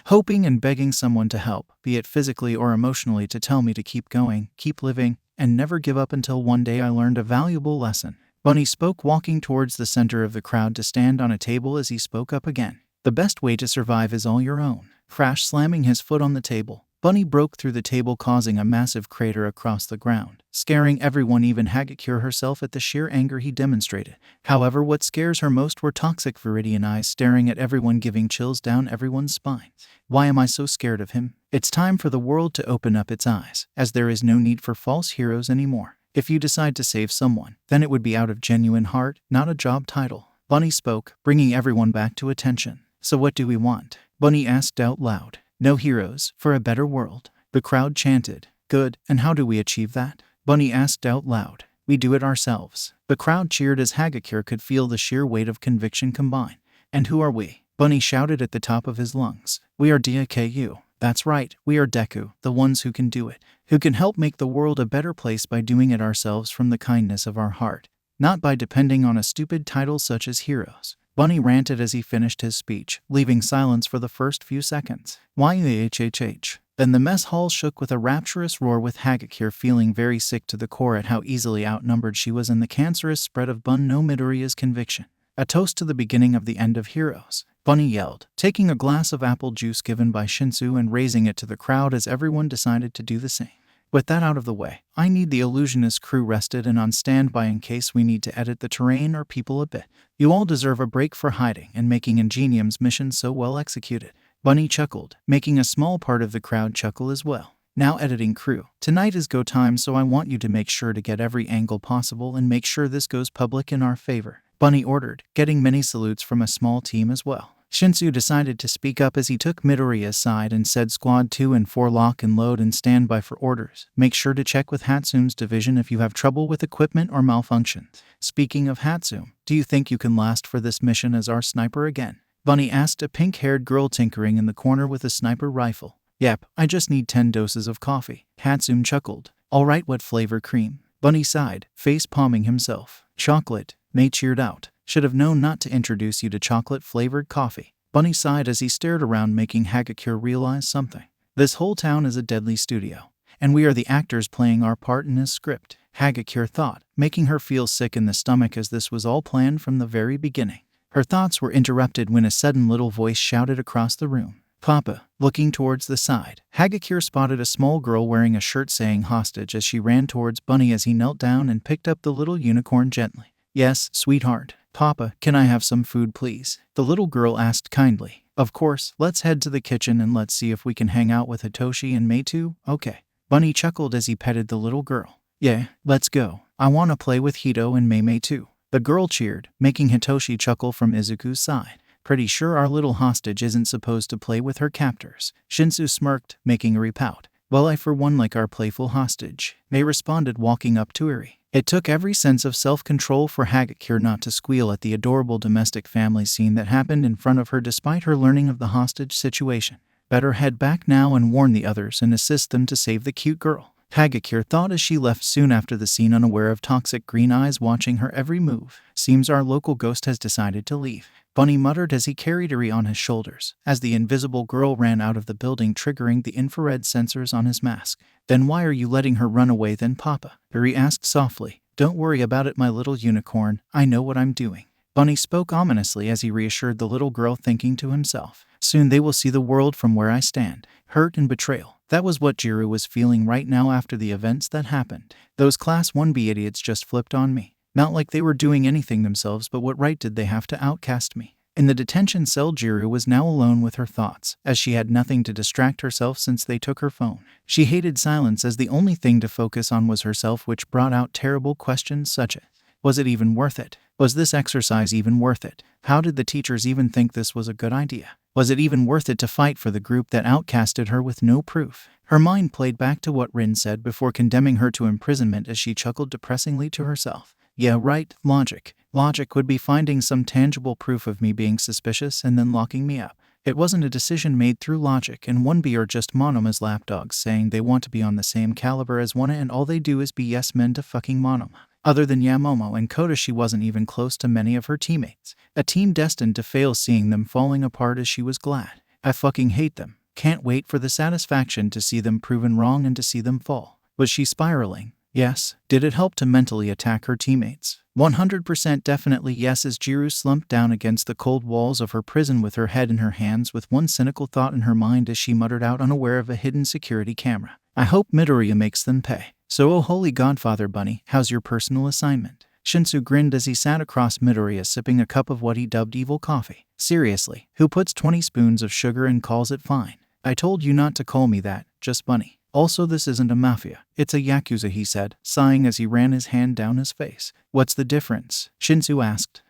hoping and begging someone to help, be it physically or emotionally, to tell me to keep going, keep living, and never give up until one day I learned a valuable lesson. Bunny spoke, walking towards the center of the crowd to stand on a table as he spoke up again. The best way to survive is all your own. Crash, slamming his foot on the table. Bunny broke through the table, causing a massive crater across the ground, scaring everyone, even Hagakure herself, at the sheer anger he demonstrated. However, what scares her most were toxic Viridian eyes staring at everyone, giving chills down everyone's spine. Why am I so scared of him? It's time for the world to open up its eyes, as there is no need for false heroes anymore. If you decide to save someone, then it would be out of genuine heart, not a job title. Bunny spoke, bringing everyone back to attention. So what do we want? Bunny asked out loud. No heroes, for a better world. The crowd chanted. Good, and how do we achieve that? Bunny asked out loud. We do it ourselves. The crowd cheered as Hagakure could feel the sheer weight of conviction combine. And who are we? Bunny shouted at the top of his lungs. We are DISCLAIMER. That's right, we are Deku, the ones who can do it. Who can help make the world a better place by doing it ourselves from the kindness of our heart. Not by depending on a stupid title such as heroes. Bunny ranted as he finished his speech, leaving silence for the first few seconds. YHHH. Then the mess hall shook with a rapturous roar, with Hagakure feeling very sick to the core at how easily outnumbered she was in the cancerous spread of Bun no Midoriya's conviction. A toast to the beginning of the end of heroes. Bunny yelled, taking a glass of apple juice given by Shinsu and raising it to the crowd as everyone decided to do the same. With that out of the way, I need the illusionist crew rested and on standby in case we need to edit the terrain or people a bit. You all deserve a break for hiding and making Ingenium's mission so well executed. Bunny chuckled, making a small part of the crowd chuckle as well. Now editing crew, tonight is go time, so I want you to make sure to get every angle possible and make sure this goes public in our favor. Bunny ordered, getting many salutes from a small team as well. Shinsu decided to speak up as he took Midoriya's side and said, Squad 2 and 4 lock and load and stand by for orders. Make sure to check with Hatsume's division if you have trouble with equipment or malfunctions. Speaking of Hatsume, do you think you can last for this mission as our sniper again? Bunny asked a pink-haired girl tinkering in the corner with a sniper rifle. Yep, I just need 10 doses of coffee. Hatsume chuckled. Alright, what flavor cream? Bunny sighed, face palming himself. Chocolate, May cheered out. Should have known not to introduce you to chocolate-flavored coffee. Bunny sighed as he stared around, making Hagakure realize something. This whole town is a deadly studio, and we are the actors playing our part in this script, Hagakure thought, making her feel sick in the stomach as this was all planned from the very beginning. Her thoughts were interrupted when a sudden little voice shouted across the room. Papa. Looking towards the side, Hagakure spotted a small girl wearing a shirt saying hostage as she ran towards Bunny as he knelt down and picked up the little unicorn gently. Yes, sweetheart. Papa, can I have some food please? The little girl asked kindly. Of course, let's head to the kitchen and let's see if we can hang out with Hitoshi and May too, okay? Bunny chuckled as he petted the little girl. Yeah, let's go. I want to play with Hito and May too. The girl cheered, making Hitoshi chuckle from Izuku's side. Pretty sure our little hostage isn't supposed to play with her captors. Shinsu smirked, making Eri pout. Well, I for one like our playful hostage, May responded, walking up to Eri. It took every sense of self-control for Hagakure not to squeal at the adorable domestic family scene that happened in front of her despite her learning of the hostage situation. Better head back now and warn the others and assist them to save the cute girl, Hagakure thought as she left soon after the scene, unaware of toxic green eyes watching her every move. Seems our local ghost has decided to leave, Bunny muttered as he carried Eri on his shoulders, as the invisible girl ran out of the building, triggering the infrared sensors on his mask. Then why are you letting her run away then, Papa? Eri asked softly. Don't worry about it, my little unicorn. I know what I'm doing. Bunny spoke ominously as he reassured the little girl, thinking to himself. Soon they will see the world from where I stand. Hurt and betrayal. That was what Jiro was feeling right now after the events that happened. Those Class 1B idiots just flipped on me. Not like they were doing anything themselves, but what right did they have to outcast me? In the detention cell, Jiro was now alone with her thoughts, as she had nothing to distract herself since they took her phone. She hated silence, as the only thing to focus on was herself, which brought out terrible questions such as, was it even worth it? Was this exercise even worth it? How did the teachers even think this was a good idea? Was it even worth it to fight for the group that outcasted her with no proof? Her mind played back to what Rin said before condemning her to imprisonment as she chuckled depressingly to herself. Yeah, right, logic. Logic would be finding some tangible proof of me being suspicious and then locking me up. It wasn't a decision made through logic, and 1B are just Monoma's lapdogs saying they want to be on the same caliber as Wana, and all they do is be yes men to fucking Monoma. Other than Yamomo and Koda, she wasn't even close to many of her teammates. A team destined to fail, seeing them falling apart as she was glad. I fucking hate them. Can't wait for the satisfaction to see them proven wrong and to see them fall. Was she spiraling? Yes. Did it help to mentally attack her teammates? 100% definitely yes, as Jiro slumped down against the cold walls of her prison with her head in her hands, with one cynical thought in her mind as she muttered out, unaware of a hidden security camera. I hope Midoriya makes them pay. So, oh holy godfather Bunny, how's your personal assignment? Shinsu grinned as he sat across Midoriya, sipping a cup of what he dubbed evil coffee. Seriously, who puts 20 spoons of sugar and calls it fine? I told you not to call me that, just Bunny. Also, this isn't a mafia, it's a yakuza, he said, sighing as he ran his hand down his face. What's the difference? Shinsu asked.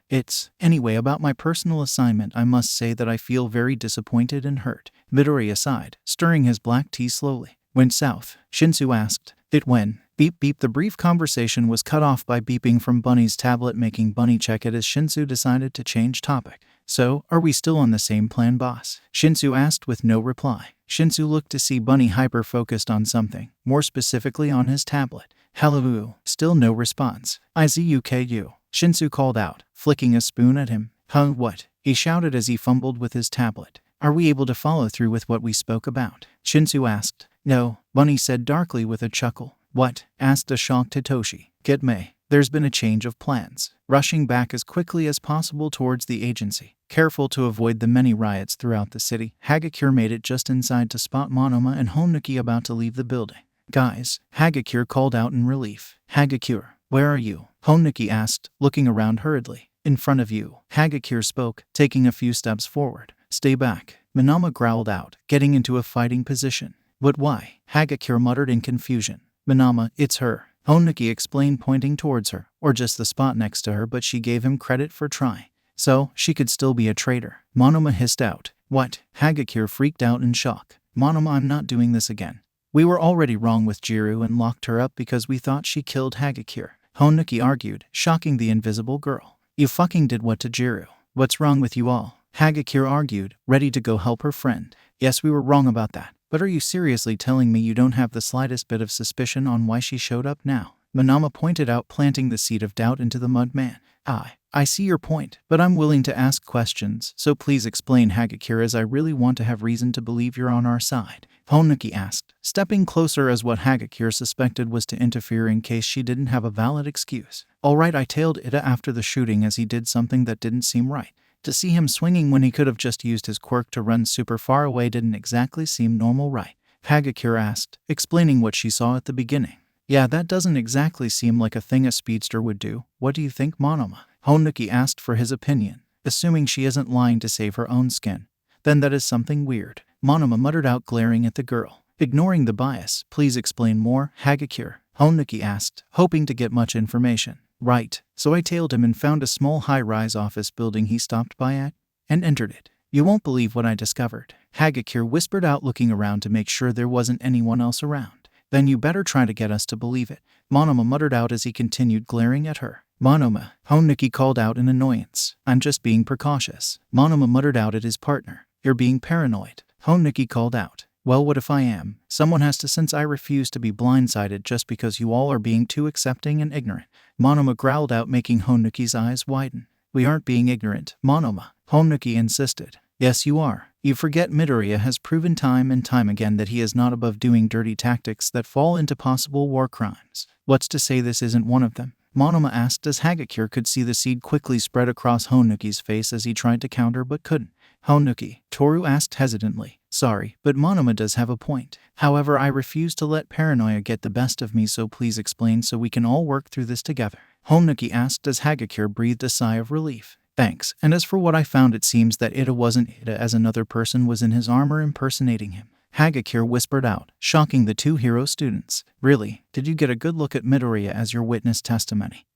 Anyway, about my personal assignment, I must say that I feel very disappointed and hurt. Midoriya sighed, stirring his black tea slowly. Went south? Shinsu asked. It when? Beep beep. The brief conversation was cut off by beeping from Bunny's tablet, making Bunny check it as Shinsu decided to change topic. So, are we still on the same plan, boss? Shinsu asked with no reply. Shinsu looked to see Bunny hyper-focused on something, more specifically on his tablet. Hello. Still no response. Izuku. Shinsu called out, flicking a spoon at him. Huh, what? He shouted as he fumbled with his tablet. Are we able to follow through with what we spoke about? Shinsu asked. No, Bunny said darkly with a chuckle. What? Asked a shocked Hitoshi. Get May. There's been a change of plans. Rushing back as quickly as possible towards the agency, careful to avoid the many riots throughout the city, Hagakure made it just inside to spot Monoma and Honuki about to leave the building. Guys, Hagakure called out in relief. Hagakure, where are you? Honuki asked, looking around hurriedly. In front of you, Hagakure spoke, taking a few steps forward. Stay back, Monoma growled out, getting into a fighting position. But why? Hagakure muttered in confusion. Monoma, it's her. Honuki explained, pointing towards her, or just the spot next to her, but she gave him credit for trying. So, she could still be a traitor. Monoma hissed out. What? Hagakure freaked out in shock. Monoma, I'm not doing this again. We were already wrong with Jiro and locked her up because we thought she killed Hagakure. Honuki argued, shocking the invisible girl. You fucking did what to Jiro? What's wrong with you all? Hagakure argued, ready to go help her friend. Yes, we were wrong about that. But are you seriously telling me you don't have the slightest bit of suspicion on why she showed up now? Manama pointed out, planting the seed of doubt into the mudman. I see your point, but I'm willing to ask questions, so please explain, Hagakure, as I really want to have reason to believe you're on our side. Honuki asked, stepping closer as what Hagakure suspected was to interfere in case she didn't have a valid excuse. Alright, I tailed Ida after the shooting as he did something that didn't seem right. To see him swinging when he could have just used his quirk to run super far away didn't exactly seem normal, right? Hagakure asked, explaining what she saw at the beginning. Yeah, that doesn't exactly seem like a thing a speedster would do. What do you think, Monoma? Honuki asked for his opinion, assuming she isn't lying to save her own skin. Then that is something weird. Monoma muttered out, glaring at the girl. Ignoring the bias, please explain more, Hagakure. Honuki asked, hoping to get much information. Right, so I tailed him and found a small high-rise office building he stopped by at, and entered it. You won't believe what I discovered, Hagakure whispered out, looking around to make sure there wasn't anyone else around. Then you better try to get us to believe it, Monoma muttered out as he continued glaring at her. Monoma, Honuki called out in annoyance. I'm just being precautious. Monoma muttered out at his partner. You're being paranoid, Honuki called out. Well, what if I am? Someone has to, since I refuse to be blindsided just because you all are being too accepting and ignorant. Monoma growled out, making Honuki's eyes widen. We aren't being ignorant, Monoma, Honuki insisted. Yes, you are. You forget Midoriya has proven time and time again that he is not above doing dirty tactics that fall into possible war crimes. What's to say this isn't one of them? Monoma asked as Hagakure could see the seed quickly spread across Honuki's face as he tried to counter but couldn't. Honuki, Toru asked hesitantly. Sorry, but Monoma does have a point. However, I refuse to let paranoia get the best of me, so please explain so we can all work through this together. Honuki asked as Hagakure breathed a sigh of relief. Thanks, and as for what I found, it seems that Ida wasn't Ida, as another person was in his armor impersonating him. Hagakure whispered out, shocking the two hero students. Really? Did you get a good look at Midoriya as your witness testimony?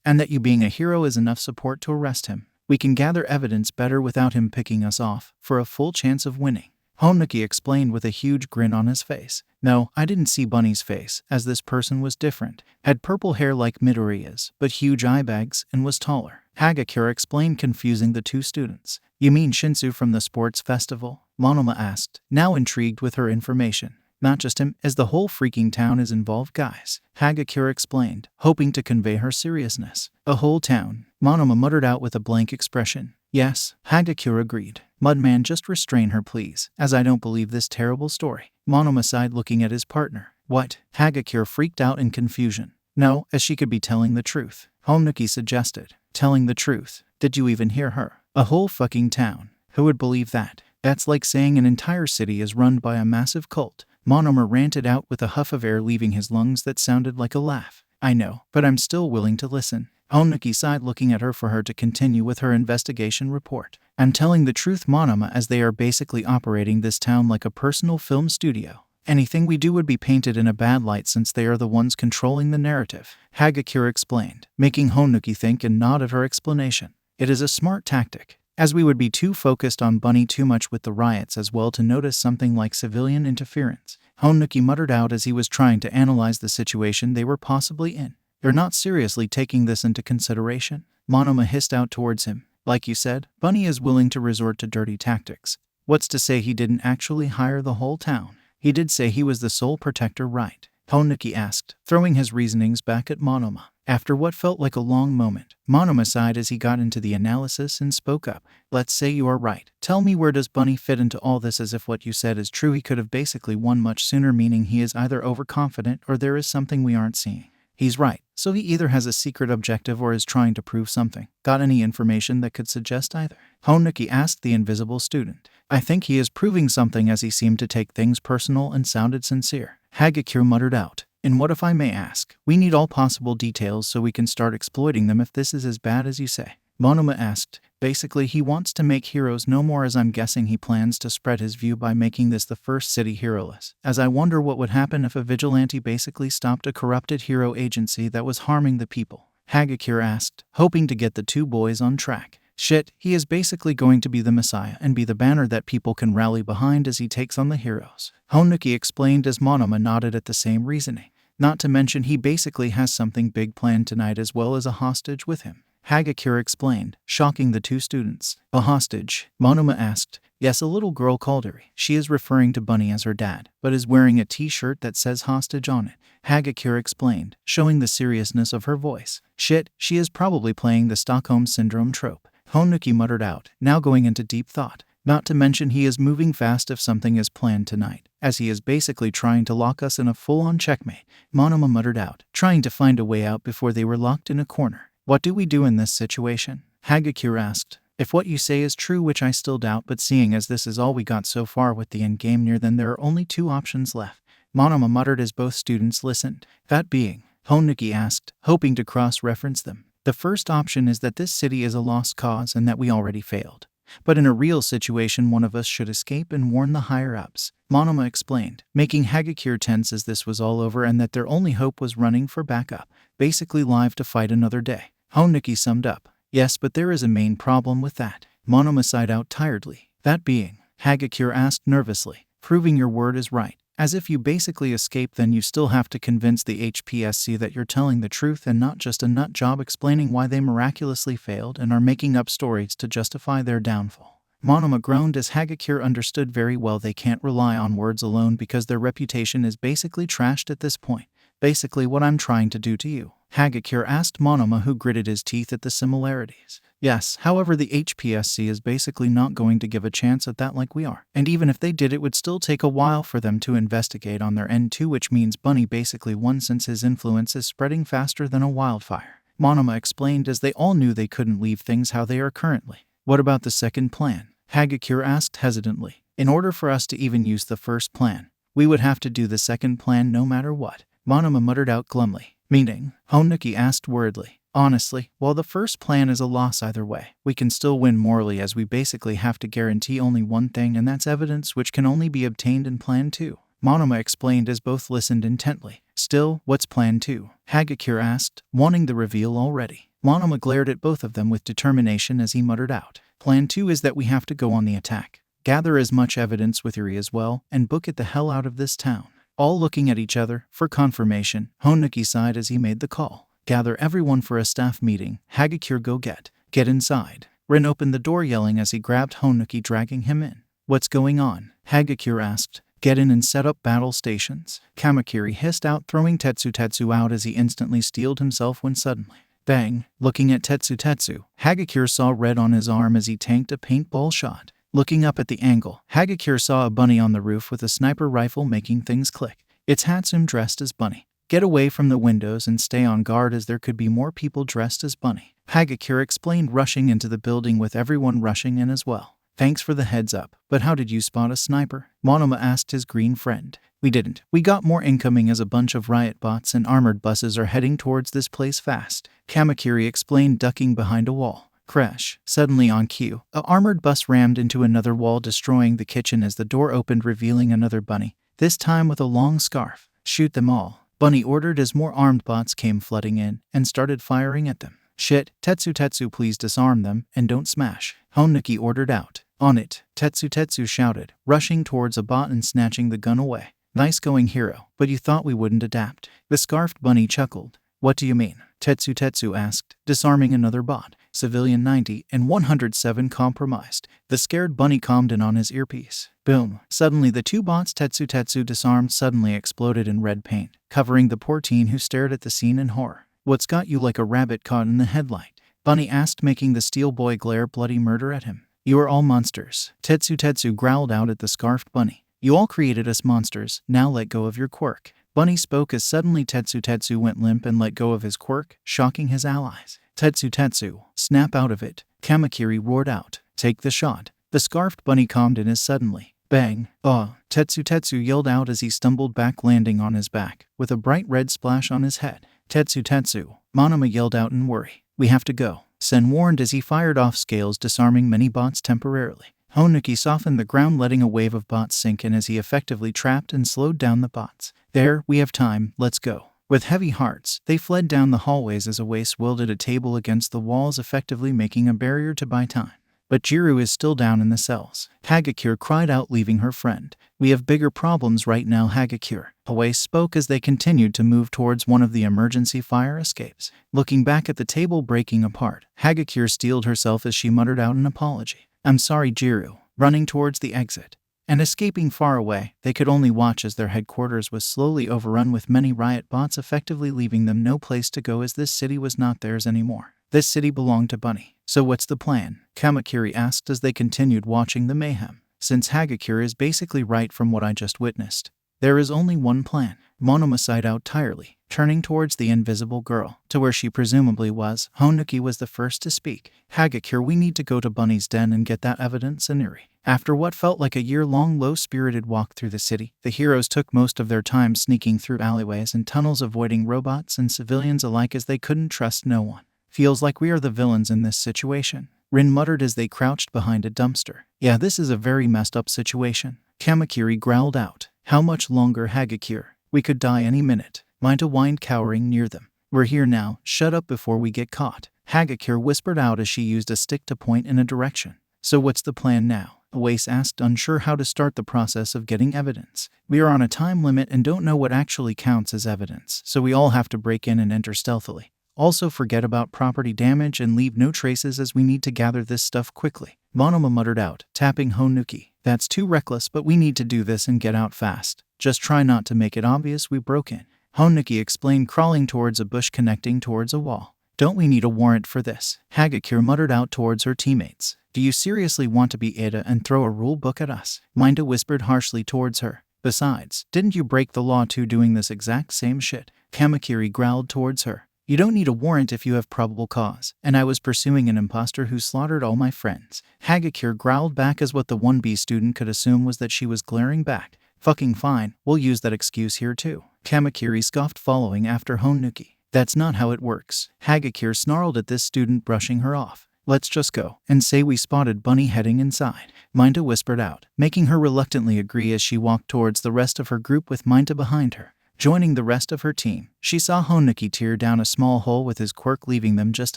And that you being a hero is enough support to arrest him? We can gather evidence better without him picking us off, for a full chance of winning. Honuki explained with a huge grin on his face. No, I didn't see Bunny's face, as this person was different. Had purple hair like Midoriya's, but huge eye bags, and was taller. Hagakure explained, confusing the two students. You mean Shinsu from the sports festival? Monoma asked, now intrigued with her information. Not just him, as the whole freaking town is involved, guys. Hagakure explained, hoping to convey her seriousness. A whole town, Monoma muttered out with a blank expression. Yes, Hagakure agreed. Mudman, just restrain her please, as I don't believe this terrible story. Monoma sighed, looking at his partner. What? Hagakure freaked out in confusion. No, as she could be telling the truth. Honuki suggested. Telling the truth? Did you even hear her? A whole fucking town. Who would believe that? That's like saying an entire city is run by a massive cult. Monoma ranted out with a huff of air leaving his lungs that sounded like a laugh. I know, but I'm still willing to listen. Honuki sighed, looking at her for her to continue with her investigation report. I'm telling the truth, Monoma, as they are basically operating this town like a personal film studio. Anything we do would be painted in a bad light since they are the ones controlling the narrative, Hagakure explained, making Honuki think and nod at her explanation. It is a smart tactic, as we would be too focused on Bunny too much with the riots as well to notice something like civilian interference. Honuki muttered out as he was trying to analyze the situation they were possibly in. You're not seriously taking this into consideration? Monoma hissed out towards him. Like you said, Bunny is willing to resort to dirty tactics. What's to say he didn't actually hire the whole town? He did say he was the sole protector, right? Honuki asked, throwing his reasonings back at Monoma. After what felt like a long moment, Monoma sighed as he got into the analysis and spoke up. Let's say you are right. Tell me, where does Bunny fit into all this? As if what you said is true, he could have basically won much sooner, meaning he is either overconfident or there is something we aren't seeing. He's right, so he either has a secret objective or is trying to prove something. Got any information that could suggest either? Honuki asked the invisible student. I think he is proving something, as he seemed to take things personal and sounded sincere. Hagakure muttered out. And what, if I may ask? We need all possible details so we can start exploiting them if this is as bad as you say. Monoma asked. Basically, he wants to make heroes no more, as I'm guessing he plans to spread his view by making this the first city heroless. As I wonder what would happen if a vigilante basically stopped a corrupted hero agency that was harming the people. Hagakure asked, hoping to get the two boys on track. Shit, he is basically going to be the messiah and be the banner that people can rally behind as he takes on the heroes. Honuki explained as Monoma nodded at the same reasoning. Not to mention he basically has something big planned tonight as well as a hostage with him. Hagakure explained, shocking the two students. A hostage? Monoma asked. Yes, a little girl called her. She is referring to Bunny as her dad, but is wearing a t-shirt that says hostage on it. Hagakure explained, showing the seriousness of her voice. Shit, she is probably playing the Stockholm Syndrome trope. Honuki muttered out, now going into deep thought. Not to mention he is moving fast if something is planned tonight, as he is basically trying to lock us in a full-on checkmate. Monoma muttered out, trying to find a way out before they were locked in a corner. What do we do in this situation? Hagakure asked. If what you say is true, which I still doubt, but seeing as this is all we got so far with the endgame near, then there are only two options left. Monoma muttered as both students listened. That being, Honuki asked, hoping to cross-reference them. The first option is that this city is a lost cause and that we already failed. But in a real situation, one of us should escape and warn the higher-ups. Monoma explained, making Hagakure tense as this was all over and that their only hope was running for backup, basically live to fight another day. Honuki summed up. Yes, but there is a main problem with that. Monoma sighed out tiredly. That being, Hagakure asked nervously, proving your word is right. As if you basically escape, then you still have to convince the HPSC that you're telling the truth and not just a nut job explaining why they miraculously failed and are making up stories to justify their downfall. Monoma groaned as Hagakure understood very well they can't rely on words alone because their reputation is basically trashed at this point. Basically what I'm trying to do to you. Hagakure asked Monoma, who gritted his teeth at the similarities. Yes, however, the HPSC is basically not going to give a chance at that like we are. And even if they did, it would still take a while for them to investigate on their end too, which means Bunny basically won since his influence is spreading faster than a wildfire. Monoma explained as they all knew they couldn't leave things how they are currently. What about the second plan? Hagakure asked hesitantly. In order for us to even use the first plan, we would have to do the second plan no matter what. Monoma muttered out glumly. Meaning? Honuki asked worriedly. Honestly, while the first plan is a loss either way, we can still win morally as we basically have to guarantee only one thing, and that's evidence which can only be obtained in Plan 2. Monoma explained as both listened intently. Still, what's Plan 2? Hagakure asked, wanting the reveal already. Monoma glared at both of them with determination as he muttered out. Plan 2 is that we have to go on the attack. Gather as much evidence with Yuri as well, and book it the hell out of this town. All looking at each other for confirmation, Honuki sighed as he made the call. Gather everyone for a staff meeting. Hagakure, go get inside. Rin opened the door yelling as he grabbed Honuki, dragging him in. What's going on? Hagakure asked. Get in and set up battle stations. Kamakiri hissed out, throwing Tetsu out as he instantly steeled himself when suddenly, bang! Looking at Tetsu, Hagakure saw red on his arm as he tanked a paintball shot. Looking up at the angle, Hagakure saw a bunny on the roof with a sniper rifle making things click. It's Hatsune dressed as Bunny. Get away from the windows and stay on guard as there could be more people dressed as Bunny. Hagakure explained, rushing into the building with everyone rushing in as well. Thanks for the heads up, but how did you spot a sniper? Monoma asked his green friend. We didn't. We got more incoming as a bunch of riot bots and armored buses are heading towards this place fast. Kamakiri explained, ducking behind a wall. Crash. Suddenly on cue, a armored bus rammed into another wall, destroying the kitchen as the door opened, revealing another bunny, this time with a long scarf. Shoot them all, Bunny ordered as more armed bots came flooding in and started firing at them. Shit, Tetsu, please disarm them and don't smash, Honuki ordered out. On it, Tetsu shouted, rushing towards a bot and snatching the gun away. Nice going, hero, but you thought we wouldn't adapt. The scarfed bunny chuckled. What do you mean? Tetsu asked, disarming another bot. Civilian 90 and 107 compromised. The scared bunny calmed in on his earpiece. Boom. Suddenly the two bots Tetsu disarmed suddenly exploded in red paint, covering the poor teen who stared at the scene in horror. What's got you like a rabbit caught in the headlight? Bunny asked, making the steel boy glare bloody murder at him. You are all monsters. Tetsu growled out at the scarfed bunny. You all created us monsters, now let go of your quirk. Bunny spoke as suddenly Tetsu went limp and let go of his quirk, shocking his allies. Tetsu, snap out of it, Kamakiri roared out. Take the shot. The scarfed bunny calmed in as suddenly, bang! Tetsu yelled out as he stumbled back, landing on his back, with a bright red splash on his head. Tetsu, Monoma yelled out in worry. We have to go, Sen warned as he fired off scales, disarming many bots temporarily. Honuki softened the ground, letting a wave of bots sink in as he effectively trapped and slowed down the bots. There, we have time, let's go. With heavy hearts, they fled down the hallways as a way swirled at a table against the walls, effectively making a barrier to buy time. but Jiru is still down in the cells. Hagakure cried out, leaving her friend. We have bigger problems right now, Hagakure. Away spoke as they continued to move towards one of the emergency fire escapes. Looking back at the table breaking apart, Hagakure steeled herself as she muttered out an apology. I'm sorry, Jiru. Running towards the exit and escaping far away, they could only watch as their headquarters was slowly overrun with many riot bots, effectively leaving them no place to go as this city was not theirs anymore. This city belonged to Bunny. So what's the plan? Kamakiri asked as they continued watching the mayhem. Since Hagakure is basically right from what I just witnessed, there is only one plan. Monoma sighed out tirely, turning towards the invisible girl, to where she presumably was. Honuki was the first to speak. Hagakure, we need to go to Bunny's den and get that evidence, Inuri. After what felt like a year-long low-spirited walk through the city, the heroes took most of their time sneaking through alleyways and tunnels, avoiding robots and civilians alike as they couldn't trust no one. Feels like we are the villains in this situation, Rin muttered as they crouched behind a dumpster. Yeah, this is a very messed up situation. Kamakiri growled out. How much longer, Hagakure? We could die any minute. Minta whined, cowering near them. We're here now. Shut up before we get caught. Hagakure whispered out as she used a stick to point in a direction. So what's the plan now? Awais asked, unsure how to start the process of getting evidence. We are on a time limit and don't know what actually counts as evidence, so we all have to break in and enter stealthily. Also forget about property damage and leave no traces as we need to gather this stuff quickly. Monoma muttered out, tapping Honuki. That's too reckless, but we need to do this and get out fast. Just try not to make it obvious we broke in. Honuki explained, crawling towards a bush connecting towards a wall. Don't we need a warrant for this? Hagakure muttered out towards her teammates. Do you seriously want to be Ada and throw a rule book at us? Minta whispered harshly towards her. Besides, didn't you break the law too doing this exact same shit? Kamakiri growled towards her. You don't need a warrant if you have probable cause, and I was pursuing an imposter who slaughtered all my friends. Hagakure growled back as what the 1B student could assume was that she was glaring back. Fucking fine, we'll use that excuse here too. Kamakiri scoffed, following after Honuki. That's not how it works. Hagakure snarled at this student, brushing her off. Let's just go and say we spotted Bunny heading inside. Minta whispered out, making her reluctantly agree as she walked towards the rest of her group with Minta behind her. Joining the rest of her team, she saw Honuki tear down a small hole with his quirk, leaving them just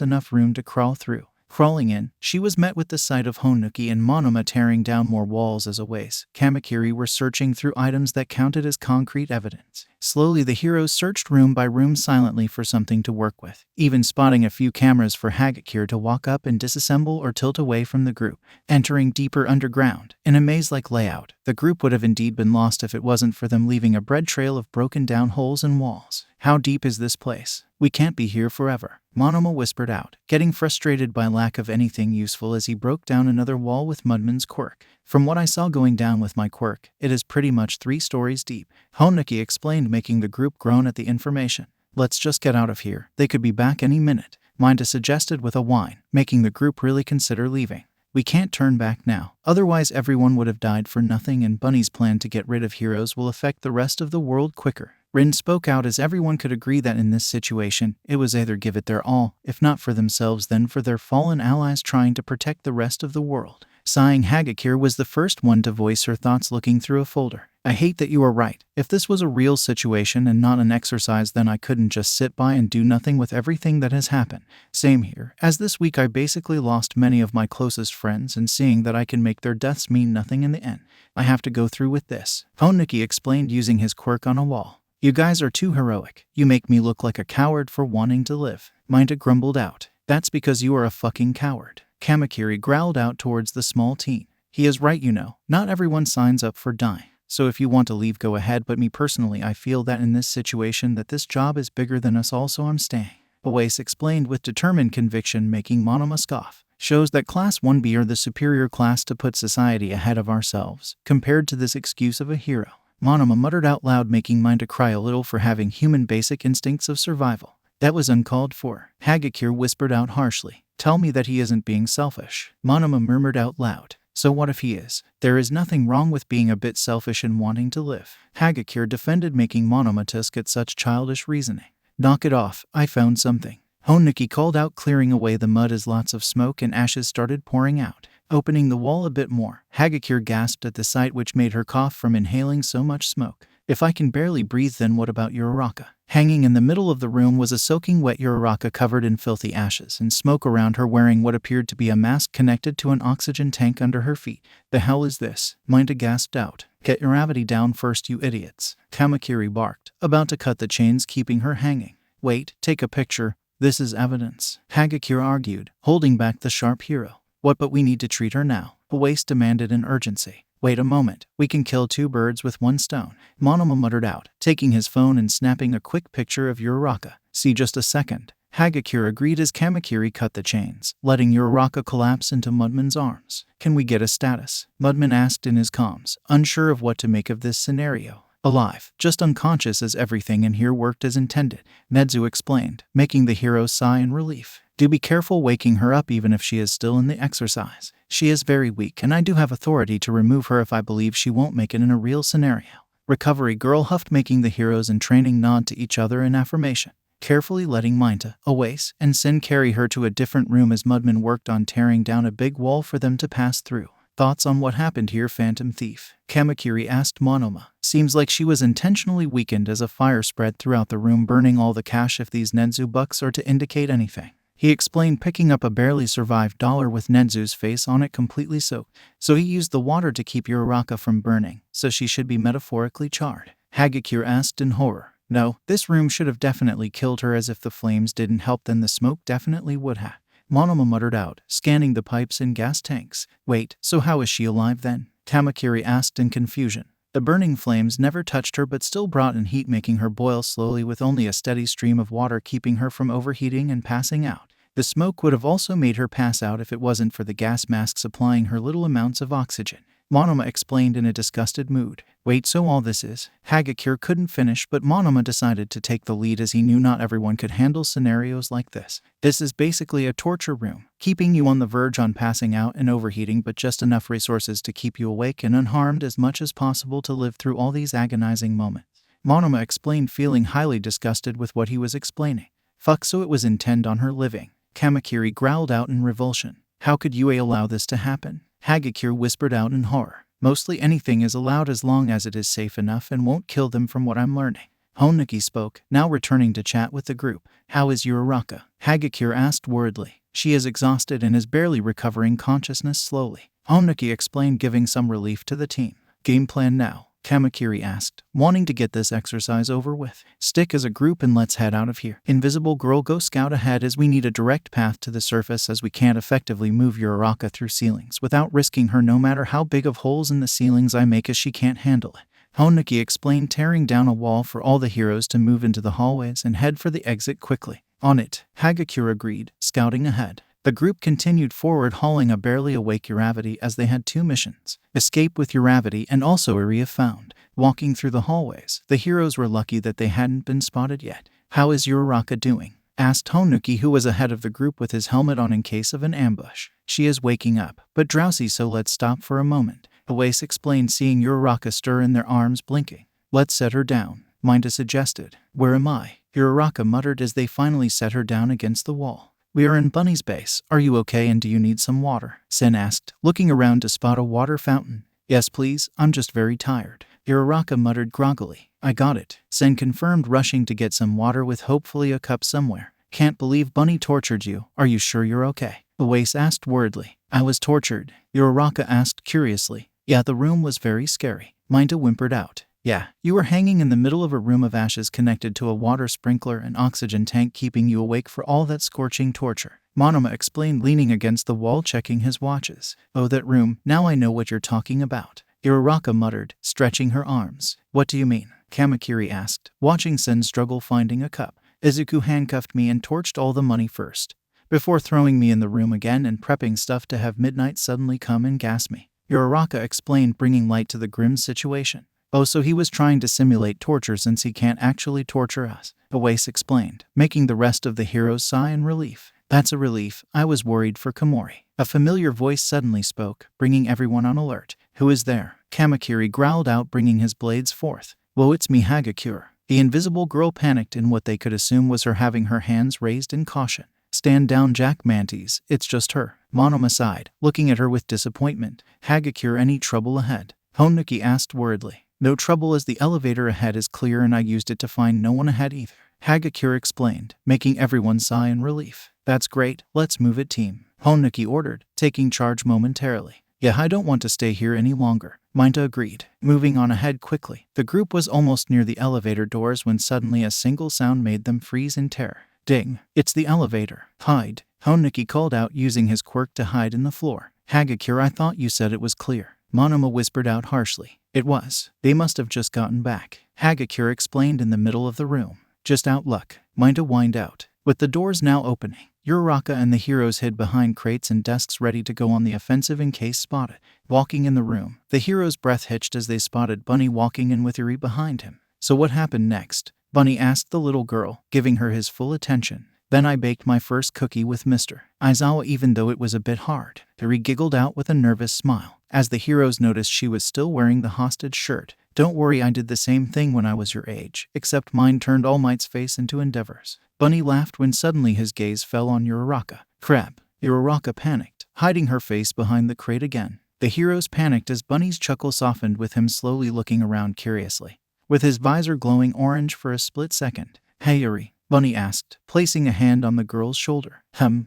enough room to crawl through. Crawling in, she was met with the sight of Honuki and Monoma tearing down more walls as always. Kamakiri were searching through items that counted as concrete evidence. Slowly, the heroes searched room by room silently for something to work with, even spotting a few cameras for Hagakure to walk up and disassemble or tilt away from the group. Entering deeper underground, in a maze-like layout, the group would have indeed been lost if it wasn't for them leaving a bread trail of broken down holes in walls. How deep is this place? We can't be here forever, Monoma whispered out, getting frustrated by lack of anything useful as he broke down another wall with Mudman's quirk. From what I saw going down with my quirk, it is pretty much 3 stories deep, Honuki explained, making the group groan at the information. Let's just get out of here. They could be back any minute, Minta suggested with a whine, making the group really consider leaving. We can't turn back now, otherwise everyone would have died for nothing, and Bunny's plan to get rid of heroes will affect the rest of the world quicker. Rin spoke out as everyone could agree that in this situation, it was either give it their all, if not for themselves then for their fallen allies trying to protect the rest of the world. Sighing, Hagakure was the first one to voice her thoughts, looking through a folder. I hate that you are right. If this was a real situation and not an exercise, then I couldn't just sit by and do nothing with everything that has happened. Same here, as this week I basically lost many of my closest friends, and seeing that I can make their deaths mean nothing in the end, I have to go through with this, Honuki explained, using his quirk on a wall. You guys are too heroic. You make me look like a coward for wanting to live, Minta grumbled out. That's because you are a fucking coward, Kamakiri growled out towards the small teen. He is right, you know. Not everyone signs up for dying. So if you want to leave, go ahead, but me personally, I feel that in this situation that this job is bigger than us all, so I'm staying, Awais explained with determined conviction, making Monoma scoff. Shows that Class 1B are the superior class to put society ahead of ourselves, compared to this excuse of a hero. Monoma muttered out loud, making Minta cry a little for having human basic instincts of survival. That was uncalled for, Hagakure whispered out harshly. Tell me that he isn't being selfish, Monoma murmured out loud. So what if he is? There is nothing wrong with being a bit selfish and wanting to live, Hagakure defended, making Monoma tusk at such childish reasoning. Knock it off, I found something, Honuki called out, clearing away the mud as lots of smoke and ashes started pouring out. Opening the wall a bit more, Hagakure gasped at the sight, which made her cough from inhaling so much smoke. If I can barely breathe, then what about Uraraka? Hanging in the middle of the room was a soaking wet Uraraka covered in filthy ashes and smoke around her, wearing what appeared to be a mask connected to an oxygen tank under her feet. The hell is this? Minta gasped out. Get Uravati down first, you idiots. Kamakiri barked, about to cut the chains keeping her hanging. Wait, take a picture. This is evidence. Hagakure argued, holding back the sharp hero. What, but we need to treat her now. Oase demanded in urgency. Wait a moment, we can kill two birds with one stone. Monoma muttered out, taking his phone and snapping a quick picture of Uraraka. See, just a second. Hagakure agreed as Kamakiri cut the chains, letting Uraraka collapse into Mudman's arms. Can we get a status? Mudman asked in his comms, unsure of what to make of this scenario. Alive, just unconscious as everything in here worked as intended, Nedzu explained, making the hero sigh in relief. Do be careful waking her up even if she is still in the exercise. She is very weak and I do have authority to remove her if I believe she won't make it in a real scenario. Recovery girl huffed, making the heroes in training nod to each other in affirmation, carefully letting Minta, Oase, and Sin carry her to a different room as Mudman worked on tearing down a big wall for them to pass through. Thoughts on what happened here, Phantom Thief? Kamakiri asked Monoma. Seems like she was intentionally weakened as a fire spread throughout the room, burning all the cash if these Nedzu bucks are to indicate anything. He explained, picking up a barely survived dollar with Nedzu's face on it completely soaked. So he used the water to keep Uraraka from burning, so she should be metaphorically charred. Hagakure asked in horror. No, this room should have definitely killed her, as if the flames didn't help then the smoke definitely would have. Monoma muttered out, scanning the pipes and gas tanks. Wait, so how is she alive then? Kamakiri asked in confusion. The burning flames never touched her but still brought in heat, making her boil slowly with only a steady stream of water keeping her from overheating and passing out. The smoke would have also made her pass out if it wasn't for the gas mask supplying her little amounts of oxygen. Monoma explained in a disgusted mood. Wait, so all this is? Hagakure couldn't finish, but Monoma decided to take the lead as he knew not everyone could handle scenarios like this. This is basically a torture room, keeping you on the verge on passing out and overheating, but just enough resources to keep you awake and unharmed as much as possible to live through all these agonizing moments. Monoma explained, feeling highly disgusted with what he was explaining. Fuck, so it was intend on her living. Kamakiri growled out in revulsion. How could Yue allow this to happen? Hagakure whispered out in horror. Mostly anything is allowed as long as it is safe enough and won't kill them, from what I'm learning. Honuki spoke, now returning to chat with the group. How is Uraraka? Hagakure asked worriedly. She is exhausted and is barely recovering consciousness slowly. Honuki explained, giving some relief to the team. Game plan now? Kamakiri asked, wanting to get this exercise over with. Stick as a group and let's head out of here. Invisible girl, go scout ahead, as we need a direct path to the surface, as we can't effectively move Uraraka through ceilings without risking her, no matter how big of holes in the ceilings I make, as she can't handle it. Honuki explained, tearing down a wall for all the heroes to move into the hallways and head for the exit quickly. On it, Hagakure agreed, scouting ahead. The group continued forward, hauling a barely awake Uravati, as they had two missions: escape with Uravati and also Iria found. Walking through the hallways, the heroes were lucky that they hadn't been spotted yet. How is Uraraka doing? Asked Honuki, who was ahead of the group with his helmet on in case of an ambush. She is waking up, but drowsy, so let's stop for a moment. Oase explained, seeing Uraraka stir in their arms, blinking. Let's set her down, Minta suggested. Where am I? Uraraka muttered as they finally set her down against the wall. We are in Bunny's base. Are you okay, and do you need some water? Sen asked, looking around to spot a water fountain. Yes please, I'm just very tired. Uraraka muttered groggily. I got it, Sen confirmed, rushing to get some water with hopefully a cup somewhere. Can't believe Bunny tortured you. Are you sure you're okay? Oase asked worriedly. I was tortured? Uraraka asked curiously. Yeah, the room was very scary. Minta whimpered out. Yeah, you were hanging in the middle of a room of ashes connected to a water sprinkler and oxygen tank, keeping you awake for all that scorching torture. Monoma explained, leaning against the wall, checking his watches. Oh, that room, now I know what you're talking about. Uraraka muttered, stretching her arms. What do you mean? Kamakiri asked, watching Sen struggle finding a cup. Izuku handcuffed me and torched all the money first, before throwing me in the room again and prepping stuff to have midnight suddenly come and gas me. Uraraka explained, bringing light to the grim situation. Oh, so he was trying to simulate torture since he can't actually torture us, Oase explained, making the rest of the heroes sigh in relief. That's a relief. I was worried for Komori. A familiar voice suddenly spoke, bringing everyone on alert. Who is there? Kamakiri growled out, bringing his blades forth. Whoa, it's me, Hagakure. The invisible girl panicked in what they could assume was her, having her hands raised in caution. Stand down, Jack Mantis, it's just her. Monoma sighed, looking at her with disappointment. Hagakure, any trouble ahead? Honuki asked worriedly. No trouble as the elevator ahead is clear and I used it to find no one ahead either, Hagakure explained, making everyone sigh in relief. That's great, let's move it team, Honuki ordered, taking charge momentarily. Yeah, I don't want to stay here any longer, Minta agreed, moving on ahead quickly. The group was almost near the elevator doors when suddenly a single sound made them freeze in terror. Ding, it's the elevator. Hide, Honuki called out using his quirk to hide in the floor. Hagakure, I thought you said it was clear, Monoma whispered out harshly. It was. They must have just gotten back, Hagakure explained in the middle of the room. Just out luck, Minta whined out. With the doors now opening, Uraraka and the heroes hid behind crates and desks ready to go on the offensive in case spotted. Walking in the room, the heroes' breath hitched as they spotted Bunny walking in with Eri behind him. So what happened next? Bunny asked the little girl, giving her his full attention. Then I baked my first cookie with Mr. Aizawa even though it was a bit hard. Eri giggled out with a nervous smile, as the heroes noticed she was still wearing the hostage shirt. Don't worry, I did the same thing when I was your age, except mine turned All Might's face into endeavors. Bunny laughed when suddenly his gaze fell on Uraraka. Crap. Uraraka panicked, hiding her face behind the crate again. The heroes panicked as Bunny's chuckle softened with him slowly looking around curiously, with his visor glowing orange for a split second. Hey Eri, Bunny asked, placing a hand on the girl's shoulder.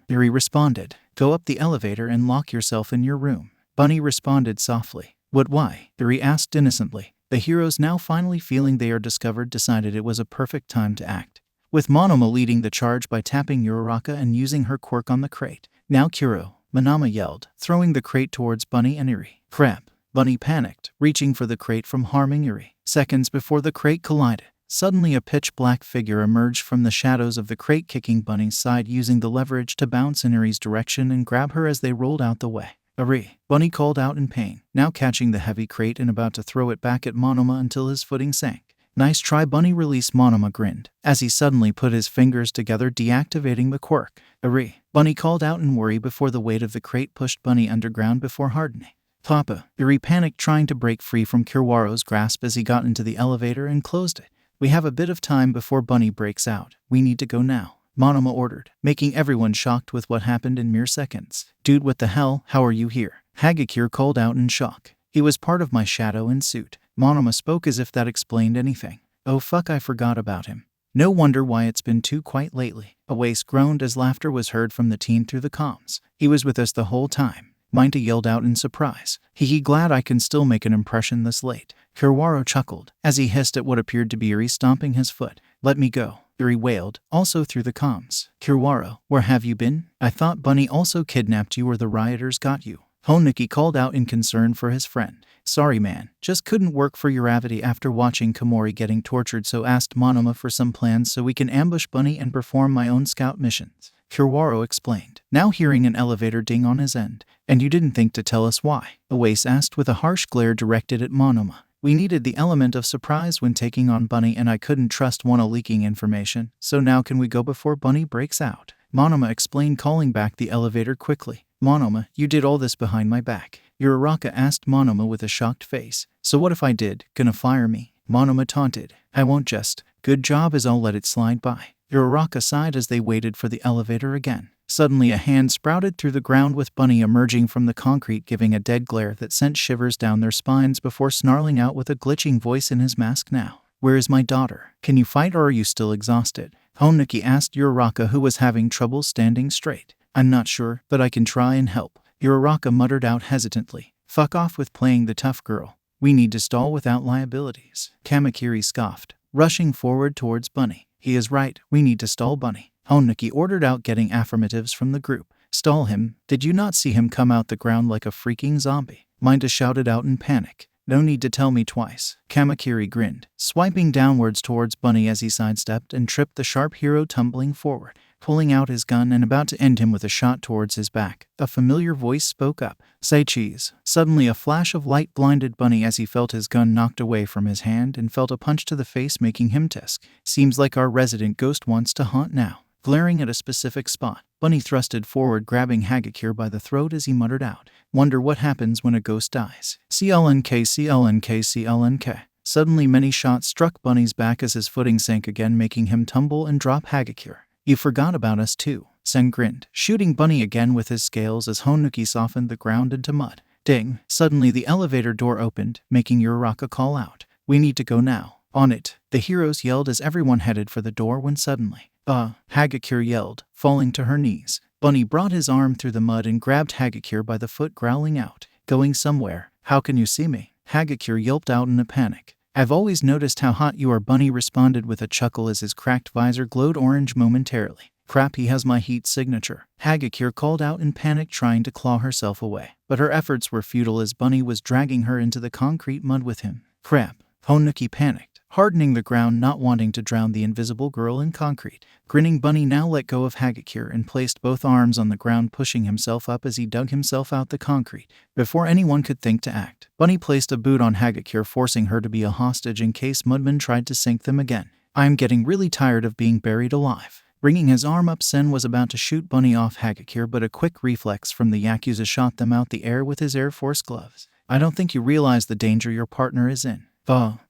Eri responded. Go up the elevator and lock yourself in your room. Bunny responded softly. Why? Eri asked innocently. The heroes, now finally feeling they are discovered, decided it was a perfect time to act, with Monoma leading the charge by tapping Uraraka and using her quirk on the crate. Now Kuro, Monoma yelled, throwing the crate towards Bunny and Eri. Crap. Bunny panicked, reaching for the crate from harming Eri. Seconds before the crate collided, suddenly a pitch-black figure emerged from the shadows of the crate, kicking Bunny's side using the leverage to bounce in Eri's direction and grab her as they rolled out the way. Eri, Bunny called out in pain, now catching the heavy crate and about to throw it back at Monoma until his footing sank. Nice try, Bunny released, Monoma grinned, as he suddenly put his fingers together, deactivating the quirk. Eri, Bunny called out in worry before the weight of the crate pushed Bunny underground before hardening. Papa, Eri panicked, trying to break free from Kiwaro's grasp as he got into the elevator and closed it. We have a bit of time before Bunny breaks out. We need to go now, Monoma ordered, making everyone shocked with what happened in mere seconds. Dude, what the hell? How are you here? Hagakure called out in shock. He was part of my shadow and suit. Monoma spoke as if that explained anything. Oh fuck, I forgot about him. No wonder why it's been too quiet lately. Awase groaned as laughter was heard from the teen through the comms. He was with us the whole time, Minta yelled out in surprise. Hee, glad I can still make an impression this late. Kiwaro chuckled, as he hissed at what appeared to be Eri stomping his foot. Let me go, Eri wailed, also through the comms. Kiwaro, where have you been? I thought Bunny also kidnapped you or the rioters got you, Honuki called out in concern for his friend. Sorry man, just couldn't work for Uravity after watching Komori getting tortured, so asked Monoma for some plans so we can ambush Bunny and perform my own scout missions, Kiwaro explained, now hearing an elevator ding on his end. And you didn't think to tell us why? Awase asked with a harsh glare directed at Monoma. We needed the element of surprise when taking on Bunny and I couldn't trust Wano leaking information, so now can we go before Bunny breaks out? Monoma explained, calling back the elevator quickly. Monoma, you did all this behind my back, Uraraka asked Monoma with a shocked face. So what if I did? Gonna fire me? Monoma taunted. I won't just. Good job, as I'll let it slide by. Uraraka sighed as they waited for the elevator again. Suddenly a hand sprouted through the ground with Bunny emerging from the concrete, giving a dead glare that sent shivers down their spines before snarling out with a glitching voice in his mask. Now, where is my daughter? Can you fight or are you still exhausted? Honuki asked Uraraka, who was having trouble standing straight. I'm not sure, but I can try and help, Uraraka muttered out hesitantly. Fuck off with playing the tough girl. We need to stall without liabilities, Kamakiri scoffed, rushing forward towards Bunny. He is right, we need to stall Bunny, Honuki ordered out, getting affirmatives from the group. Stall him? Did you not see him come out the ground like a freaking zombie? Minta shouted out in panic. No need to tell me twice, Kamakiri grinned, swiping downwards towards Bunny as he sidestepped and tripped the sharp hero, tumbling forward, pulling out his gun and about to end him with a shot towards his back. A familiar voice spoke up. Say cheese. Suddenly a flash of light blinded Bunny as he felt his gun knocked away from his hand and felt a punch to the face, making him tisk. Seems like our resident ghost wants to haunt now. Glaring at a specific spot, Bunny thrusted forward, grabbing Hagakure by the throat as he muttered out, wonder what happens when a ghost dies. CLNK, CLNK, CLNK. Suddenly many shots struck Bunny's back as his footing sank again, making him tumble and drop Hagakure. You forgot about us too, Sen grinned, shooting Bunny again with his scales as Honuki softened the ground into mud. Ding! Suddenly the elevator door opened, making Uraraka call out. We need to go now. On it, the heroes yelled as everyone headed for the door when suddenly, Hagakure yelled, falling to her knees. Bunny brought his arm through the mud and grabbed Hagakure by the foot, growling out, "Going somewhere? How can you see me?" Hagakure yelped out in a panic. "I've always noticed how hot you are," Bunny responded with a chuckle as his cracked visor glowed orange momentarily. "Crap, he has my heat signature," Hagakure called out in panic, trying to claw herself away. But her efforts were futile as Bunny was dragging her into the concrete mud with him. "Crap," Honuki panicked, hardening the ground, not wanting to drown the invisible girl in concrete. Grinning, Bunny now let go of Hagakure and placed both arms on the ground, pushing himself up as he dug himself out the concrete. Before anyone could think to act, Bunny placed a boot on Hagakure, forcing her to be a hostage in case Mudman tried to sink them again. "I'm getting really tired of being buried alive." Bringing his arm up, Sen was about to shoot Bunny off Hagakure, but a quick reflex from the Yakuza shot them out the air with his Air Force gloves. "I don't think you realize the danger your partner is in."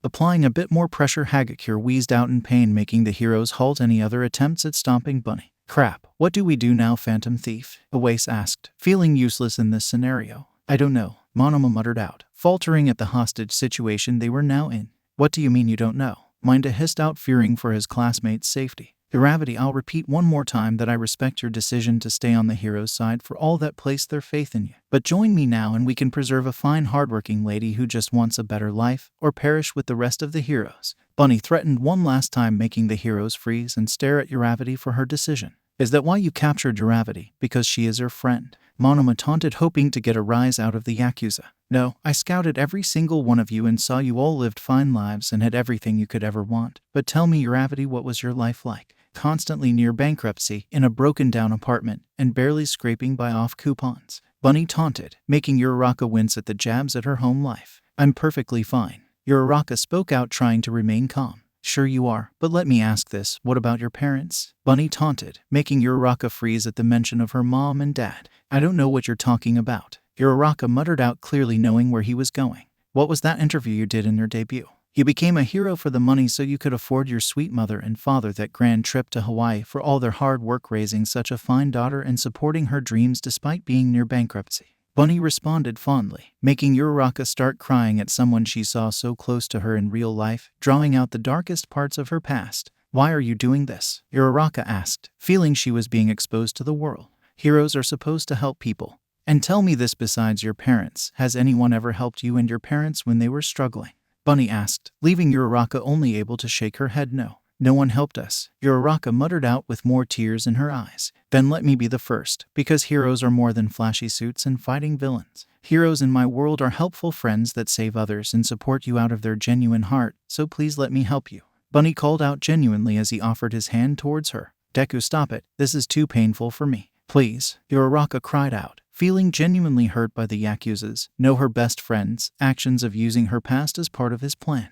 Applying a bit more pressure, Hagakure wheezed out in pain, making the heroes halt any other attempts at stomping Bunny. "Crap, what do we do now, Phantom Thief?" Awase asked, feeling useless in this scenario. "I don't know," Monoma muttered out, faltering at the hostage situation they were now in. "What do you mean you don't know?" Minda hissed out, fearing for his classmates' safety. "Gravity, I'll repeat one more time that I respect your decision to stay on the hero's side for all that placed their faith in you. But join me now and we can preserve a fine, hardworking lady who just wants a better life, or perish with the rest of the heroes." Bunny threatened one last time, making the heroes freeze and stare at Uravity for her decision. "Is that why you captured Uravity? Because she is your friend?" Monoma taunted, hoping to get a rise out of the Yakuza. "No, I scouted every single one of you and saw you all lived fine lives and had everything you could ever want. But tell me, Uravity, what was your life like? Constantly near bankruptcy, in a broken-down apartment, and barely scraping by off coupons." Bunny taunted, making Uraraka wince at the jabs at her home life. "I'm perfectly fine." Uraraka spoke out, trying to remain calm. "Sure you are, but let me ask this, what about your parents?" Bunny taunted, making Uraraka freeze at the mention of her mom and dad. "I don't know what you're talking about," Uraraka muttered out, clearly knowing where he was going. "What was that interview you did in your debut? You became a hero for the money so you could afford your sweet mother and father that grand trip to Hawaii for all their hard work raising such a fine daughter and supporting her dreams despite being near bankruptcy." Bunny responded fondly, making Uraraka start crying at someone she saw so close to her in real life, drawing out the darkest parts of her past. "Why are you doing this?" Uraraka asked, feeling she was being exposed to the world. "Heroes are supposed to help people. And tell me this, besides your parents, has anyone ever helped you and your parents when they were struggling?" Bunny asked, leaving Uraraka only able to shake her head no. "No one helped us," Uraraka muttered out with more tears in her eyes. "Then let me be the first, because heroes are more than flashy suits and fighting villains. Heroes in my world are helpful friends that save others and support you out of their genuine heart, so please let me help you." Bunny called out genuinely as he offered his hand towards her. "Deku, stop it, this is too painful for me. Please," Uraraka cried out, feeling genuinely hurt by the Yakuza's, her best friend's, actions of using her past as part of his plan.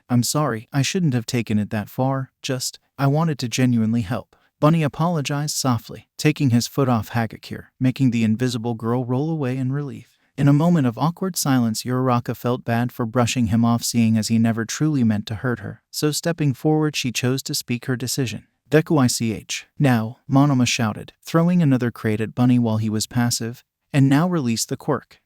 "I'm sorry, I shouldn't have taken it that far, I wanted to genuinely help." Bunny apologized softly, taking his foot off Hagakure, making the invisible girl roll away in relief. In a moment of awkward silence, Uraraka felt bad for brushing him off, seeing as he never truly meant to hurt her, so stepping forward she chose to speak her decision. "Deku ich. Now," Monoma shouted, throwing another crate at Bunny while he was passive. "And now release the quirk."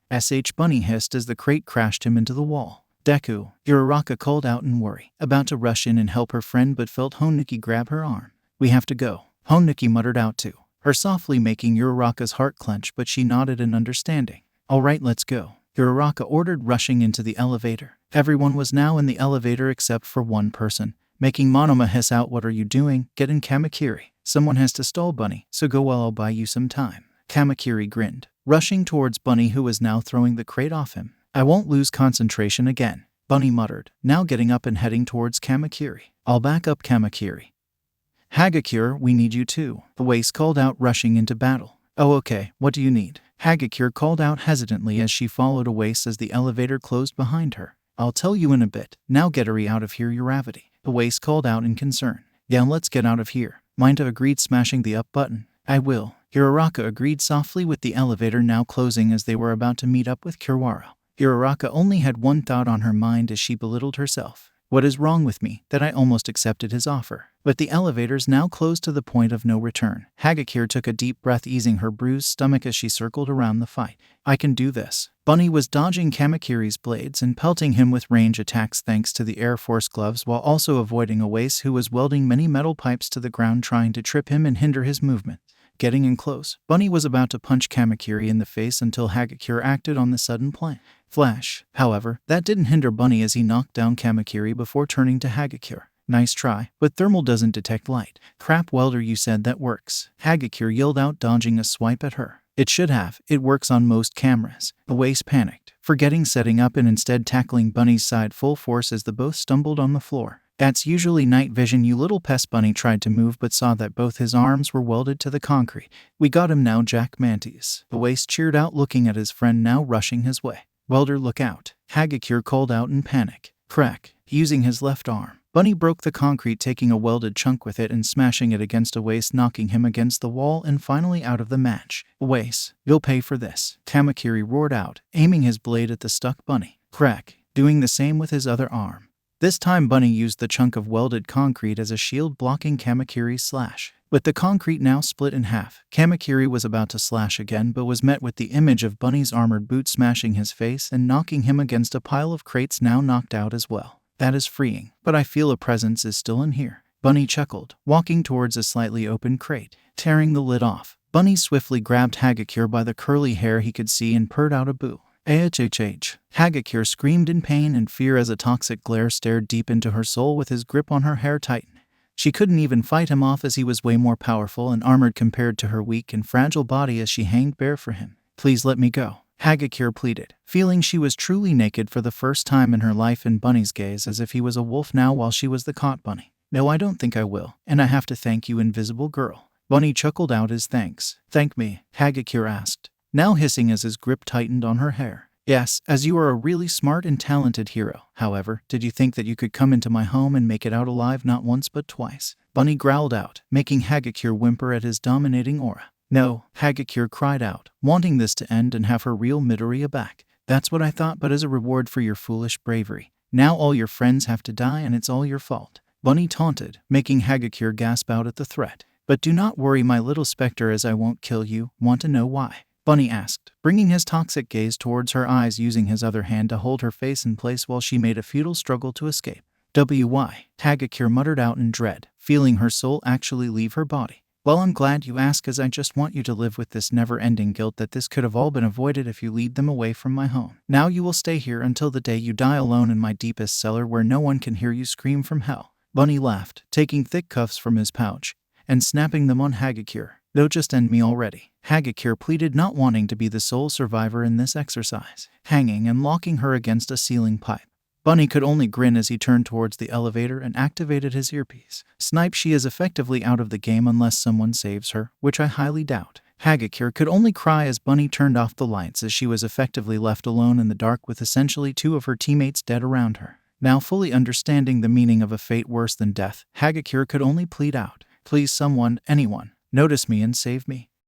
Bunny hissed as the crate crashed him into the wall. "Deku," Uraraka called out in worry, about to rush in and help her friend but felt Honuki grab her arm. "We have to go," Honuki muttered out to her softly, making Uraraka's heart clench, but she nodded in understanding. "All right, let's go," Uraraka ordered, rushing into the elevator. Everyone was now in the elevator except for one person, making Monoma hiss out, "What are you doing? Get in, Kamakiri. Someone has to stall Bunny, so go while I'll buy you some time." Kamakiri grinned, rushing towards Bunny, who was now throwing the crate off him. "I won't lose concentration again," Bunny muttered, now getting up and heading towards Kamakiri. "I'll back up, Kamakiri." "Hagakure, we need you too," Awase called out, rushing into battle. "Oh okay, what do you need?" Hagakure called out hesitantly as she followed Awase as the elevator closed behind her. "I'll tell you in a bit. Now get Eri out of here, Uravity," Awase called out in concern. "Yeah, let's get out of here," Minda agreed, smashing the up button. "I will," Uraraka agreed softly, with the elevator now closing as they were about to meet up with Kiwara. Uraraka only had one thought on her mind as she belittled herself. "What is wrong with me, that I almost accepted his offer? But the elevators now closed to the point of no return. Hagakure took a deep breath, easing her bruised stomach as she circled around the fight. I can do this. Bunny was dodging Kamakiri's blades and pelting him with range attacks thanks to the Air Force gloves, while also avoiding Oase, who was welding many metal pipes to the ground trying to trip him and hinder his movement. Getting in close, Bunny was about to punch Kamakiri in the face until Hagakure acted on the sudden flash. However, that didn't hinder Bunny as he knocked down Kamakiri before turning to Hagakure. Nice try, but thermal doesn't detect light. Crap, welder, you said that works. Hagakure yelled out, dodging a swipe at her. It should have. It works on most cameras. Oase panicked, forgetting setting up and instead tackling Bunny's side full force as the both stumbled on the floor. That's usually night vision, you little pest. Bunny tried to move but saw that both his arms were welded to the concrete. We got him now, Jack Mantis. Oase cheered out, looking at his friend now rushing his way. Welder, look out. Hagakure called out in panic. Crack. Using his left arm, Bunny broke the concrete, taking a welded chunk with it and smashing it against Oase, knocking him against the wall and finally out of the match. Oase, you'll pay for this. Kamakiri roared out, aiming his blade at the stuck Bunny. Crack. Doing the same with his other arm. This time Bunny used the chunk of welded concrete as a shield, blocking Kamakiri's slash. With the concrete now split in half, Kamakiri was about to slash again but was met with the image of Bunny's armored boot smashing his face and knocking him against a pile of crates, now knocked out as well. That is freeing, but I feel a presence is still in here. Bunny chuckled, walking towards a slightly open crate. Tearing the lid off, Bunny swiftly grabbed Hagakure by the curly hair he could see and purred out a boo. AHHH. Hagakure screamed in pain and fear as a toxic glare stared deep into her soul with his grip on her hair tightened. She couldn't even fight him off as he was way more powerful and armored compared to her weak and fragile body as she hanged bare for him. Please let me go, Hagakure pleaded, feeling she was truly naked for the first time in her life in Bunny's gaze, as if he was a wolf now while she was the caught bunny. No, I don't think I will, and I have to thank you, invisible girl. Bunny chuckled out his thanks. Thank me? Hagakure asked, now hissing as his grip tightened on her hair. Yes, as you are a really smart and talented hero. However, did you think that you could come into my home and make it out alive not once but twice? Bunny growled out, making Hagakure whimper at his dominating aura. No, Hagakure cried out, wanting this to end and have her real Midoriya back. That's what I thought, but as a reward for your foolish bravery, now all your friends have to die and it's all your fault. Bunny taunted, making Hagakure gasp out at the threat. But do not worry, my little specter, as I won't kill you. Want to know why? Bunny asked, bringing his toxic gaze towards her eyes, using his other hand to hold her face in place while she made a futile struggle to escape. Why? Hagakure muttered out in dread, feeling her soul actually leave her body. Well, I'm glad you ask, as I just want you to live with this never-ending guilt that this could have all been avoided if you lead them away from my home. Now you will stay here until the day you die, alone in my deepest cellar where no one can hear you scream from hell. Bunny laughed, taking thick cuffs from his pouch and snapping them on Hagakure. They'll just end me already, Hagakure pleaded, not wanting to be the sole survivor in this exercise, hanging and locking her against a ceiling pipe. Bunny could only grin as he turned towards the elevator and activated his earpiece. Snipe, she is effectively out of the game unless someone saves her, which I highly doubt. Hagakure could only cry as Bunny turned off the lights, as she was effectively left alone in the dark with essentially two of her teammates dead around her. Now fully understanding the meaning of a fate worse than death, Hagakure could only plead out, please someone, anyone, notice me and save me.